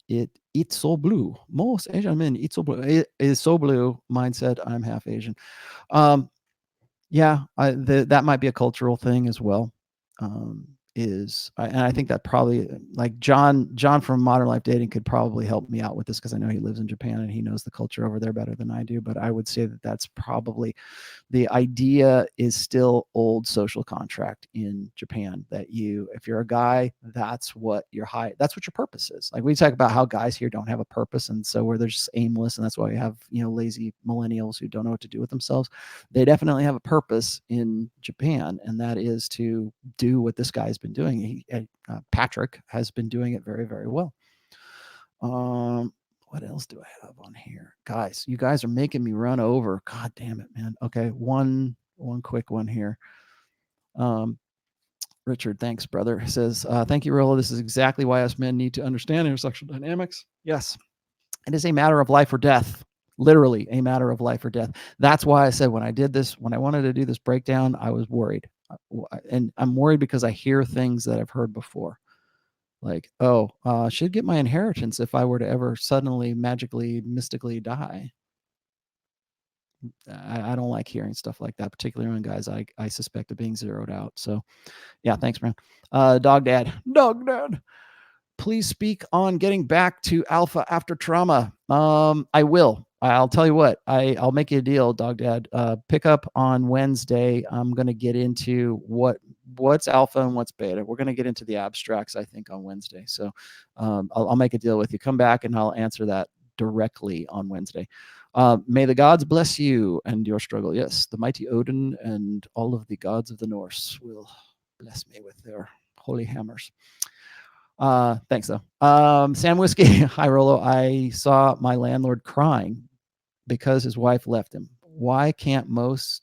eat so blue. Most Asian men eat so blue. It is so blue. Mine said I'm half Asian. Yeah, that might be a cultural thing as well. And I think that probably, like John from Modern Life Dating could probably help me out with this, because I know he lives in Japan and he knows the culture over there better than I do. But I would say that that's probably, the idea is still old social contract in Japan, that if you're a guy, that's what your purpose is. Like we talk about how guys here don't have a purpose, and so where they're just aimless, and that's why we have lazy millennials who don't know what to do with themselves. They definitely have a purpose in Japan, and that is to do what this guy's been doing. Patrick has been doing it very, very well. What else do I have on here? Guys, you guys are making me run over. God damn it, man. Okay, one quick one here. Richard, thanks, brother. Says, thank you, Rollo. This is exactly why us men need to understand intersexual dynamics. Yes, it is a matter of life or death. Literally a matter of life or death. That's why I said when I wanted to do this breakdown, I was worried. And I'm worried because I hear things that I've heard before. Like, I should get my inheritance if I were to ever suddenly, magically, mystically die. I don't like hearing stuff like that, particularly when guys I suspect of being zeroed out. So, yeah, thanks, man. Dog Dad. Please speak on getting back to alpha after trauma. I will. I'll tell you what. I'll make you a deal, Dog Dad. Pick up on Wednesday. I'm going to get into what's alpha and what's beta. We're going to get into the abstracts, I think, on Wednesday. So I'll make a deal with you. Come back and I'll answer that directly on Wednesday. May the gods bless you and your struggle. Yes, the mighty Odin and all of the gods of the Norse will bless me with their holy hammers. Thanks though. Sam Whiskey. Hi, Rollo. I saw my landlord crying because his wife left him. Why can't most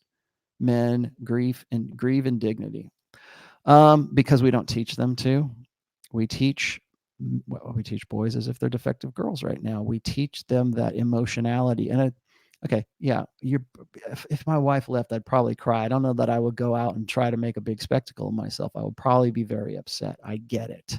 men grieve in dignity? Because we don't teach them to. We teach boys as if they're defective girls right now. We teach them that emotionality. And okay, yeah, if my wife left, I'd probably cry. I don't know that I would go out and try to make a big spectacle of myself. I would probably be very upset. I get it.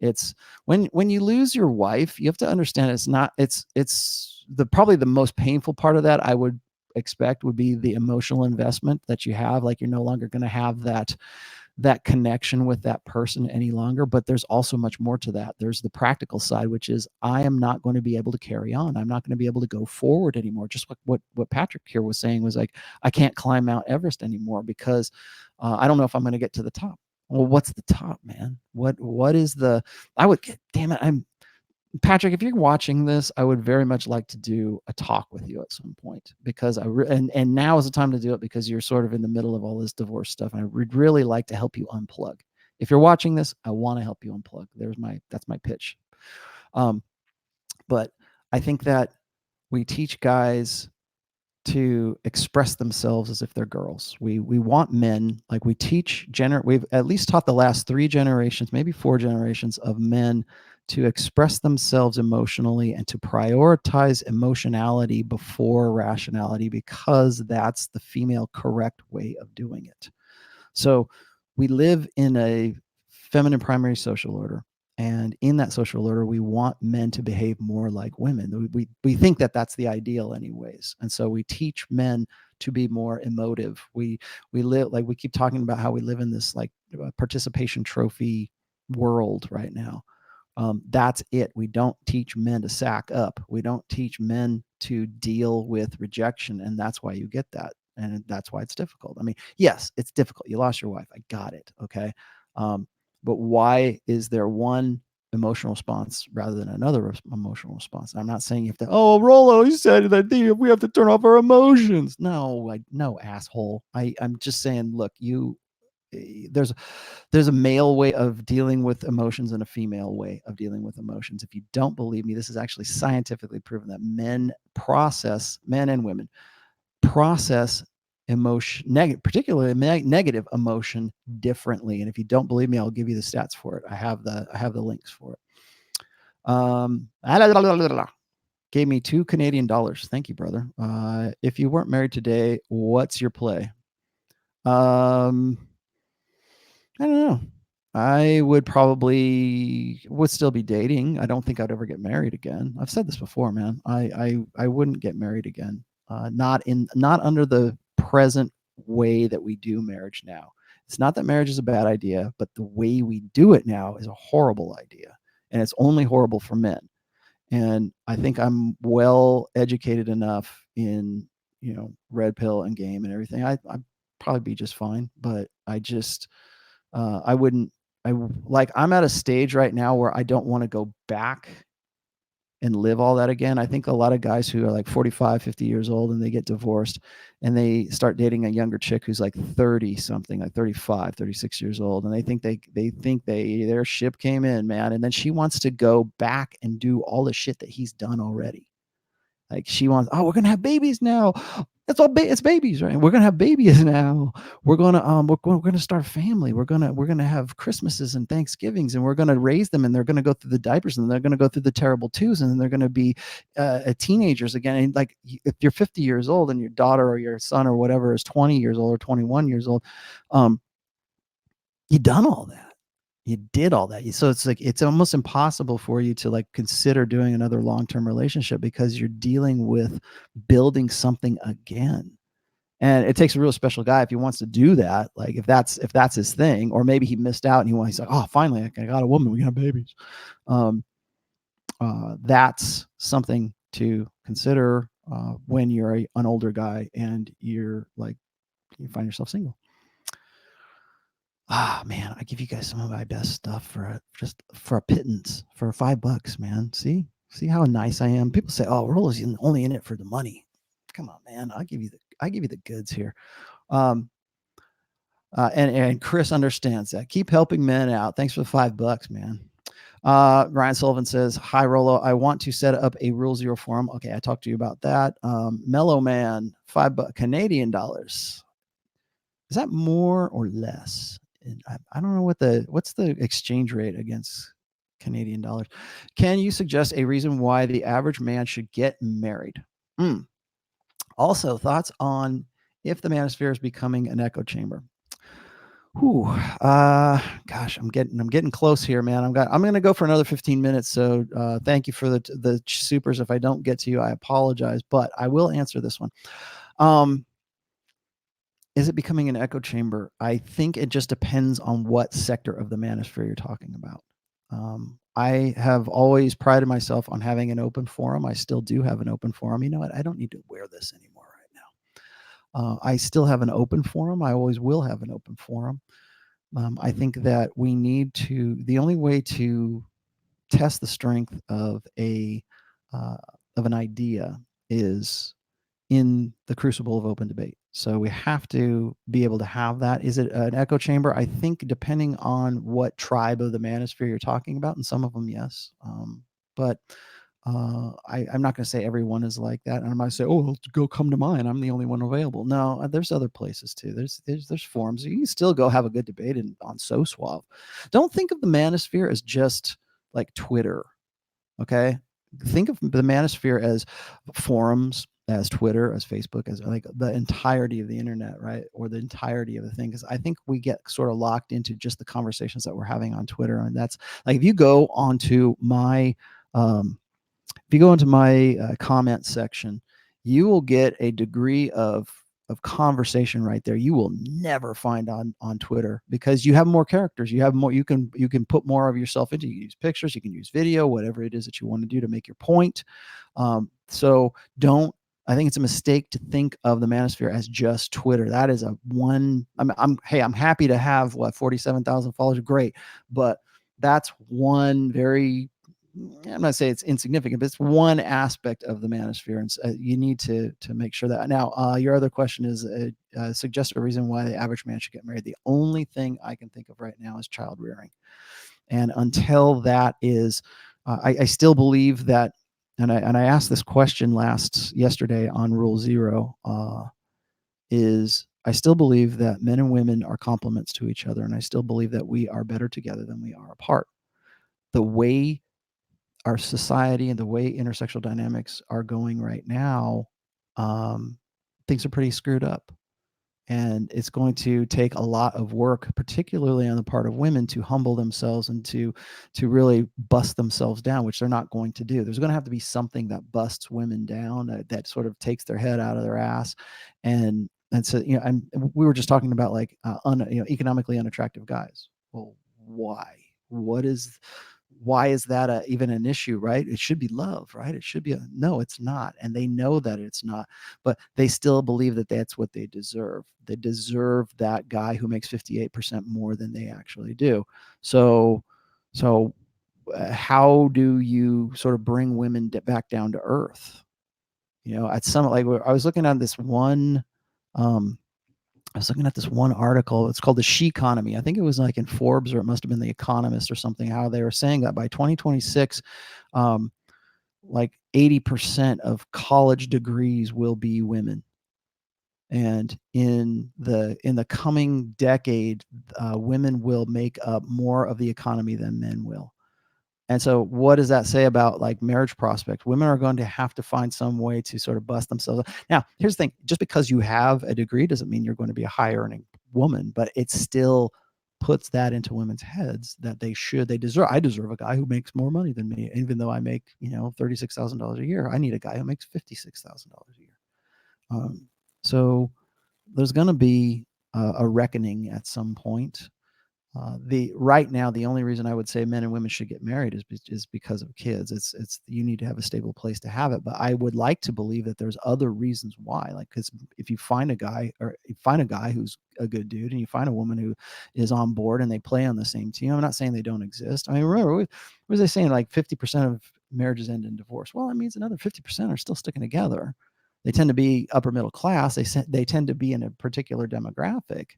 It's when you lose your wife, you have to understand it's probably the most painful part of that, I would expect, would be the emotional investment that you have. Like, you're no longer going to have that connection with that person any longer. But there's also much more to that. There's the practical side, which is I am not going to be able to carry on. I'm not going to be able to go forward anymore. Just what Patrick here was saying was like, I can't climb Mount Everest anymore because I don't know if I'm going to get to the top. Well, what's the top, man? What is damn it. Patrick, if you're watching this, I would very much like to do a talk with you at some point, because and now is the time to do it, because you're sort of in the middle of all this divorce stuff. And I would really like to help you unplug. If you're watching this, I want to help you unplug. That's my pitch. But I think that we teach guys to express themselves as if they're girls. We want men, like we teach we've at least taught the last 3 generations, maybe 4 generations of men to express themselves emotionally and to prioritize emotionality before rationality, because that's the female correct way of doing it. So we live in a feminine primary social order. And in that social order, we want men to behave more like women. We think that that's the ideal anyways. And so we teach men to be more emotive. We live, like we keep talking about how we live in this like participation trophy world right now. That's it. We don't teach men to sack up. We don't teach men to deal with rejection. And that's why you get that. And that's why it's difficult. I mean, yes, it's difficult. You lost your wife. I got it. Okay. But why is there one emotional response rather than another emotional response? I'm not saying you have to, oh, Rollo, you said that we have to turn off our emotions. No, no, asshole. I'm just saying, look, there's a male way of dealing with emotions and a female way of dealing with emotions. If you don't believe me, this is actually scientifically proven that men and women process emotion, particularly negative emotion, differently. And if you don't believe me, I'll give you the stats for it. I have the links for it. Gave me $2 Canadian. Thank you, brother. If you weren't married today, what's your play? I don't know. I would still be dating. I don't think I'd ever get married again. I've said this before, man. I wouldn't get married again. Not under the present way that we do marriage now. It's not that marriage is a bad idea, but the way we do it now is a horrible idea, and it's only horrible for men. And I think I'm well educated enough in, red pill and game and everything. I'd probably be just fine, but I'm at a stage right now where I don't want to go back and live all that again. I think a lot of guys who are like 45, 50 years old and they get divorced and they start dating a younger chick who's like 30 something, like 35, 36 years old. And they think their ship came in, man. And then she wants to go back and do all the shit that he's done already. Like she wants, we're going to have babies now. It's all it's babies, right? We're going to have babies now. We're going to we're going to start a family. We're going to have Christmases and Thanksgivings, and we're going to raise them, and they're going to go through the diapers, and they're going to go through the terrible twos, and then they're going to be teenagers again. And like if you're 50 years old and your daughter or your son or whatever is 20 years old or 21 years old, you've done all that. You did all that. So it's like, it's almost impossible for you to like consider doing another long-term relationship because you're dealing with building something again. And it takes a real special guy if he wants to do that. Like if that's his thing, or maybe he missed out and he's like, oh, finally I got a woman, we can have babies. That's something to consider when you're an older guy and you find yourself single. Man, I give you guys some of my best stuff for a pittance, for $5, man. See how nice I am. People say, "Oh, Rollo's only in it for the money." Come on, man. I give you the goods here. And Chris understands that. Keep helping men out. Thanks for the $5, man. Ryan Sullivan says, "Hi, Rollo. I want to set up a Rule Zero forum." Okay, I talked to you about that. Mellow Man, $5 Canadian dollars. Is that more or less? I don't know what's the exchange rate against Canadian dollars. Can you suggest a reason why the average man should get married? Also, thoughts on if the manosphere is becoming an echo chamber. Gosh, I'm getting close here, man. I'm going to go for another 15 minutes. So thank you for the supers. If I don't get to you, I apologize, but I will answer this one. Is it becoming an echo chamber? I think it just depends on what sector of the manosphere you're talking about. I have always prided myself on having an open forum. I still do have an open forum. You know what? I don't need to wear this anymore right now. I still have an open forum. I always will have an open forum. I think that the only way to test the strength of an idea is in the crucible of open debate. So we have to be able to have that. Is it an echo chamber? I think depending on what tribe of the manosphere you're talking about, and some of them, yes. But I'm not going to say everyone is like that, and I'm not say, oh, go come to mine, I'm the only one available. No, there's other places too. There's forums. You can still go have a good debate on So Suave. Don't think of the manosphere as just like Twitter. Okay, think of the manosphere as forums, as Twitter, as Facebook, as like the entirety of the internet, right? Or the entirety of the thing. Because I think we get sort of locked into just the conversations that we're having on Twitter, and that's like if you go onto my comment section, you will get a degree of conversation right there you will never find on Twitter, because you have more characters, you have more, you can put more of yourself into. You use pictures, you can use video, whatever it is that you want to do to make your point. So I think it's a mistake to think of the manosphere as just Twitter. That is I'm happy to have 47,000 followers, great, but that's one very, I'm not saying it's insignificant, but it's one aspect of the manosphere, and you need to make sure that. Now, your other question is suggest a reason why the average man should get married. The only thing I can think of right now is child rearing, and until that is, I still believe that, and I asked this question yesterday on Rule 0. I still believe that men and women are complements to each other, and I still believe that we are better together than we are apart. The way our society and the way intersexual dynamics are going right now, things are pretty screwed up. And it's going to take a lot of work, particularly on the part of women, to humble themselves and to really bust themselves down, which they're not going to do. There's going to have to be something that busts women down, that sort of takes their head out of their ass. And so, we were just talking about like economically unattractive guys. Well, why? Why is that even an issue, right? It should be love, right? It should be no, it's not. And they know that it's not, but they still believe that that's what they deserve. They deserve that guy who makes 58% more than they actually do. So how do you sort of bring women back down to earth? At some, like, I was looking at this one, article. It's called the She Economy. I think it was like in Forbes, or it must have been The Economist or something, how they were saying that by 2026, like 80% of college degrees will be women. And in the coming decade, women will make up more of the economy than men will. And so what does that say about like marriage prospects? Women are going to have to find some way to sort of bust themselves up. Now, here's the thing. Just because you have a degree doesn't mean you're going to be a high earning woman, but it still puts that into women's heads that I deserve a guy who makes more money than me. Even though I make, $36,000 a year, I need a guy who makes $56,000 a year. So there's going to be a reckoning at some point. Right now, the only reason I would say men and women should get married is because of kids. It's you need to have a stable place to have it. But I would like to believe that there's other reasons why. Like, because if you find a guy who's a good dude, and you find a woman who is on board and they play on the same team, I'm not saying they don't exist. I mean, remember, what was they saying? Like 50% of marriages end in divorce. Well, that means another 50% are still sticking together. They tend to be upper middle class. They tend to be in a particular demographic.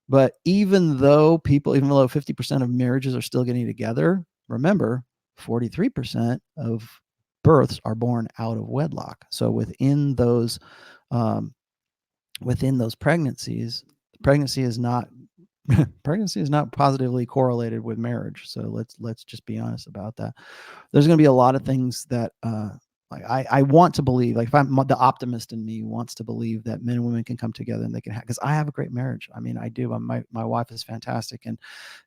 But even though 50% of marriages are still getting together, remember, 43% of births are born out of wedlock. So within those pregnancies, pregnancy is not positively correlated with marriage. So let's just be honest about that. There's going to be a lot of things that I want to believe, like, if I'm the optimist in me wants to believe that men and women can come together and they can have, because I have a great marriage. I mean, I do. My wife is fantastic,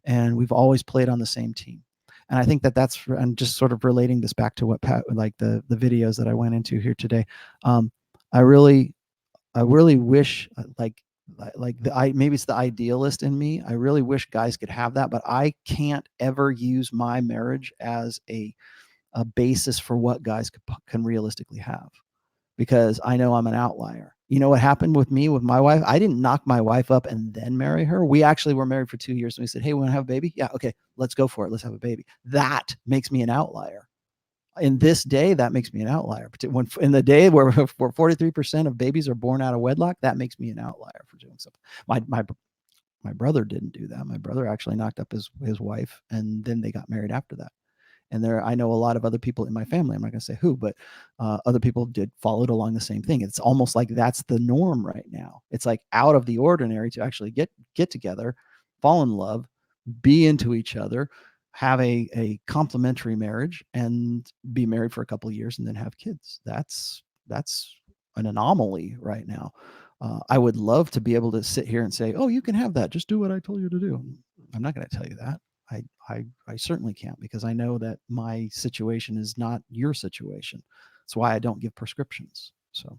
and we've always played on the same team. And I think that's, and just sort of relating this back to what Pat, like the videos that I went into here today. I really wish, maybe it's the idealist in me. I really wish guys could have that, but I can't ever use my marriage as a basis for what guys can realistically have, because I know I'm an outlier. You know what happened with me with my wife? I didn't knock my wife up and then marry her. We actually were married for 2 years, and we said, hey, we want to have a baby? Yeah, okay, let's go for it. Let's have a baby. That makes me an outlier. In this day, that makes me an outlier. When in the day where 43% of babies are born out of wedlock, that makes me an outlier for doing something. My brother didn't do that. My brother actually knocked up his wife, and then they got married after that. And I know a lot of other people in my family, I'm not going to say who, but other people followed along the same thing. It's almost like that's the norm right now. It's like out of the ordinary to actually get together, fall in love, be into each other, have a complementary marriage, and be married for a couple of years and then have kids. That's an anomaly right now. I would love to be able to sit here and say, oh, you can have that. Just do what I told you to do. I'm not going to tell you that. I certainly can't, because I know that my situation is not your situation. That's why I don't give prescriptions. So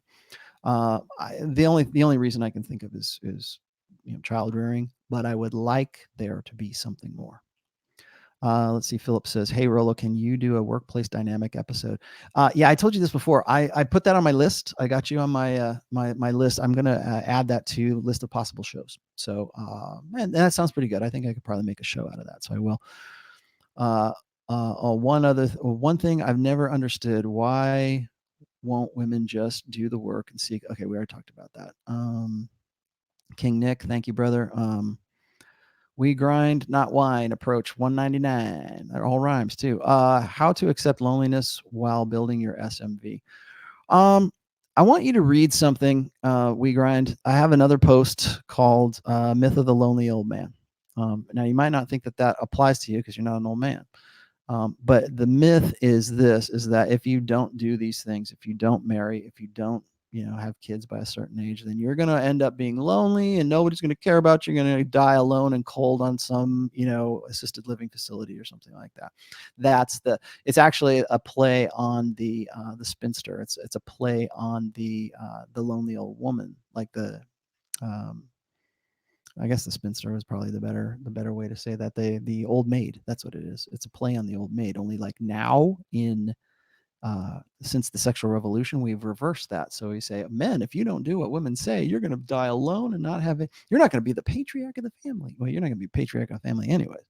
the only reason I can think of is child rearing, but I would like there to be something more. Let's see. Philip says, hey, Rollo, can you do a workplace dynamic episode? Yeah, I told you this before. I put that on my list. I got you on my my list. I'm going to add that to list of possible shows. So, and that sounds pretty good. I think I could probably make a show out of that. So I will. One thing I've never understood: why won't women just do the work and seek? Okay, we already talked about that. King Nick, thank you, brother. We grind, not wine. Approach 199. That all rhymes too. How to accept loneliness while building your SMV. I want you to read something. We grind. I have another post called "Myth of the Lonely Old Man." Now you might not think that applies to you because you're not an old man. But the myth is that if you don't do these things, if you don't marry, if you don't have kids by a certain age, then you're going to end up being lonely and nobody's going to care about you. You're going to die alone and cold on some assisted living facility or something like that. It's actually a play on the spinster. It's a play on the lonely old woman, like I guess the spinster was probably the better way to say that. The old maid, that's what it is. It's a play on the old maid, only like now since the sexual revolution, we've reversed that. So we say, men, if you don't do what women say, you're going to die alone and not have it. You're not going to be the patriarch of the family. Well, you're not going to be patriarch of the family anyways.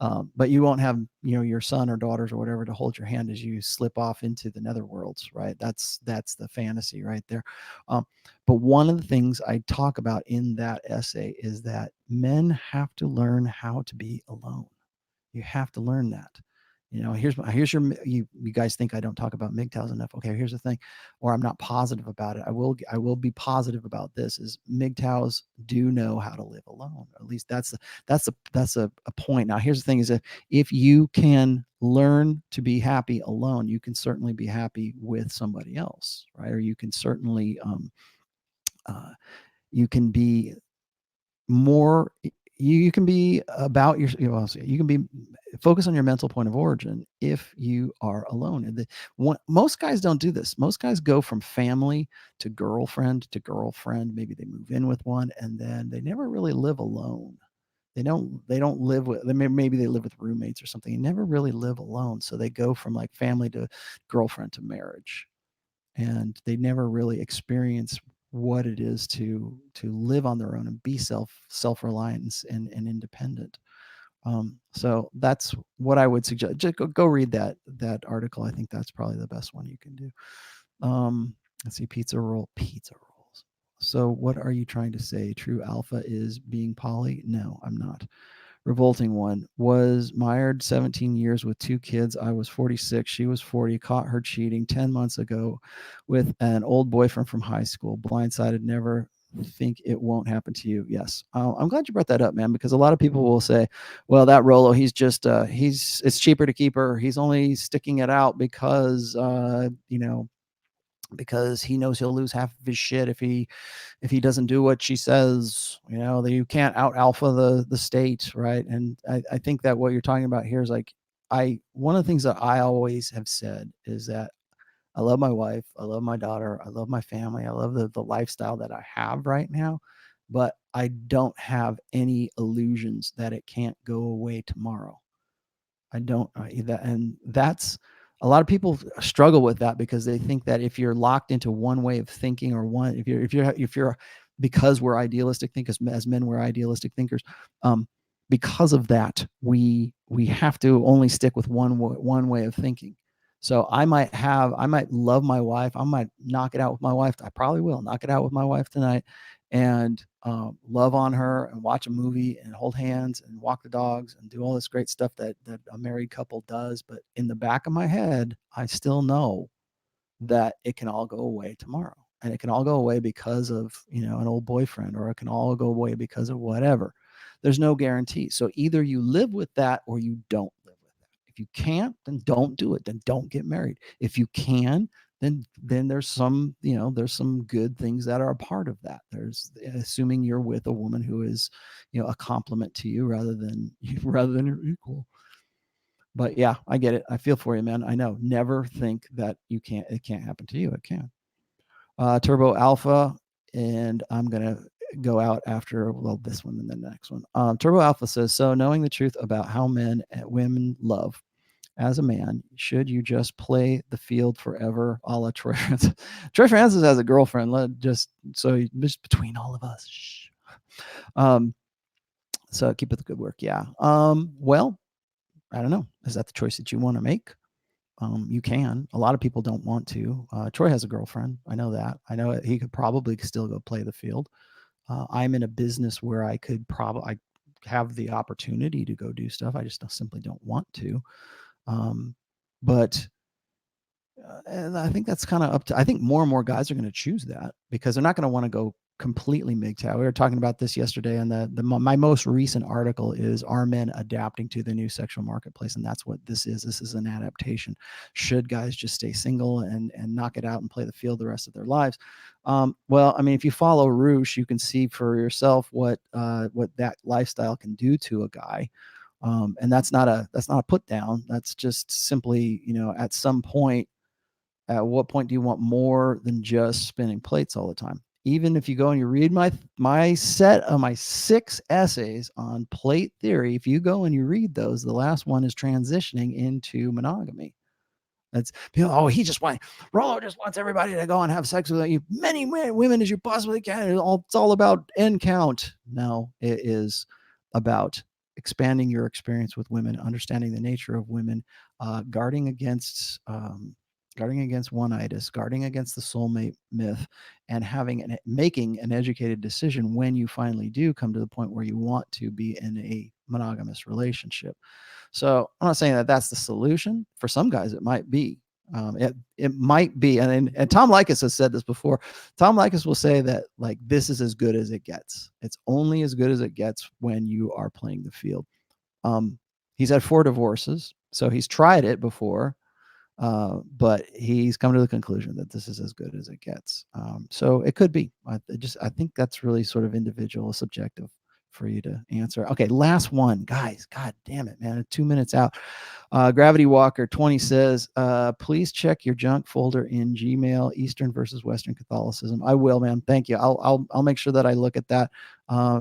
But you won't have, your son or daughters or whatever to hold your hand as you slip off into the netherworlds, right? That's the fantasy right there. But one of the things I talk about in that essay is that men have to learn how to be alone. You have to learn that. Here's your, you guys think I don't talk about MGTOWs enough. Okay, here's the thing, or I'm not positive about it. I will be positive about this, is MGTOWs do know how to live alone. At least that's a point. Now here's the thing, is that if you can learn to be happy alone, you can certainly be happy with somebody else, right? Or you can certainly you can be more, you can be about your, you can be focus on your mental point of origin if you are alone. And most guys don't do this. Most guys go from family to girlfriend. Maybe they move in with one, and then they never really live alone. They don't live with, maybe they live with roommates or something. They never really live alone. So they go from like family to girlfriend to marriage, and they never really experience what it is to live on their own and be self-reliant and independent. So that's what I would suggest. Just go read that article. I think that's probably the best one you can do. Let's see, pizza rolls. So what are you trying to say? True alpha is being poly? No, I'm not. Revolting one. Was mired 17 years with 2 kids. I was 46. She was 40. Caught her cheating 10 months ago with an old boyfriend from high school. Blindsided. Never think it won't happen to you. Yes. I'm glad you brought that up, man, because a lot of people will say, well, that Rollo, he's just, it's cheaper to keep her. He's only sticking it out because, because he knows he'll lose half of his shit if he doesn't do what she says. That you can't out alpha the state, right? And I think that what you're talking about here is like, one of the things that I always have said is that I love my wife, I love my daughter, I love my family, I love the lifestyle that I have right now, but I don't have any illusions that it can't go away tomorrow. I don't, and that's, a lot of people struggle with that because they think that if you're locked into one way of thinking, or if you're because we're idealistic thinkers, as men, we're idealistic thinkers. Because of that, we have to only stick with one way of thinking. So I might love my wife. I might knock it out with my wife. I probably will knock it out with my wife tonight. And love on her and watch a movie and hold hands and walk the dogs and do all this great stuff that a married couple does. But in the back of my head, I still know that it can all go away tomorrow, and it can all go away because of, an old boyfriend, or it can all go away because of whatever. There's no guarantee. So either you live with that or you don't live with that. If you can't, then don't do it. Then don't get married. If you can, then there's some, there's some good things that are a part of that. There's, assuming you're with a woman who is, a compliment to you rather than your equal. But yeah, I get it. I feel for you, man. I know. Never think that it can't happen to you. It can. Turbo Alpha, and I'm going to go out after, this one and then the next one. Turbo Alpha says, so knowing the truth about how men and women love, as a man, should you just play the field forever, a la Troy Francis? Troy Francis has a girlfriend. Just between all of us. Shh. So keep up the good work. Yeah. Well, I don't know. Is that the choice that you want to make? You can. A lot of people don't want to. Troy has a girlfriend. I know that. I know he could probably still go play the field. I'm in a business where I could probably have the opportunity to go do stuff. I just simply don't want to. But and I think that's kind of up to, I think more and more guys are going to choose that because they're not going to want to go completely MGTOW. We were talking about this yesterday, and my most recent article is, are men adapting to the new sexual marketplace? And that's what this is. This is an adaptation. Should guys just stay single and knock it out and play the field the rest of their lives? Well, I mean, if you follow Roosh, you can see for yourself what that lifestyle can do to a guy. And that's not a put down. That's just simply, at some point, at what point do you want more than just spinning plates all the time? Even if you go and you read my set of my 6 essays on plate theory, if you go and you read those, the last one is transitioning into monogamy. That's, he just Rollo just wants everybody to go and have sex with you, many women as you possibly can. It's all about end count. No, it is about expanding your experience with women, understanding the nature of women, guarding against one-itis, guarding against the soulmate myth, and making an educated decision when you finally do come to the point where you want to be in a monogamous relationship. So I'm not saying that that's the solution. For some guys, it might be. It might be, and Tom Likas has said this before. Tom Likas will say that, like, this is as good as it gets. It's only as good as it gets when you are playing the field. He's had 4 divorces, so he's tried it before. But he's come to the conclusion that this is as good as it gets. So it could be. I think that's really sort of individual, subjective for you to answer. Okay, last one, guys. God damn it, man! 2 minutes out. Gravity Walker 20 says, please check your junk folder in Gmail. Eastern versus Western Catholicism. I will, man. Thank you. I'll make sure that I look at that.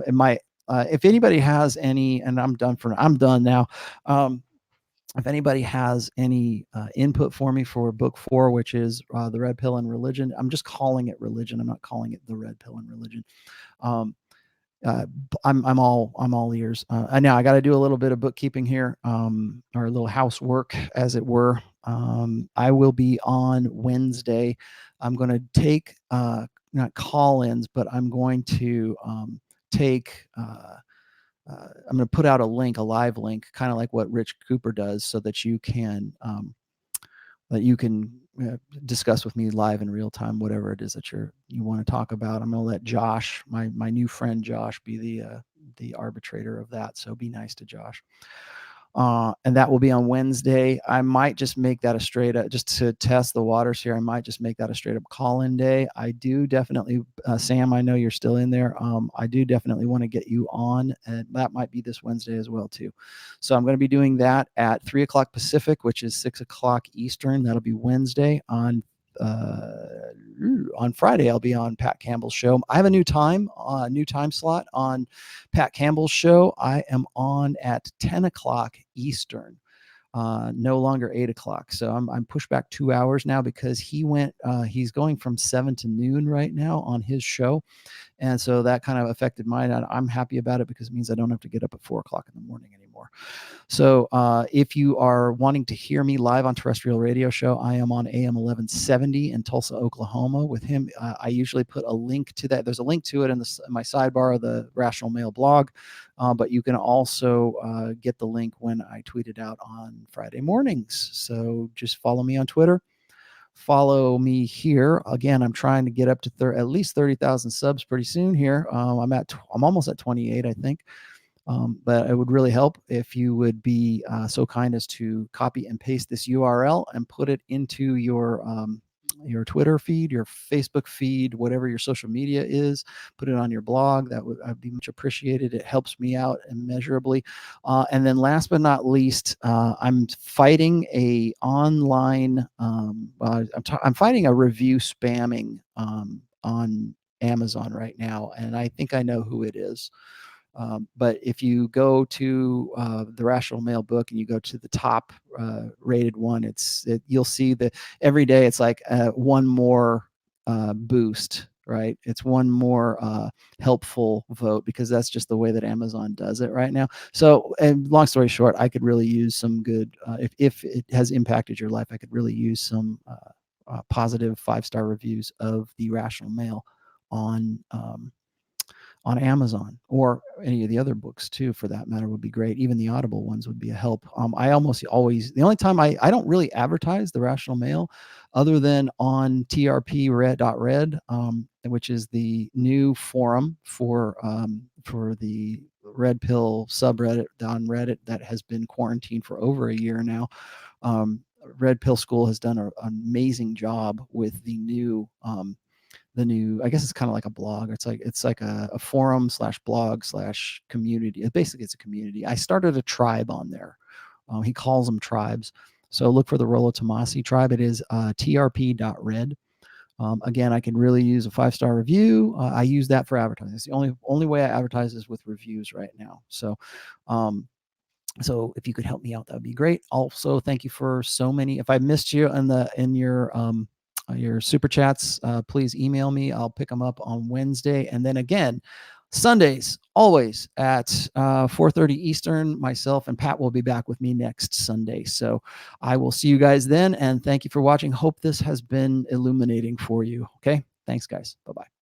It might. If anybody has any, and I'm done now. If anybody has any input for me for book 4, which is The Red Pill and Religion, I'm just calling it religion. I'm not calling it The Red Pill and Religion. I'm all ears. Now I got to do a little bit of bookkeeping here, or a little housework, as it were. I will be on Wednesday. I'm going to take not call-ins, but I'm going to take. I'm going to put out a live link, kind of like what Rich Cooper does, so that you can discuss with me live in real time, whatever it is that you want to talk about. I'm going to let Josh, my new friend Josh, be the arbitrator of that. So be nice to Josh. And that will be on Wednesday. I might just make that just to test the waters here. I might just make that a straight up call-in day. I do definitely, Sam, I know you're still in there. I do definitely want to get you on, and that might be this Wednesday as well too. So I'm going to be doing that at 3:00 Pacific, which is 6:00 Eastern. That'll be Wednesday. On Friday, I'll be on Pat Campbell's show. I have a new time slot on Pat Campbell's show. I am on at 10:00 Eastern, no longer 8:00. So I'm pushed back 2 hours now because he's going from 7 to noon right now on his show. And so that kind of affected mine. I'm happy about it because it means I don't have to get up at 4:00 in the morning anymore. anymore. So if you are wanting to hear me live on terrestrial radio show, I am on AM 1170 in Tulsa, Oklahoma with him. I usually put a link to that. There's a link to it in my sidebar of the Rational Mail blog, but you can also get the link when I tweet it out on Friday mornings. So just follow me on Twitter. Follow me here. Again, I'm trying to get up to at least 30,000 subs pretty soon here. I'm almost at 28, I think. But it would really help if you would be so kind as to copy and paste this URL and put it into your Twitter feed, your Facebook feed, whatever your social media is. Put it on your blog. I'd be much appreciated. It helps me out immeasurably. And then last but not least, I'm fighting a online. I'm fighting a review spamming on Amazon right now, and I think I know who it is. But if you go to the Rational Mail book and you go to the top rated one, you'll see that every day it's like one more boost, right? It's one more helpful vote, because that's just the way that Amazon does it right now. So, and long story short, I could really use some good, if it has impacted your life, I could really use some positive 5-star reviews of the Rational Mail on Amazon, or any of the other books too, for that matter, would be great. Even the Audible ones would be a help. I almost always, the only time I don't really advertise the Rational Mail other than on trp.red, which is the new forum for the Red Pill subreddit on Reddit that has been quarantined for over a year now. Red Pill School has done an amazing job with the new I guess it's kind of like a blog. It's like a forum / blog / community. Basically, it's a community. I started a tribe on there. He calls them tribes. So look for the Rollo Tomassi tribe. It is trp.red. Again, I can really use a 5-star review. I use that for advertising. It's the only way I advertise is with reviews right now. So so if you could help me out, that would be great. Also, thank you for so many. If I missed you in your super chats, please email me. I'll pick them up on Wednesday. And then again, Sundays, always at 4:30 Eastern. Myself and Pat will be back with me next Sunday. So I will see you guys then. And thank you for watching. Hope this has been illuminating for you. Okay. Thanks, guys. Bye-bye.